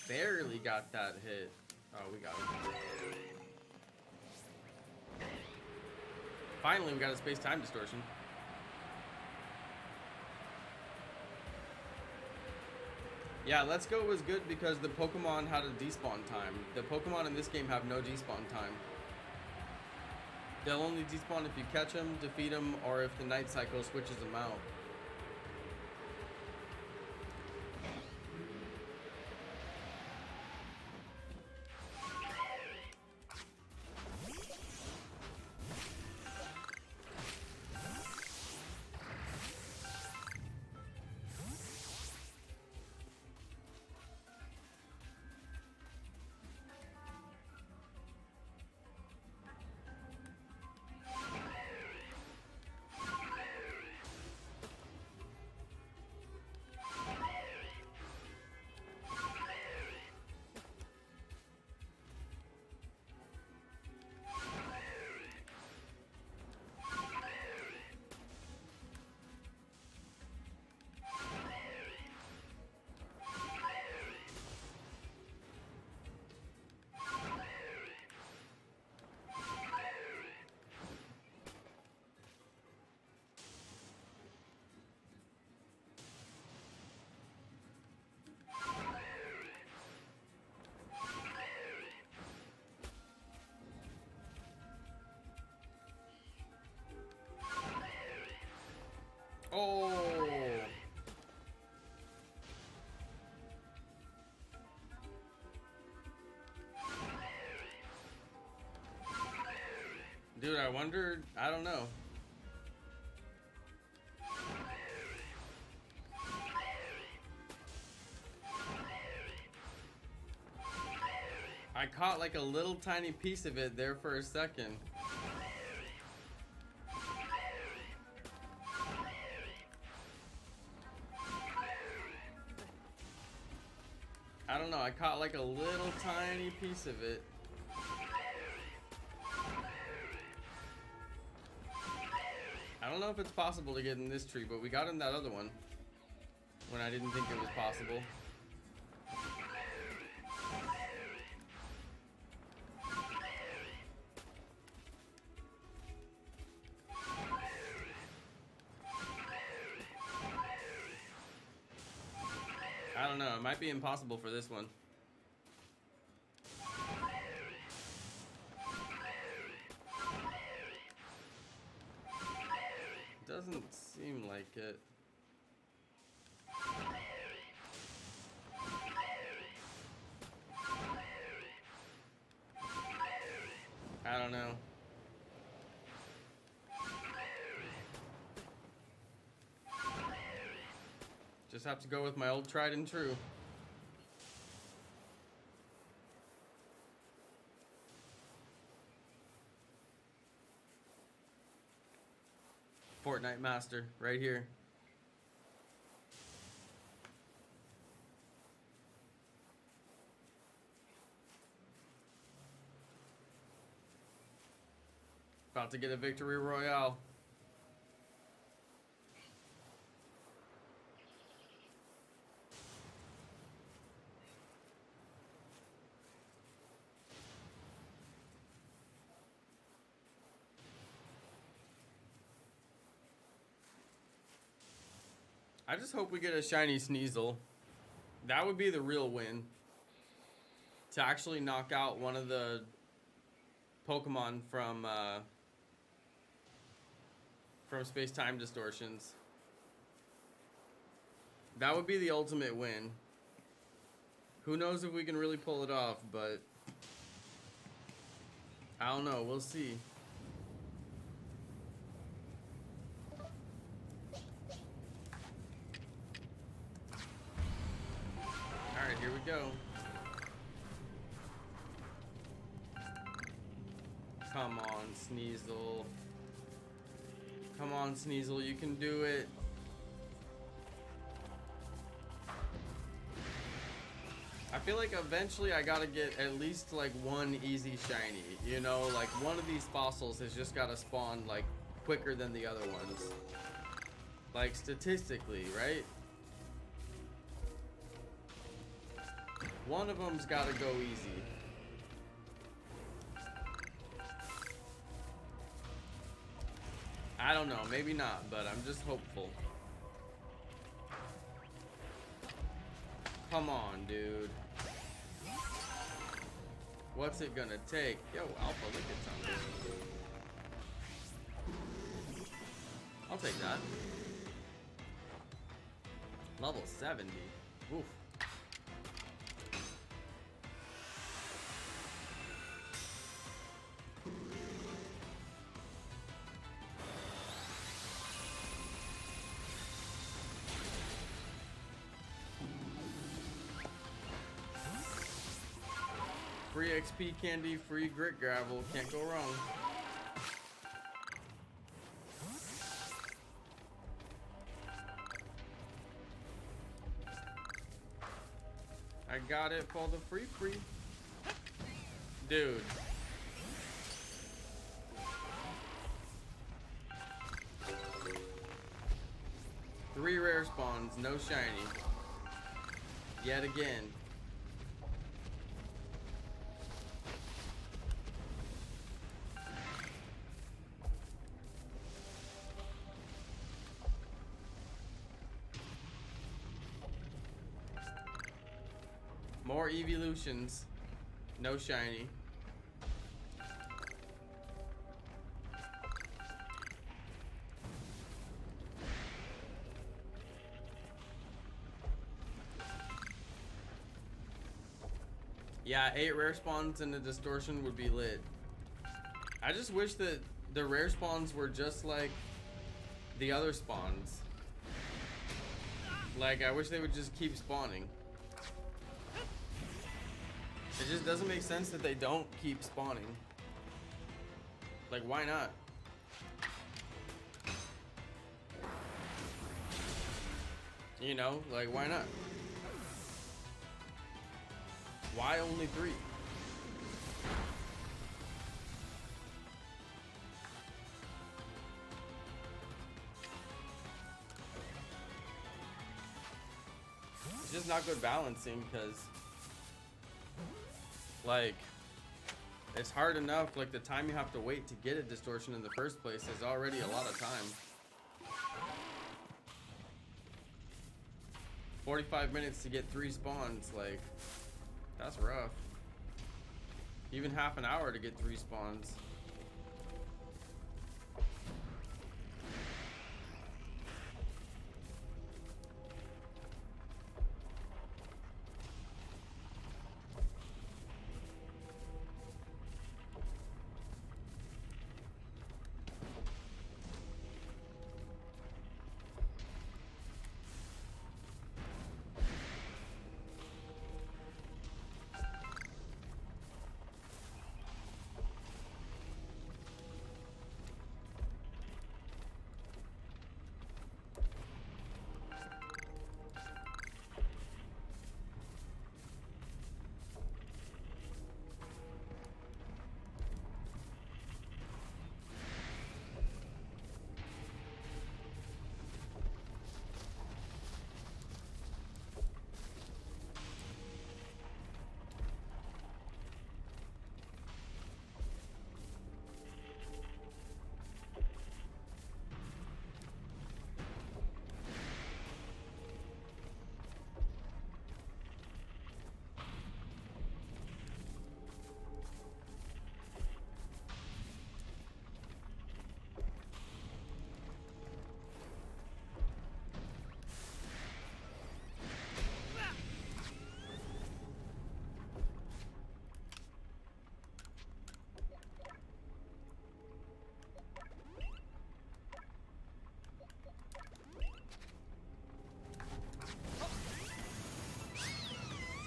[SPEAKER 1] Barely got that hit. Oh, we got it. Finally, we got a Space Time Distortion. Yeah, Let's Go was good because the Pokemon had a despawn time. The Pokemon in this game have no despawn time. They'll only despawn if you catch them, defeat them, or if the night cycle switches them out. Oh! Dude, I wondered, I don't know. I caught like a little tiny piece of it there for a second. I don't know, I caught like a little tiny piece of it. I don't know if it's possible to get in this tree, but we got in that other one when I didn't think it was possible. don't know. It might be impossible for this one. Doesn't seem like it. I don't know. Just have to go with my old tried and true. Fortnite Master, right here. About to get a victory royale. I just hope we get a shiny Sneasel. That would be the real win. To actually knock out one of the Pokemon from Space Time Distortions. That would be the ultimate win. Who knows if we can really pull it off, but I don't know. We'll see. Alright, here we go. Come on, Sneasel. Come on, Sneasel, you can do it. I feel like eventually I gotta get at least like one easy shiny. You know, like one of these fossils has just gotta spawn like quicker than the other ones. Like statistically, right? One of them's gotta go easy. I don't know, maybe not, but I'm just hopeful. Come on, dude. What's it gonna take? Yo, Alpha, look at something. I'll take that. Level 70. Oof. Free XP candy, free grit gravel. Can't go wrong. I got it for the free. Dude. Three rare spawns, no shiny. Yet again. More evolutions, no shiny. Yeah, 8 rare spawns in the Distortion would be lit. I just wish that the rare spawns were just like the other spawns. Like, I wish they would just keep spawning. It just doesn't make sense that they don't keep spawning. Like, why not? You know, like, why not? Why only 3? It's just not good balancing, because like, it's hard enough, like the time you have to wait to get a Distortion in the first place is already a lot of time. 45 minutes to get 3 spawns, like, that's rough. Even half an hour to get 3 spawns.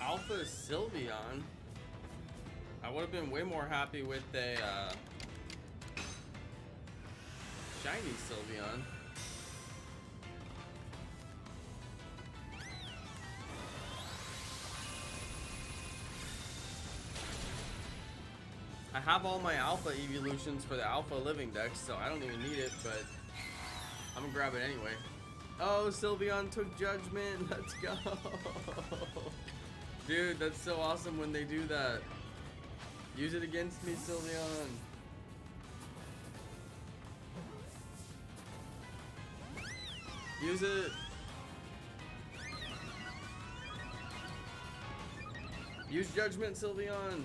[SPEAKER 1] Alpha Sylveon. I would have been way more happy with a shiny Sylveon. I have all my Alpha evolutions for the Alpha Living Dex, so I don't even need it, but I'm gonna grab it anyway. Oh, Sylveon took Judgment. Let's go. Dude, that's so awesome when they do that. Use it against me, Sylveon. Use it. Use Judgment, Sylveon.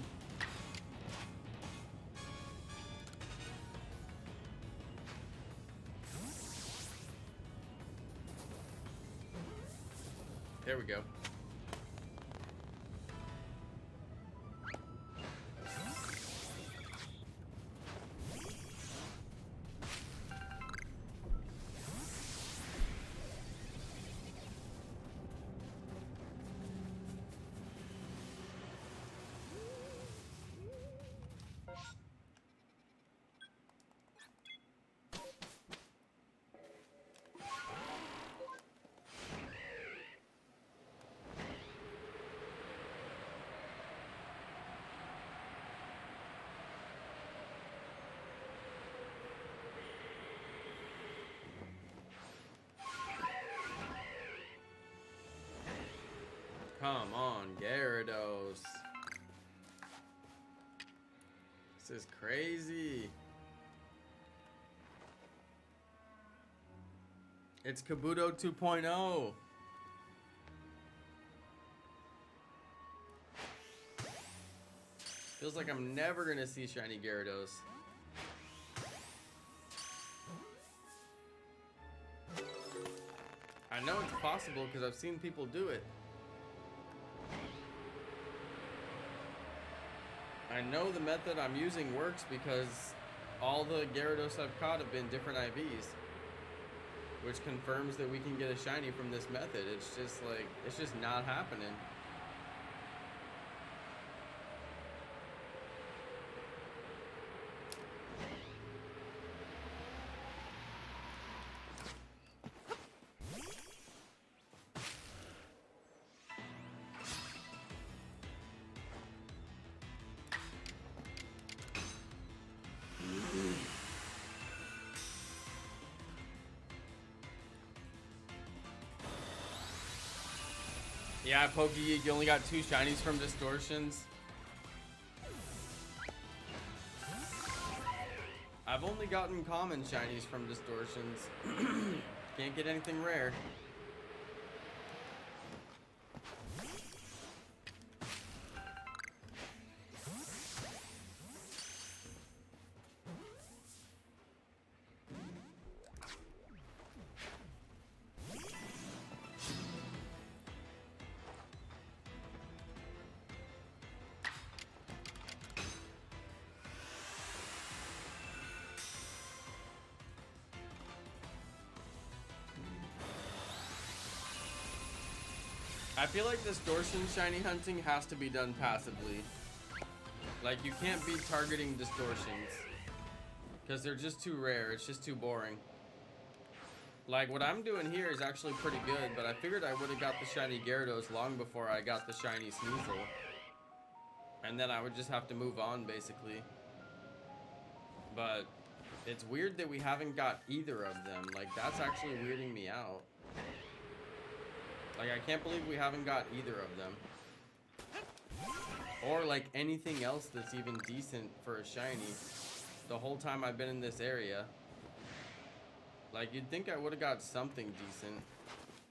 [SPEAKER 1] There we go. Come on, Gyarados. This is crazy. It's Kabuto 2.0. Feels like I'm never gonna see shiny Gyarados. I know it's possible because I've seen people do it. I know the method I'm using works because all the Gyarados I've caught have been different IVs, which confirms that we can get a shiny from this method. It's just like, it's just not happening. Yeah, Pokegeek, you only got 2 shinies from Distortions. I've only gotten common shinies from Distortions. Can't get anything rare. I feel like Distortion shiny hunting has to be done passively. Like, you can't be targeting Distortions. Because they're just too rare. It's just too boring. Like, what I'm doing here is actually pretty good, but I figured I would have got the shiny Gyarados long before I got the shiny Sneasel. And then I would just have to move on, basically. But it's weird that we haven't got either of them. Like, that's actually weirding me out. Like, I can't believe we haven't got either of them. Or, like, anything else that's even decent for a shiny the whole time I've been in this area. Like, you'd think I would have got something decent.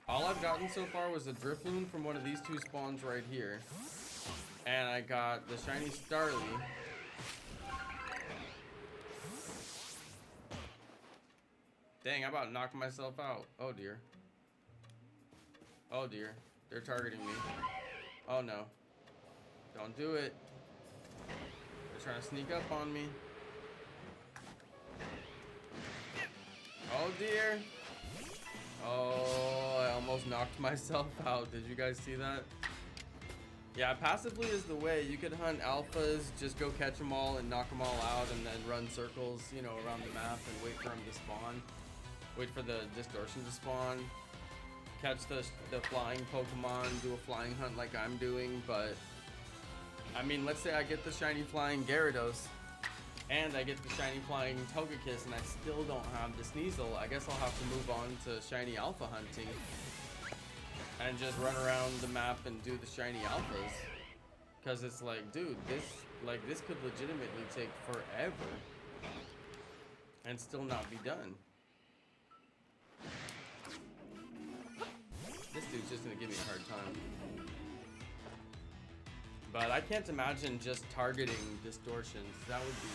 [SPEAKER 1] All I've gotten so far was a Drifloon from one of these two spawns right here. And I got the shiny Starly. Dang, I'm about to knock myself out. Oh dear. Oh dear. They're targeting me. Oh no. Don't do it. They're trying to sneak up on me. Oh dear. Oh, I almost knocked myself out. Did you guys see that? Yeah, passively is the way. You could hunt alphas, just go catch them all and knock them all out, and then run circles, you know, around the map and wait for them to spawn. Wait for the Distortion to spawn. Catch the flying Pokemon, do a flying hunt like I'm doing, but I mean, let's say I get the shiny flying Gyarados and I get the shiny flying Togekiss and I still don't have the Sneasel. I guess I'll have to move on to shiny alpha hunting and just run around the map and do the shiny alphas. Cause it's like, dude, this could legitimately take forever and still not be done. This dude's just gonna give me a hard time. But I can't imagine just targeting Distortions. That would be...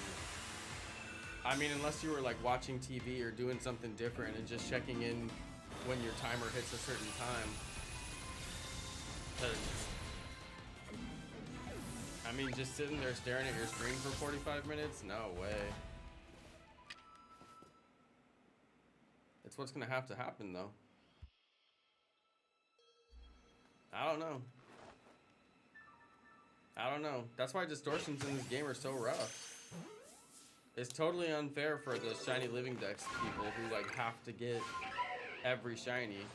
[SPEAKER 1] I mean, unless you were like watching TV or doing something different and just checking in when your timer hits a certain time. 'Cause, I mean, just sitting there staring at your screen for 45 minutes? No way. It's what's gonna have to happen though. I don't know. I don't know. That's why Distortions in this game are so rough. It's totally unfair for the shiny living dex people who like have to get every shiny.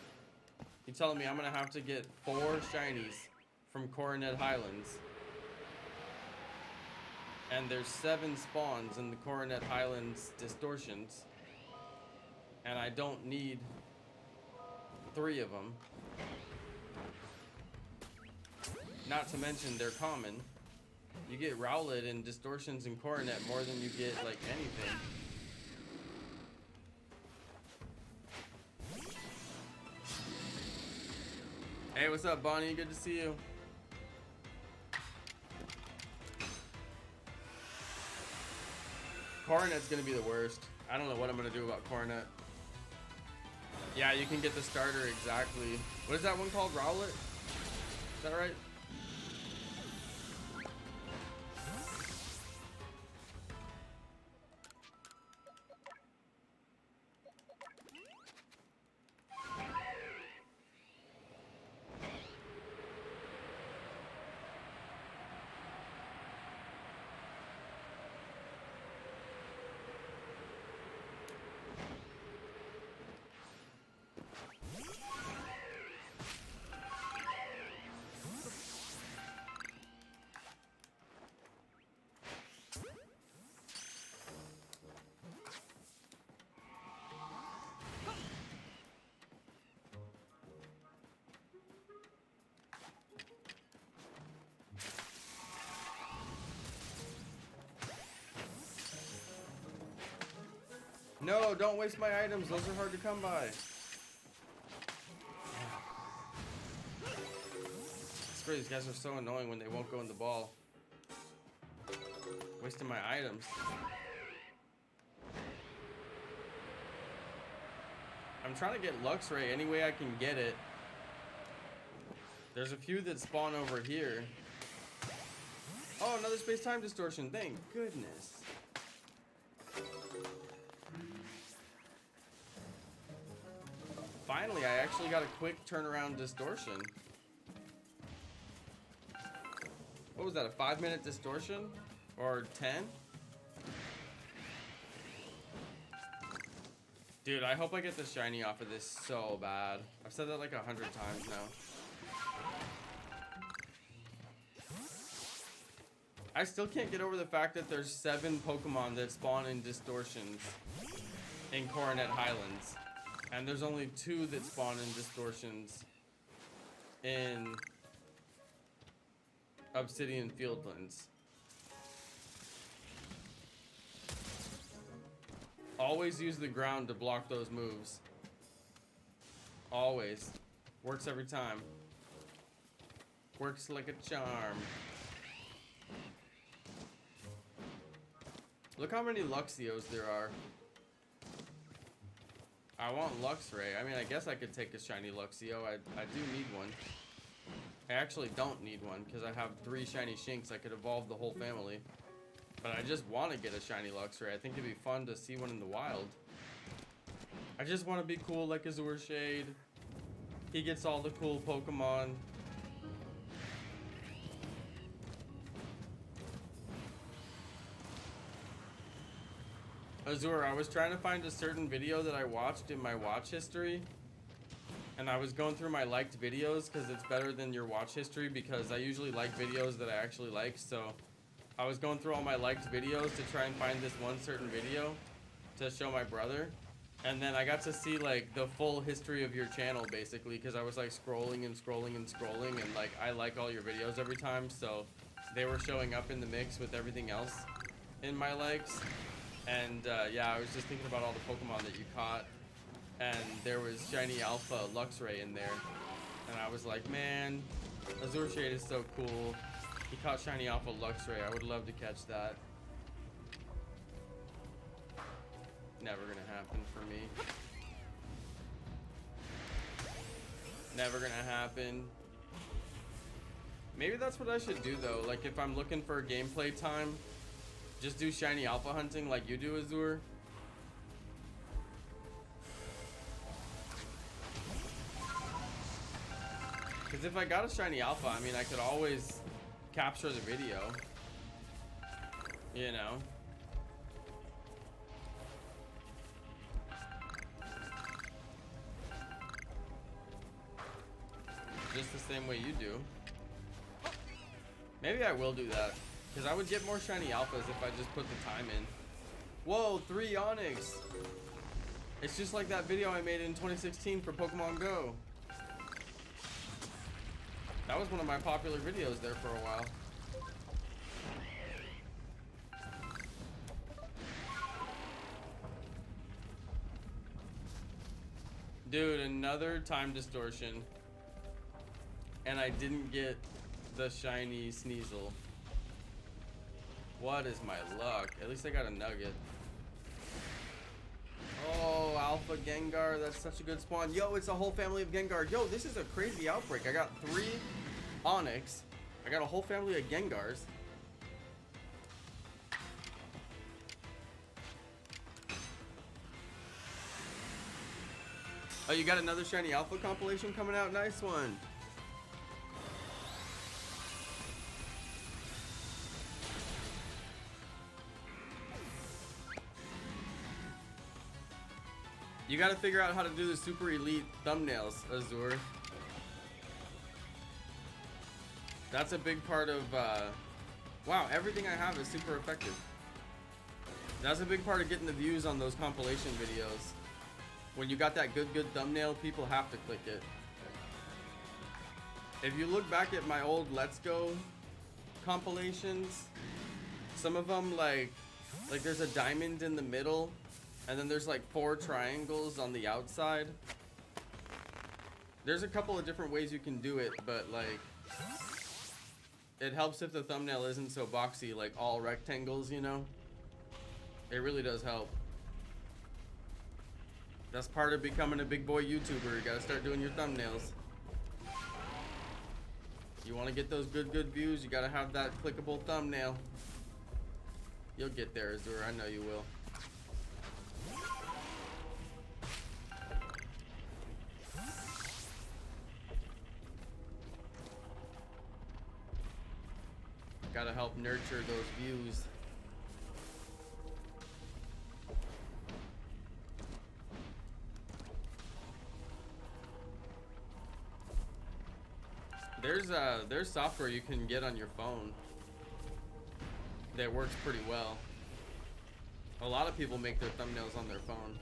[SPEAKER 1] You telling me I'm gonna have to get 4 shinies from Coronet Highlands, and there's 7 spawns in the Coronet Highlands Distortions, and I don't need 3 of them. Not to mention they're common. You get Rowlet and Distortions and Coronet more than you get like anything. Hey, what's up, Bonnie? Good to see you. Coronet's gonna be the worst. I don't know what I'm gonna do about Coronet. Yeah, you can get the starter exactly. What is that one called? Rowlet? Is that right? No, don't waste my items. Those are hard to come by. It's great. These guys are so annoying when they won't go in the ball. Wasting my items. I'm trying to get Luxray any way I can get it. There's a few that spawn over here. Oh, another Space Time Distortion. Thank goodness. Finally, I actually got a quick turnaround Distortion. What was that, a 5-minute distortion? Or 10? Dude, I hope I get the shiny off of this so bad. I've said that like 100 times now. I still can't get over the fact that there's 7 Pokemon that spawn in Distortions in Coronet Highlands. And there's only 2 that spawn in Distortions in Obsidian Fieldlands. Always use the ground to block those moves. Always. Works every time. Works like a charm. Look how many Luxios there are. I want Luxray. I mean, I guess I could take a shiny Luxio. I do need one. I actually don't need one because I have 3 shiny Shinx. I could evolve the whole family. But I just want to get a shiny Luxray. I think it'd be fun to see one in the wild. I just want to be cool like Azure Shade. He gets all the cool Pokemon. Azure, I was trying to find a certain video that I watched in my watch history. And I was going through my liked videos because it's better than your watch history because I usually like videos that I actually like. So I was going through all my liked videos to try and find this one certain video to show my brother. And then I got to see like the full history of your channel basically because I was like scrolling and scrolling and scrolling and like I like all your videos every time. So they were showing up in the mix with everything else in my likes. And yeah, I was just thinking about all the Pokemon that you caught. And there was Shiny Alpha Luxray in there. And I was like, man, Azure Shade is so cool. He caught Shiny Alpha Luxray. I would love to catch that. Never gonna happen for me. Never gonna happen. Maybe that's what I should do though. Like if I'm looking for gameplay time, just do shiny alpha hunting like you do, Azure. Because if I got a shiny alpha, I mean, I could always capture the video. You know? Just the same way you do. Maybe I will do that. Because I would get more shiny alphas if I just put the time in. Whoa, 3 Onyx. It's just like that video I made in 2016 for Pokemon Go. That was one of my popular videos there for a while. Dude, another time distortion. And I didn't get the shiny Sneasel. What is my luck? At least I got a nugget. Oh, Alpha Gengar. That's such a good spawn. Yo, it's a whole family of Gengar. Yo, this is a crazy outbreak. I got 3 Onyx. I got a whole family of Gengars. Oh, you got another shiny Alpha compilation coming out? Nice one. You gotta figure out how to do the super elite thumbnails, Azure. That's a big part of, wow, everything I have is super effective. That's a big part of getting the views on those compilation videos. When you got that good thumbnail, people have to click it. If you look back at my old Let's Go compilations, some of them like there's a diamond in the middle, and then there's like 4 triangles on the outside. There's a couple of different ways you can do it, but like, it helps if the thumbnail isn't so boxy, like all rectangles, you know? It really does help. That's part of becoming a big boy YouTuber. You gotta start doing your thumbnails. You wanna get those good views, you gotta have that clickable thumbnail. You'll get there, Azure, I know you will. Gotta help nurture those views. There's software you can get on your phone that works pretty well. A lot of people make their thumbnails on their phone.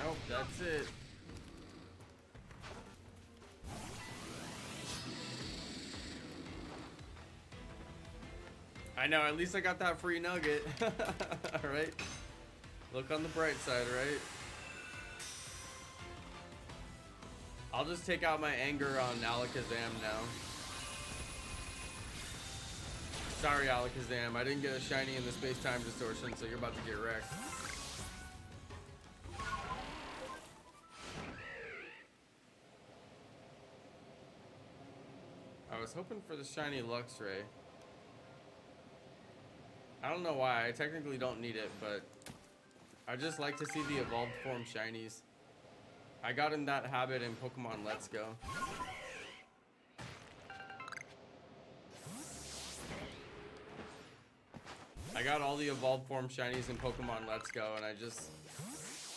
[SPEAKER 1] Nope, that's it. I know, at least I got that free nugget. Alright. Look on the bright side, right? I'll just take out my anger on Alakazam now. Sorry, Alakazam. I didn't get a shiny in the Space Time Distortion, so you're about to get wrecked. I was hoping for the shiny Luxray. I don't know why. I technically don't need it, but I just like to see the evolved form shinies. I got in that habit in Pokemon Let's Go. I got all the evolved form shinies in Pokemon Let's Go, and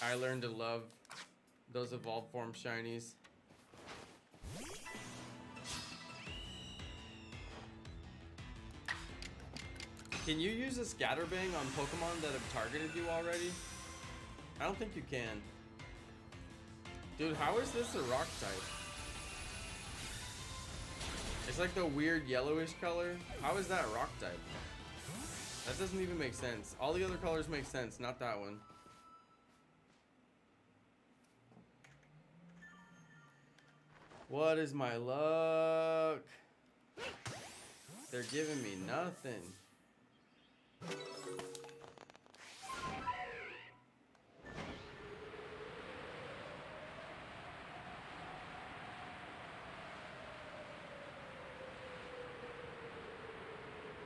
[SPEAKER 1] I learned to love those evolved form shinies. Can you use a Scatterbang on Pokemon that have targeted you already? I don't think you can. Dude, how is this a rock type? It's like the weird yellowish color. How is that rock type? That doesn't even make sense. All the other colors make sense, not that one. What is my luck? They're giving me nothing.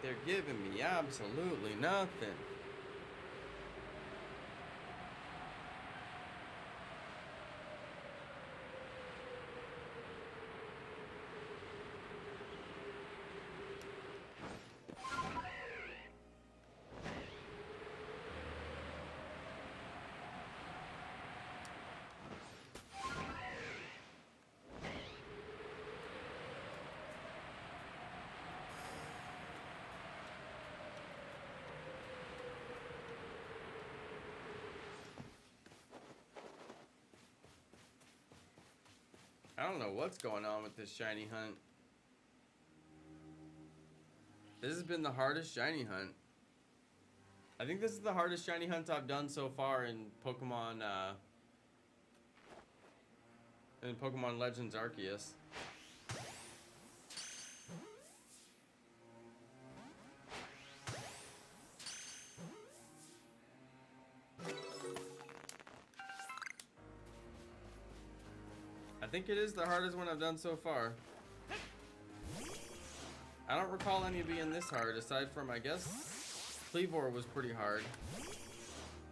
[SPEAKER 1] They're giving me absolutely nothing. I don't know what's going on with this shiny hunt. This has been the hardest shiny hunt. I think this is the hardest shiny hunt I've done so far in Pokemon Legends Arceus. I think it is the hardest one I've done so far. I don't recall any being this hard, aside from, I guess, Kleavor was pretty hard.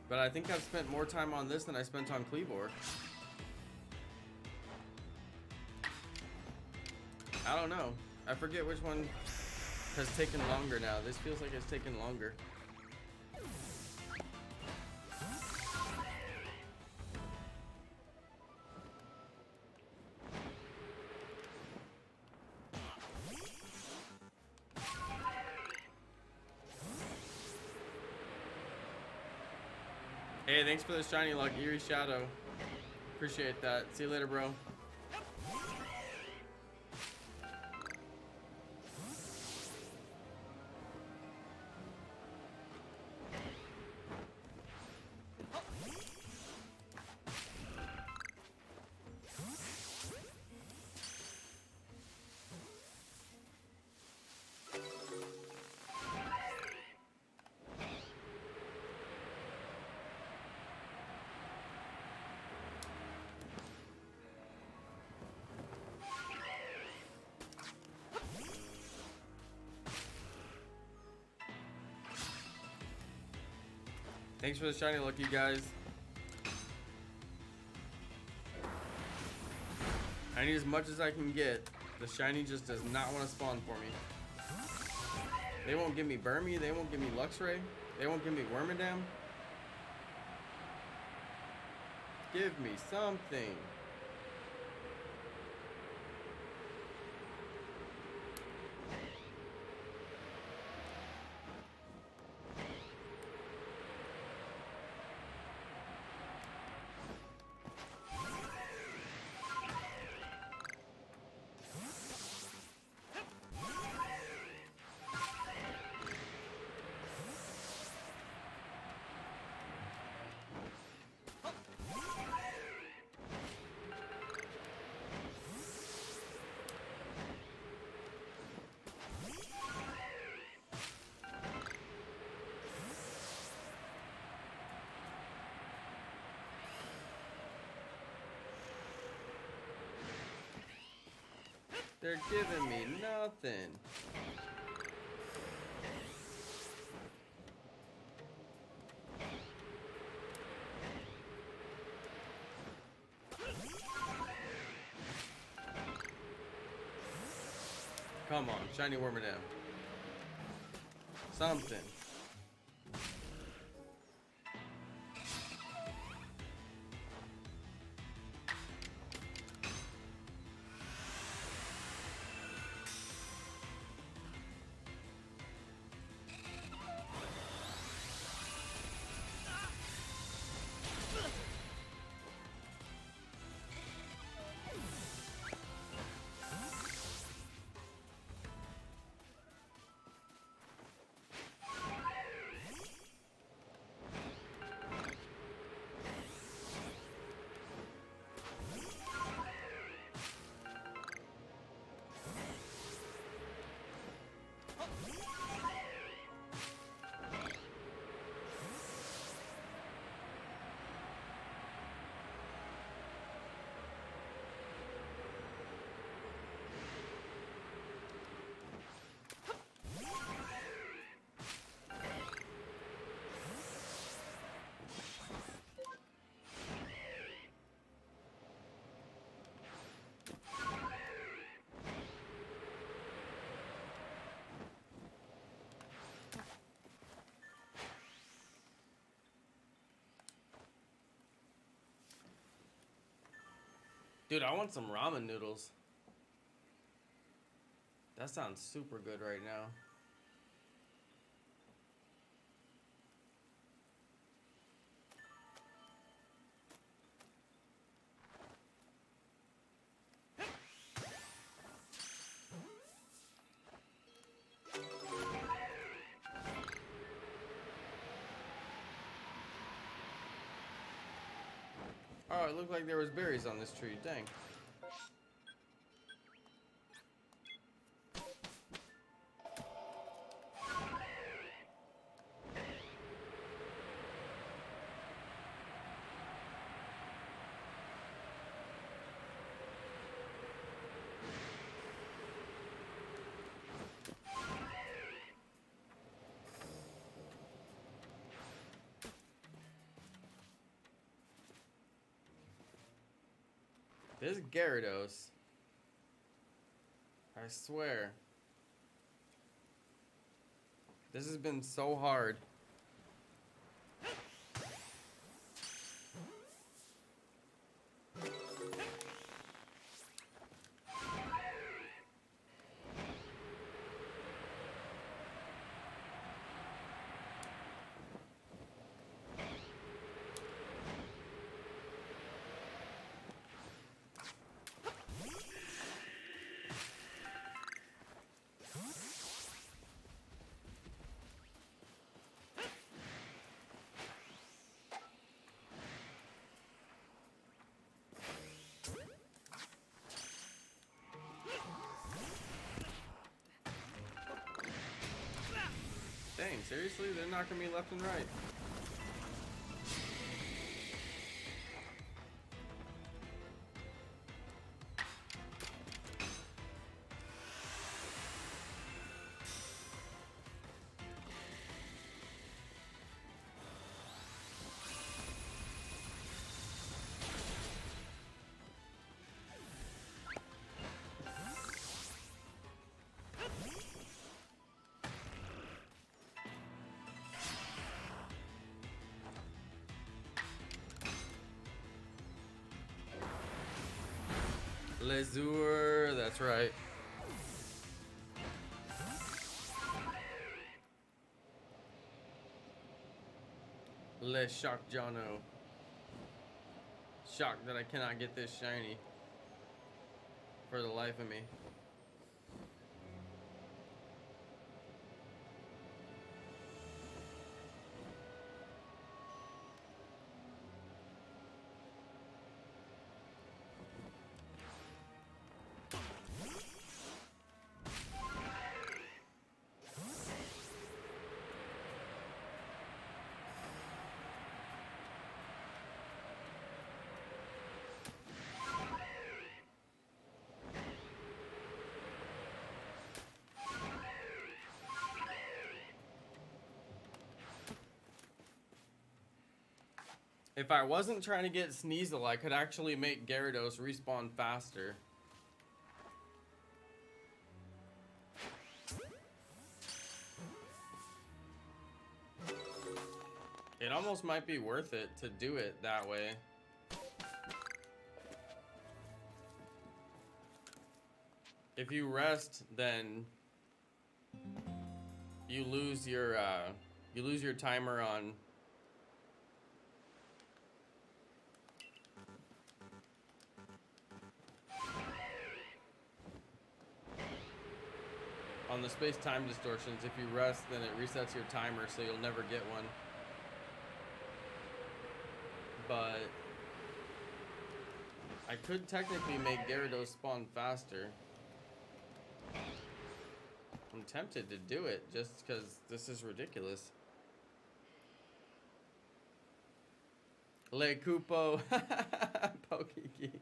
[SPEAKER 1] But I think I've spent more time on this than I spent on Kleavor. I don't know. I forget which one has taken longer now. This feels like it's taken longer. Hey, thanks for the shiny luck, Eerie Shadow. Appreciate that. See you later, bro. Thanks for the shiny luck, you guys. I need as much as I can get. The shiny just does not want to spawn for me. They won't give me Burmy. They won't give me Luxray. They won't give me Wormadam. Give me something. They're giving me nothing. Come on, shiny Wormadam. Something. Dude, I want some ramen noodles. That sounds super good right now. Oh, it looked like there was berries on this tree. Dang. This Gyarados, I swear, this has been so hard. insane. Seriously, they're knocking me left and right. Lazure, that's right. Le shock Jonno. Shocked that I cannot get this shiny for the life of me. If I wasn't trying to get Sneasel, I could actually make Gyarados respawn faster. It almost might be worth it to do it that way. If you rest, then you lose your timer on the Space Time Distortions. If you rest, then it resets your timer, so you'll never get one. But I could technically make Gyarados spawn faster. I'm tempted to do it just because this is ridiculous. Le Cupo. Pokegeek.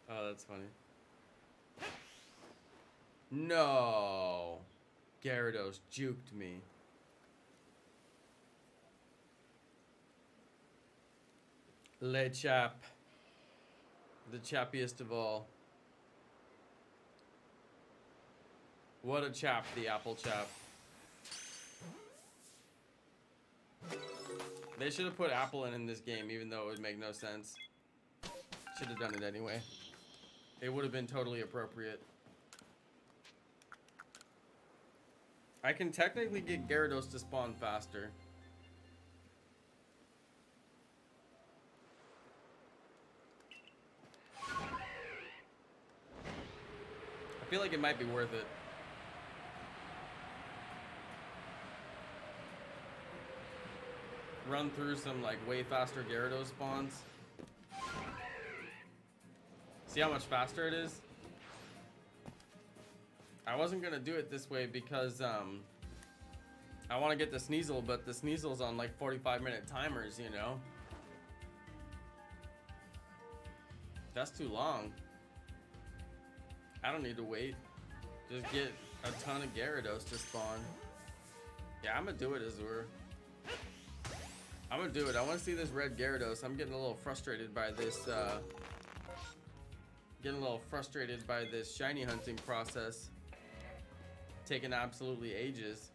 [SPEAKER 1] Oh, that's funny. No. Gyarados juked me. Le Chap. The chappiest of all. What a chap, the apple chap. They should have put apple in this game, even though it would make no sense. Should have done it anyway. It would have been totally appropriate. I can technically get Gyarados to spawn faster. I feel like it might be worth it. Run through some like way faster Gyarados spawns. See how much faster it is? I wasn't gonna do it this way because I want to get the Sneasel, but the Sneasel's on like 45-minute timers, you know? That's too long. I don't need to wait. Just get a ton of Gyarados to spawn. Yeah, I'm gonna do it, Azure. I'm gonna do it. I want to see this red Gyarados. I'm getting a little frustrated by this. Shiny hunting process. Taking absolutely ages.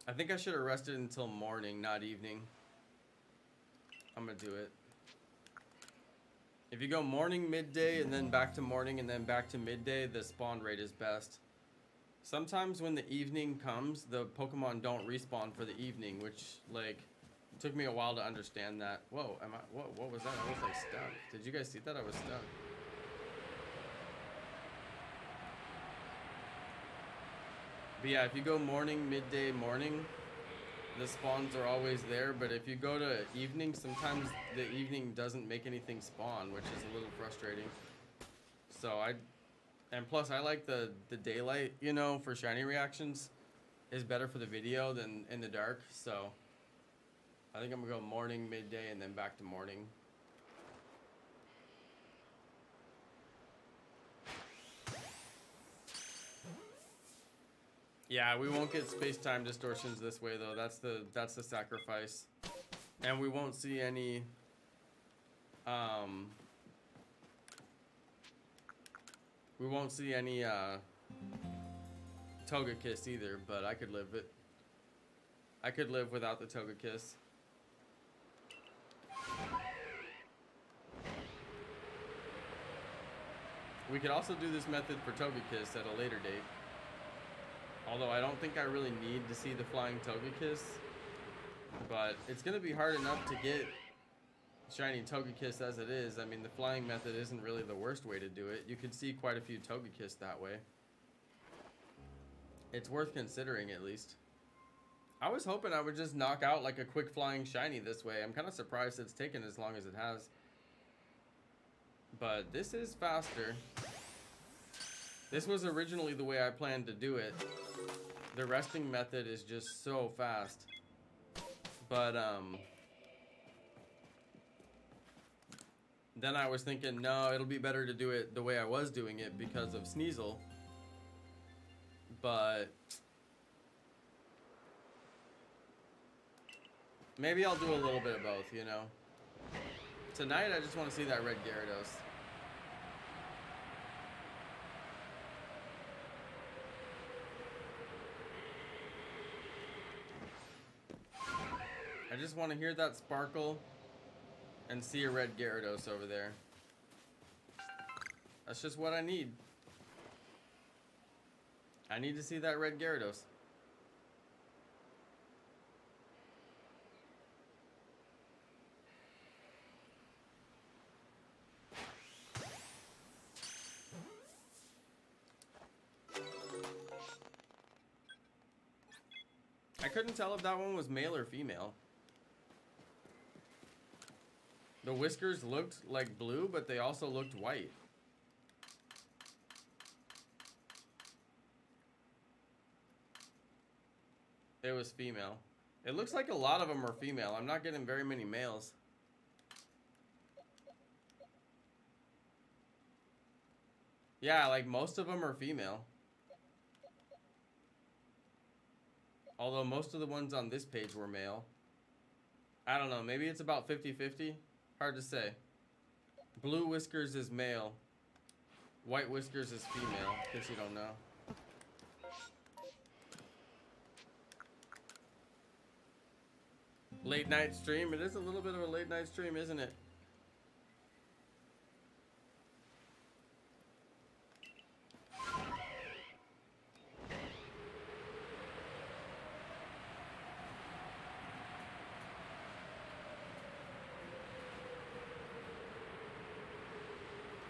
[SPEAKER 1] I think I should have rested until morning, not evening. I'm gonna do it. If you go morning, midday, and then back to morning, and then back to midday, the spawn rate is best. Sometimes when the evening comes, the Pokemon don't respawn for the evening, which, like, it took me a while to understand that. Whoa, what was that? I was, like, stuck. Did you guys see that? I was stuck. But yeah, if you go morning, midday, morning, the spawns are always there, but if you go to evening, sometimes the evening doesn't make anything spawn, which is a little frustrating. So and plus I like the daylight, you know, for shiny reactions is better for the video than in the dark. So I think I'm gonna go morning, midday, and then back to morning. Yeah, we won't get Space Time Distortions this way though. That's the sacrifice. And we won't see any we won't see any Togekiss either, but I could live it. I could live without the Togekiss. We could also do this method for Togekiss at a later date. Although I don't think I really need to see the flying Togekiss. But it's going to be hard enough to get shiny Togekiss as it is. I mean, the flying method isn't really the worst way to do it. You could see quite a few Togekiss that way. It's worth considering at least. I was hoping I would just knock out like a quick flying shiny this way. I'm kind of surprised it's taken as long as it has. But this is faster. This was originally the way I planned to do it. The resting method is just so fast. But then I was thinking, no, it'll be better to do it the way I was doing it because of Sneasel. But maybe I'll do a little bit of both, you know. Tonight I just want to see that red Gyarados. I just want to hear that sparkle and see a red Gyarados over there. That's just what I need. I need to see that red Gyarados. I couldn't tell if that one was male or female. The whiskers looked like blue, but they also looked white. It was female. It looks like a lot of them are female. I'm not getting very many males. Yeah, like most of them are female. Although most of the ones on this page were male. I don't know, maybe it's about 50-50. Hard to say. Blue whiskers is male. White whiskers is female, in case you don't know. Late night stream. It is a little bit of a late night stream, isn't it?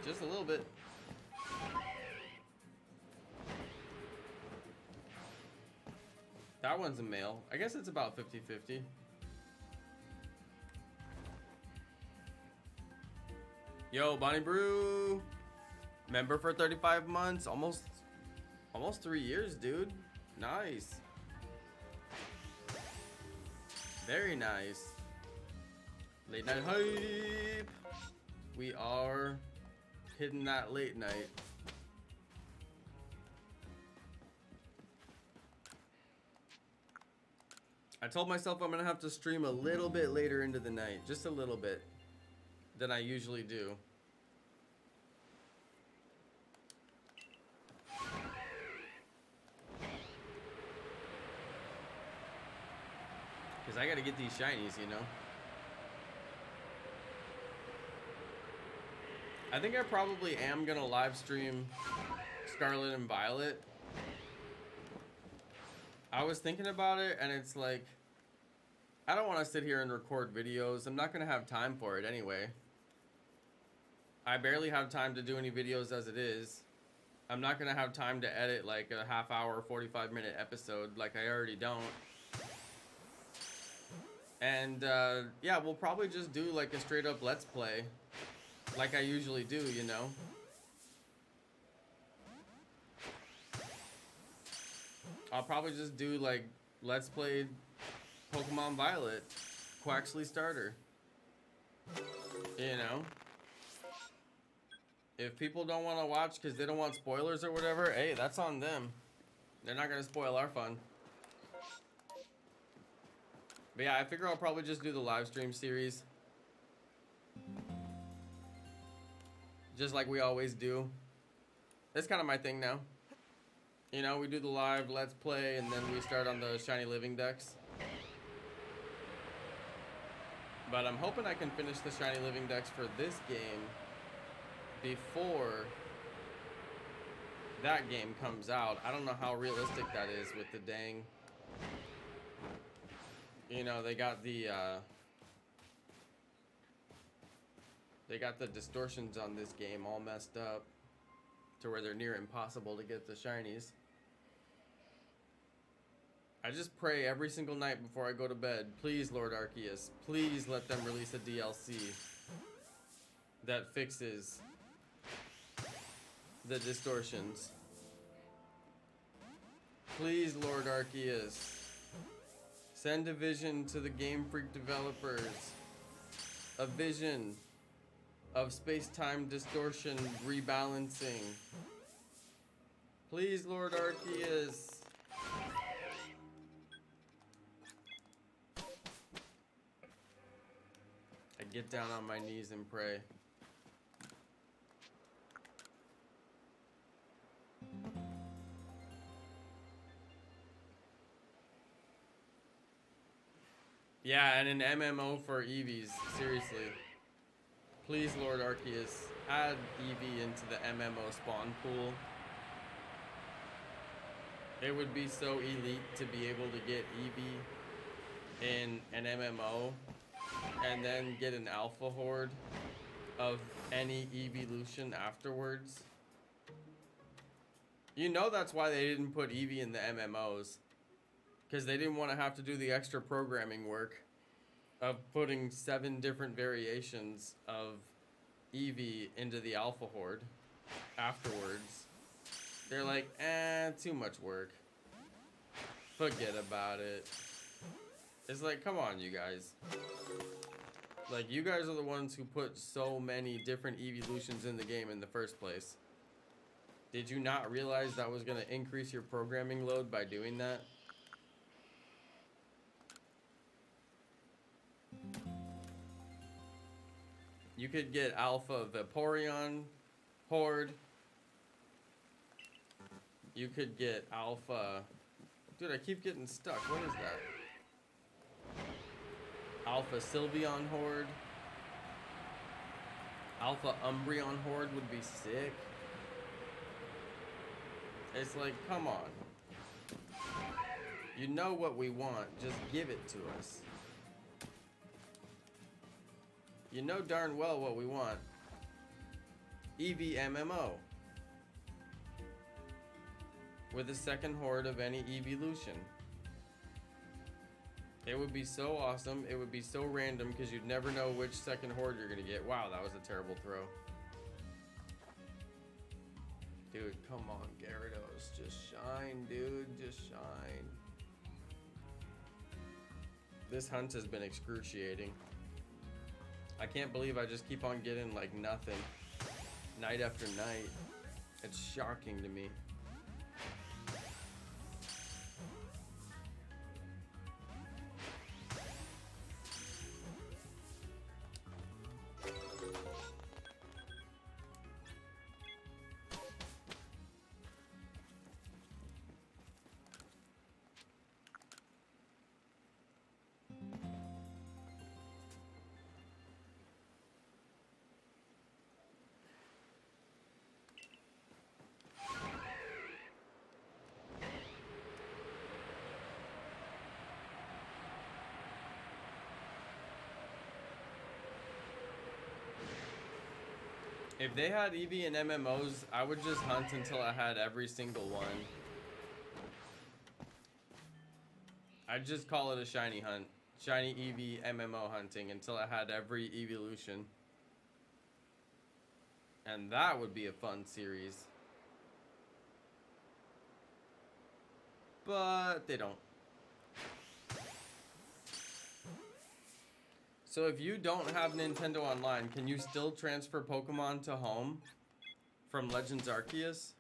[SPEAKER 1] Just a little bit. That one's a male. I guess it's about 50-50. Yo, Bonnie Brew. Member for 35 months. Almost 3 years, dude. Nice. Very nice. Late night hype. We are hitting that late night. I told myself I'm gonna have to stream a little bit later into the night, just a little bit, than I usually do. Because I gotta get these shinies, you know? I think I probably am gonna live stream Scarlet and Violet. I was thinking about it and it's like, I don't want to sit here and record videos. I'm not gonna have time for it anyway. I barely have time to do any videos as it is. I'm not gonna have time to edit like a half-hour, 45-minute episode like I already don't. And yeah, we'll probably just do like a straight up let's play like I usually do, you know. I'll probably just do like let's play Pokemon Violet Quaxley starter, you know. If people don't want to watch because they don't want spoilers or whatever, hey, that's on them. They're not gonna spoil our fun. But yeah, I figure I'll probably just do the live stream series. Just like we always do. That's kind of my thing now. You know, we do the live let's play and then we start on the shiny living decks. But I'm hoping I can finish the shiny living decks for this game before that game comes out. I don't know how realistic that is with the dang, you know, they got the distortions on this game all messed up to where they're near impossible to get the shinies. I just pray every single night before I go to bed, please, Lord Arceus, please let them release a DLC that fixes the distortions. Please, Lord Arceus, send a vision to the Game Freak developers, a vision of Space Time Distortion rebalancing. Please, Lord Arceus. I get down on my knees and pray. Yeah, and an MMO for Eevees, seriously. Please, Lord Arceus, add Eevee into the MMO spawn pool. It would be so elite to be able to get Eevee in an MMO and then get an alpha horde of any evolution afterwards. You know that's why they didn't put Eevee in the MMOs. Because they didn't want to have to do the extra programming work of putting 7 different variations of Eevee into the alpha horde afterwards. They're like, too much work. Forget about it. It's like, come on, you guys. Like, you guys are the ones who put so many different evolutions in the game in the first place. Did you not realize that was going to increase your programming load by doing that? You could get Alpha Vaporeon Horde. You could get Alpha... Dude, I keep getting stuck. What is that? Alpha Sylveon Horde. Alpha Umbreon Horde would be sick. It's like, come on. You know what we want. Just give it to us. You know darn well what we want. Eevee MMO. With a second horde of any evolution. It would be so awesome. It would be so random because you'd never know which second horde you're gonna get. Wow, that was a terrible throw. Dude, come on, Gyarados. Just shine, dude. Just shine. This hunt has been excruciating. I can't believe I just keep on getting like nothing night after night. It's shocking to me. If they had Eevee and MMOs, I would just hunt until I had every single one. I'd just call it a shiny hunt. Shiny Eevee MMO hunting until I had every evolution. And that would be a fun series. But they don't. So if you don't have Nintendo Online, can you still transfer Pokemon to home from Legends Arceus?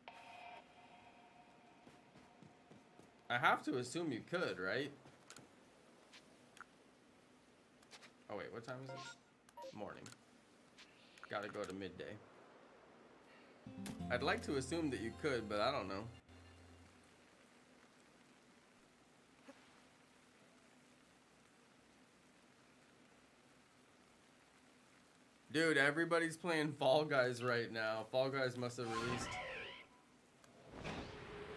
[SPEAKER 1] I have to assume you could, right? Oh wait, what time is it? Morning. Gotta go to midday. I'd like to assume that you could, but I don't know. Dude, everybody's playing Fall Guys right now. Fall Guys must have released.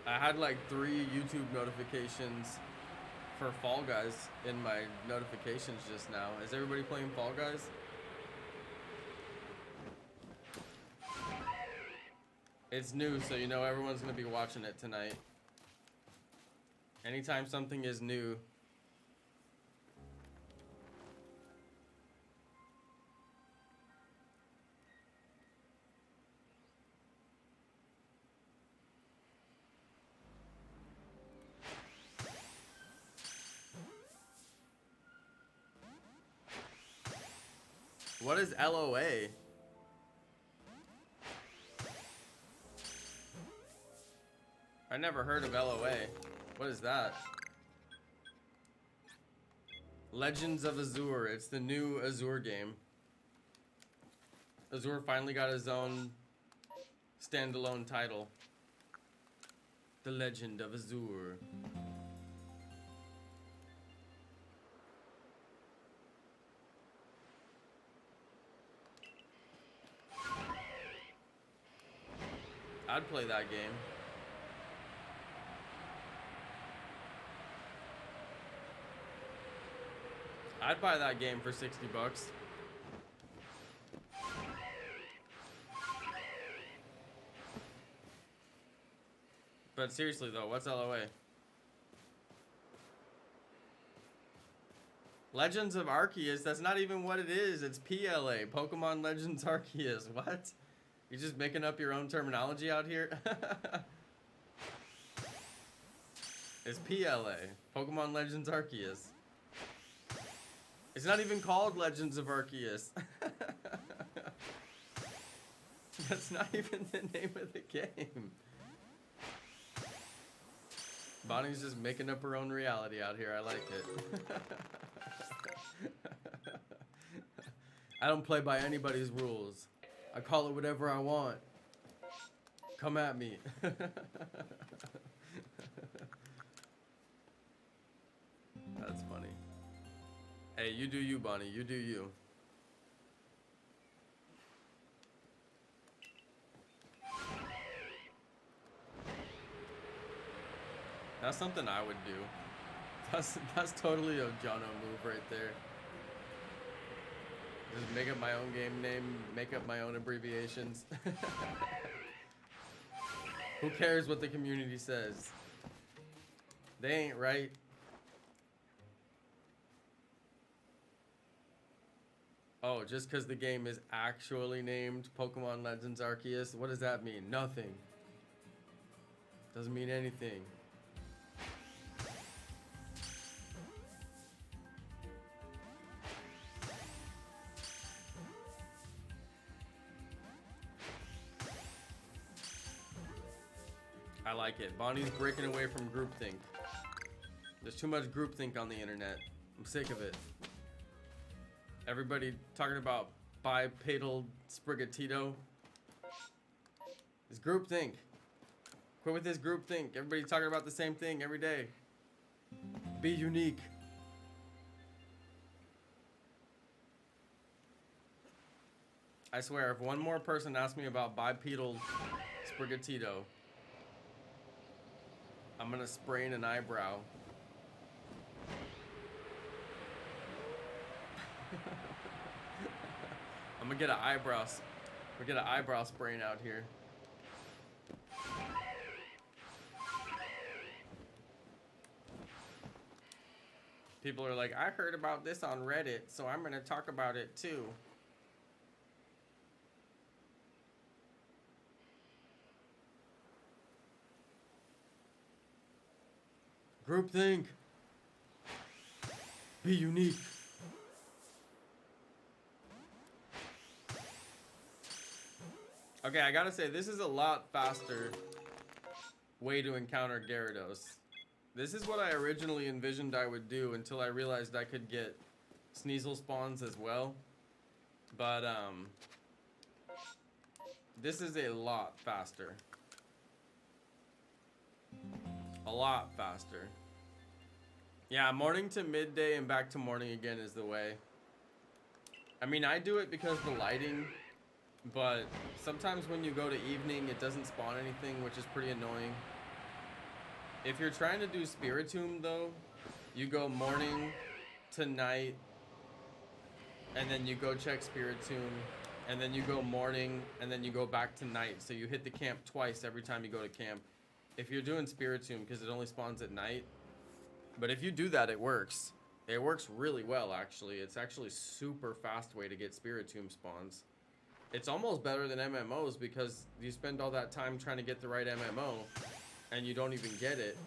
[SPEAKER 1] I had like 3 YouTube notifications for Fall Guys in my notifications just now. Is everybody playing Fall Guys? It's new, so you know everyone's gonna be watching it tonight. Anytime something is new. What is LOA? I never heard of LOA. What is that? Legends of Azure. It's the new Azure game. Azure finally got his own standalone title. The Legend of Azure. I'd play that game. I'd buy that game for 60 bucks. But seriously though, what's LOA? Legends of Arceus, that's not even what it is. It's PLA, Pokemon Legends Arceus. What? You're just making up your own terminology out here? It's PLA, Pokemon Legends Arceus. It's not even called Legends of Arceus. That's not even the name of the game. Bonnie's just making up her own reality out here. I like it. I don't play by anybody's rules. I call it whatever I want. Come at me. That's funny. Hey, you do you, Bonnie. You do you. That's something I would do. That's totally a Jonno move right there. Just make up my own game name, make up my own abbreviations. Who cares what the community says? They ain't right. Oh, just because the game is actually named Pokemon Legends Arceus, what does that mean? Nothing. Doesn't mean anything. I like it. Bonnie's breaking away from groupthink. There's too much groupthink on the internet. I'm sick of it. Everybody talking about bipedal sprigatito. It's groupthink. Quit with this groupthink. Everybody talking about the same thing every day. Be unique. I swear, if one more person asks me about bipedal sprigatito, I'm gonna sprain an eyebrow. I'm gonna get an eyebrow. We'll get an eyebrow sprain out here. People are like, I heard about this on Reddit, so I'm gonna talk about it too. Groupthink. Be unique. Okay, I gotta say, this is a lot faster way to encounter Gyarados. This is what I originally envisioned I would do until I realized I could get Sneasel spawns as well. But, this is a lot faster. A lot faster. Yeah, morning to midday and back to morning again is the way. I mean, I do it because the lighting, but sometimes when you go to evening, it doesn't spawn anything, which is pretty annoying. If you're trying to do Spiritomb, though, you go morning to night, and then you go check Spiritomb, and then you go morning, and then you go back to night. So you hit the camp twice every time you go to camp. If you're doing Spiritomb, because it only spawns at night. But if you do that, it works. It works really well, actually. It's actually super fast way to get Spiritomb spawns. It's almost better than MMOs because you spend all that time trying to get the right MMO and you don't even get it.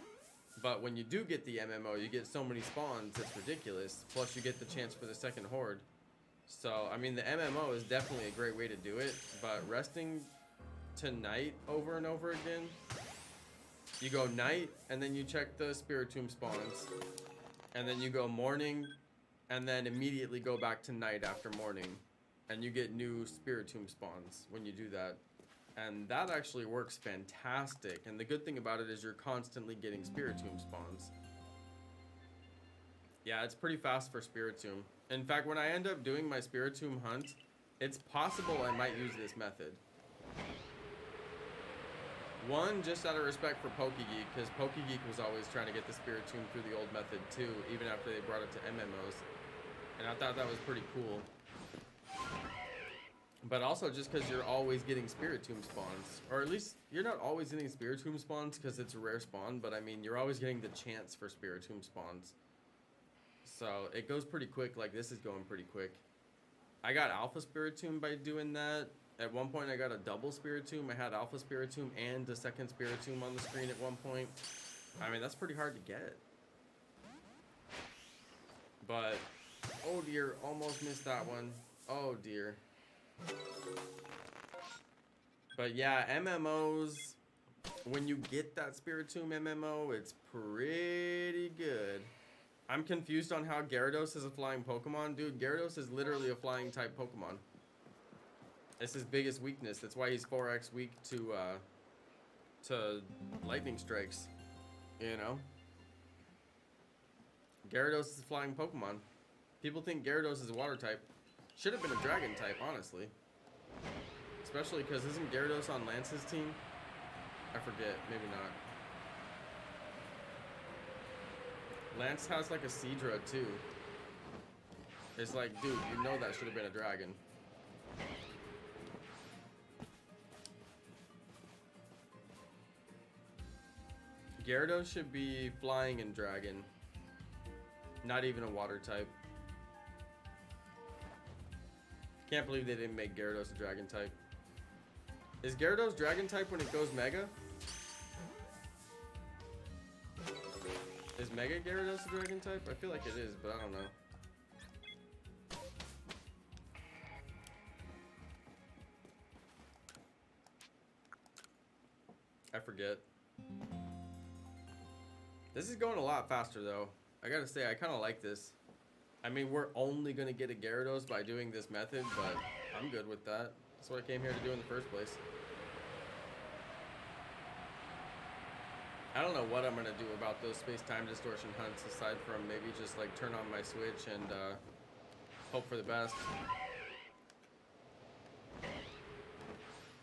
[SPEAKER 1] But when you do get the MMO, you get so many spawns, it's ridiculous. Plus you get the chance for the second horde. So, I mean, the MMO is definitely a great way to do it, but resting to night over and over again, you go night and then you check the Spiritomb spawns, and then you go morning and then immediately go back to night after morning, and you get new Spiritomb spawns when you do that. And that actually works fantastic. And the good thing about it is you're constantly getting Spiritomb spawns. Yeah, it's pretty fast for Spiritomb. In fact, when I end up doing my Spiritomb hunt, it's possible I might use this method. One, just out of respect for Pokegeek, because Pokegeek was always trying to get the Spiritomb through the old method too, even after they brought it to MMOs. And I thought that was pretty cool. But also just because you're always getting Spiritomb spawns. Or at least, you're not always getting Spiritomb spawns because it's a rare spawn, but I mean, you're always getting the chance for Spiritomb spawns. So, it goes pretty quick, like this is going pretty quick. I got Alpha Spiritomb by doing that. At one point, I got a double Spiritomb. I had Alpha Spiritomb and a second Spiritomb on the screen at one point. I mean, that's pretty hard to get. But, oh dear, almost missed that one. Oh dear. But yeah, MMOs, when you get that Spiritomb MMO, it's pretty good. I'm confused on how Gyarados is a flying Pokemon. Dude, Gyarados is literally a flying type Pokemon. It's his biggest weakness. That's why he's 4x weak to lightning strikes. You know? Gyarados is a flying Pokemon. People think Gyarados is a water type. Should have been a dragon type, honestly. Especially because isn't Gyarados on Lance's team? I forget, maybe not. Lance has like a Seadra too. It's like, dude, you know that should have been a dragon. Gyarados should be flying and dragon. Not even a water type. Can't believe they didn't make Gyarados a dragon type. Is Gyarados dragon type when it goes mega? Is Mega Gyarados a dragon type? I feel like it is, but I don't know. I forget. This is going a lot faster though. I gotta say, I kind of like this. I mean, we're only gonna get a Gyarados by doing this method, but I'm good with that. That's what I came here to do in the first place. I don't know what I'm gonna do about those Space Time Distortion hunts aside from maybe just like turn on my Switch and hope for the best.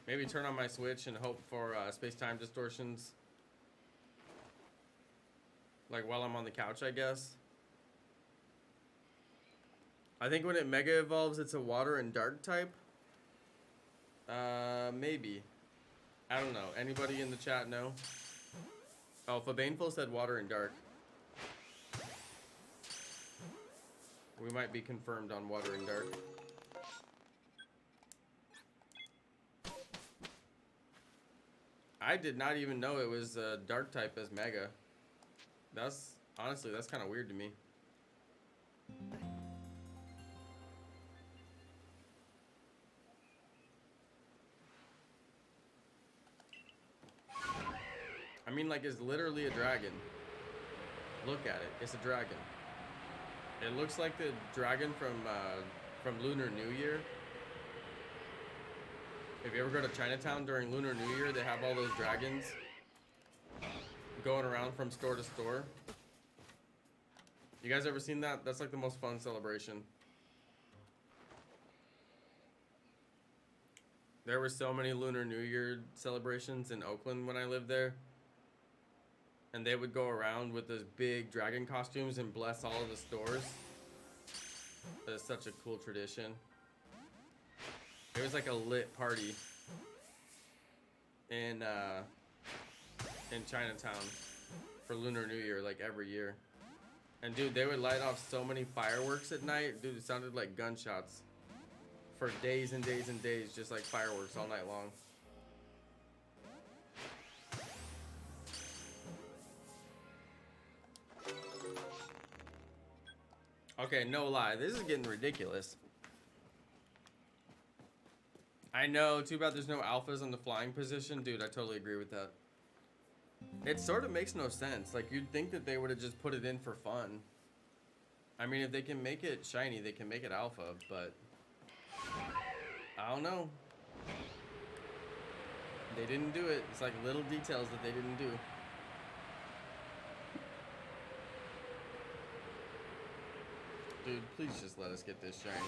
[SPEAKER 1] Maybe turn on my Switch and hope for Space Time Distortions. Like while I'm on the couch, I guess. I think when it Mega Evolves, it's a Water and Dark type. Maybe. I don't know. Anybody in the chat know? Oh, Fabaneful said Water and Dark. We might be confirmed on Water and Dark. I did not even know it was a Dark type as Mega. That's, honestly, that's kind of weird to me. I mean, like, it's literally a dragon. Look at it. It's a dragon. It looks like the dragon from Lunar New Year. If you ever go to Chinatown during Lunar New Year, they have all those dragons going around from store to store. You guys ever seen that? That's like the most fun celebration. There were so many Lunar New Year celebrations in Oakland when I lived there. And they would go around with those big dragon costumes and bless all of the stores. That's such a cool tradition. It was like a lit party in Chinatown for Lunar New Year, like every year. And dude, they would light off so many fireworks at night. Dude, it sounded like gunshots for days and days and days, just like fireworks all night long. Okay, no lie, this is getting ridiculous. I know, too bad there's no alphas in the flying position. Dude, I totally agree with that. It sort of makes no sense. Like, you'd think that they would have just put it in for fun. I mean, if they can make it shiny, they can make it alpha, but I don't know. They didn't do it. It's like little details that they didn't do. Dude, please just let us get this shiny.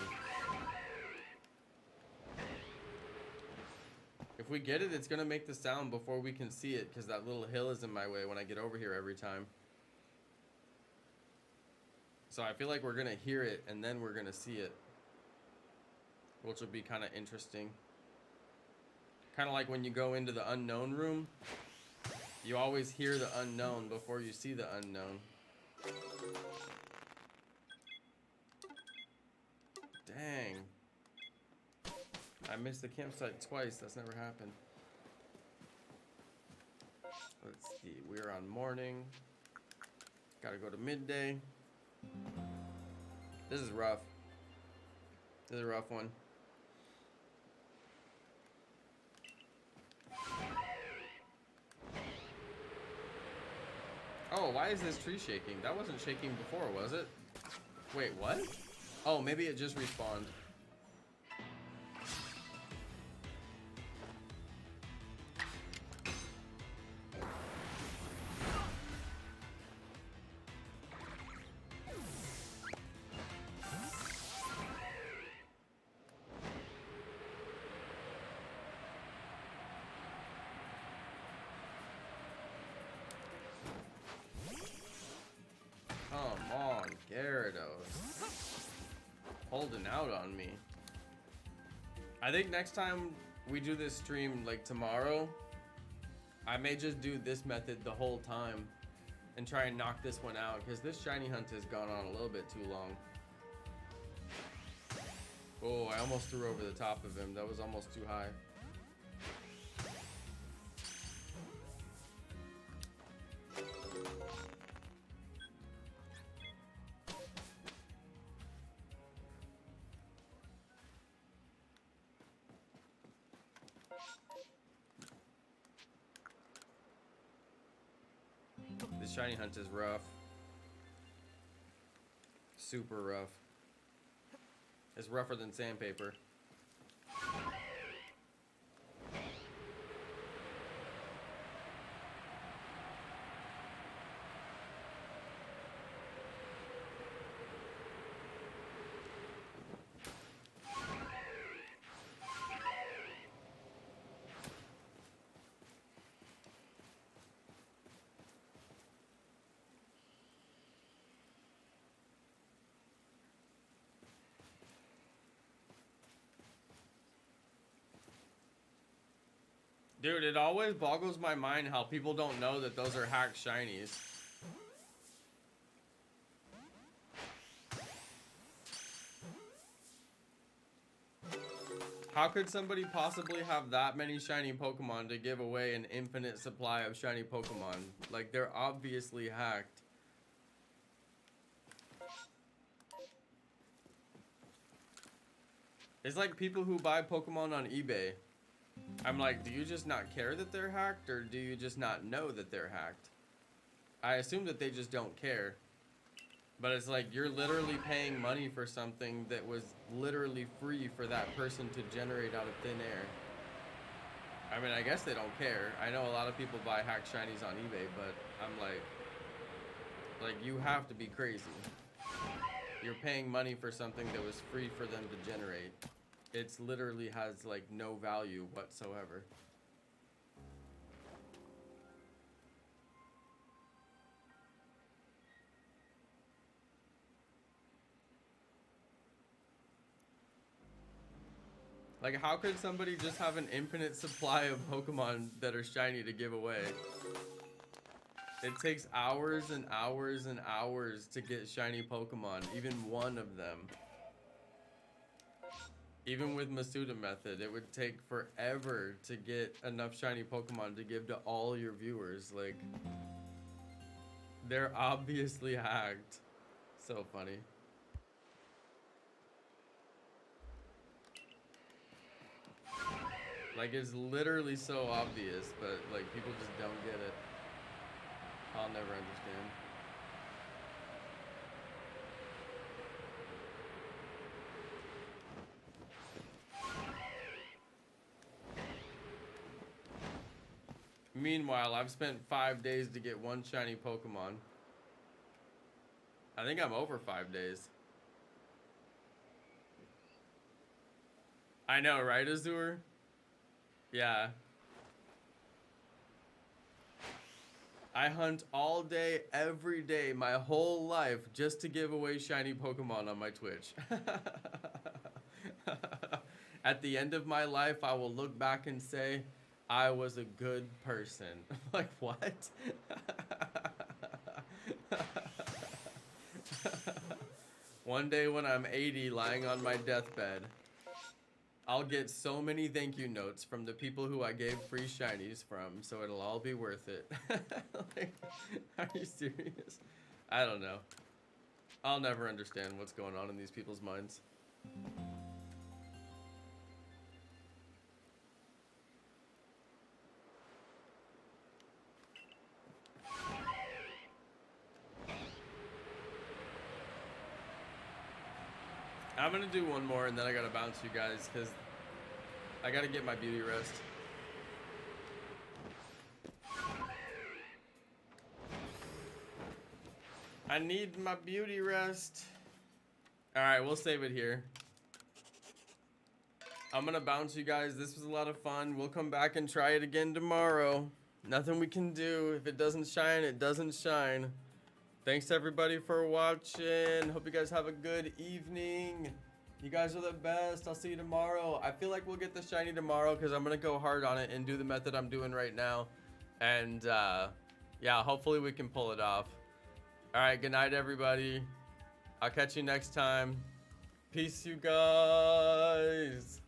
[SPEAKER 1] If we get it, it's gonna make the sound before we can see it, because that little hill is in my way when I get over here every time. So I feel like we're gonna hear it and then we're gonna see it, which will be kind of interesting. Kind of like when you go into the unknown room, you always hear the unknown before you see the unknown. Dang. I missed the campsite twice. That's never happened. Let's see. We're on morning. Gotta go to midday. This is rough. This is a rough one. Oh, why is this tree shaking? That wasn't shaking before, was it? Wait, what? Oh, maybe it just respawned. Come on, Gyarados. Holding out on me. I think next time we do this stream, like tomorrow, I may just do this method the whole time and try and knock this one out, because this shiny hunt has gone on a little bit too long. Oh, I almost threw over the top of him. That was almost too high. This shiny hunt is rough. Super rough. It's rougher than sandpaper. Dude, it always boggles my mind how people don't know that those are hacked shinies. How could somebody possibly have that many shiny Pokemon to give away an infinite supply of shiny Pokemon? Like, they're obviously hacked. It's like people who buy Pokemon on eBay. I'm like, do you just not care that they're hacked, or do you just not know that they're hacked? I assume that they just don't care. But it's like, you're literally paying money for something that was literally free for that person to generate out of thin air. I mean, I guess they don't care. I know a lot of people buy hacked shinies on eBay, but I'm like, you have to be crazy. You're paying money for something that was free for them to generate. It's literally has like no value whatsoever. Like, how could somebody just have an infinite supply of Pokemon that are shiny to give away? It takes hours and hours and hours to get shiny Pokemon, even one of them. Even with Masuda method, it would take forever to get enough shiny Pokemon to give to all your viewers. Like, they're obviously hacked. So funny. Like, it's literally so obvious, but like, people just don't get it. I'll never understand. Meanwhile, I've spent 5 days to get one shiny Pokemon. I think I'm over 5 days. I know, right, Azur? Yeah. I hunt all day, every day, my whole life, just to give away shiny Pokemon on my Twitch. At the end of my life, I will look back and say, I was a good person. Like, what? One day when I'm 80, lying on my deathbed, I'll get so many thank you notes from the people who I gave free shinies from, so it'll all be worth it. Like, are you serious? I don't know. I'll never understand what's going on in these people's minds. I'm gonna do one more and then I gotta bounce you guys because I gotta get my beauty rest. I need my beauty rest. Alright, we'll save it here. I'm gonna bounce you guys. This was a lot of fun. We'll come back and try it again tomorrow. Nothing we can do. If it doesn't shine, it doesn't shine. Thanks everybody for watching. Hope you guys have a good evening. You guys are the best. I'll see you tomorrow. I feel like we'll get the shiny tomorrow because I'm gonna go hard on it and do the method I'm doing right now. And yeah, hopefully we can pull it off. All right, good night everybody. I'll catch you next time. Peace, you guys.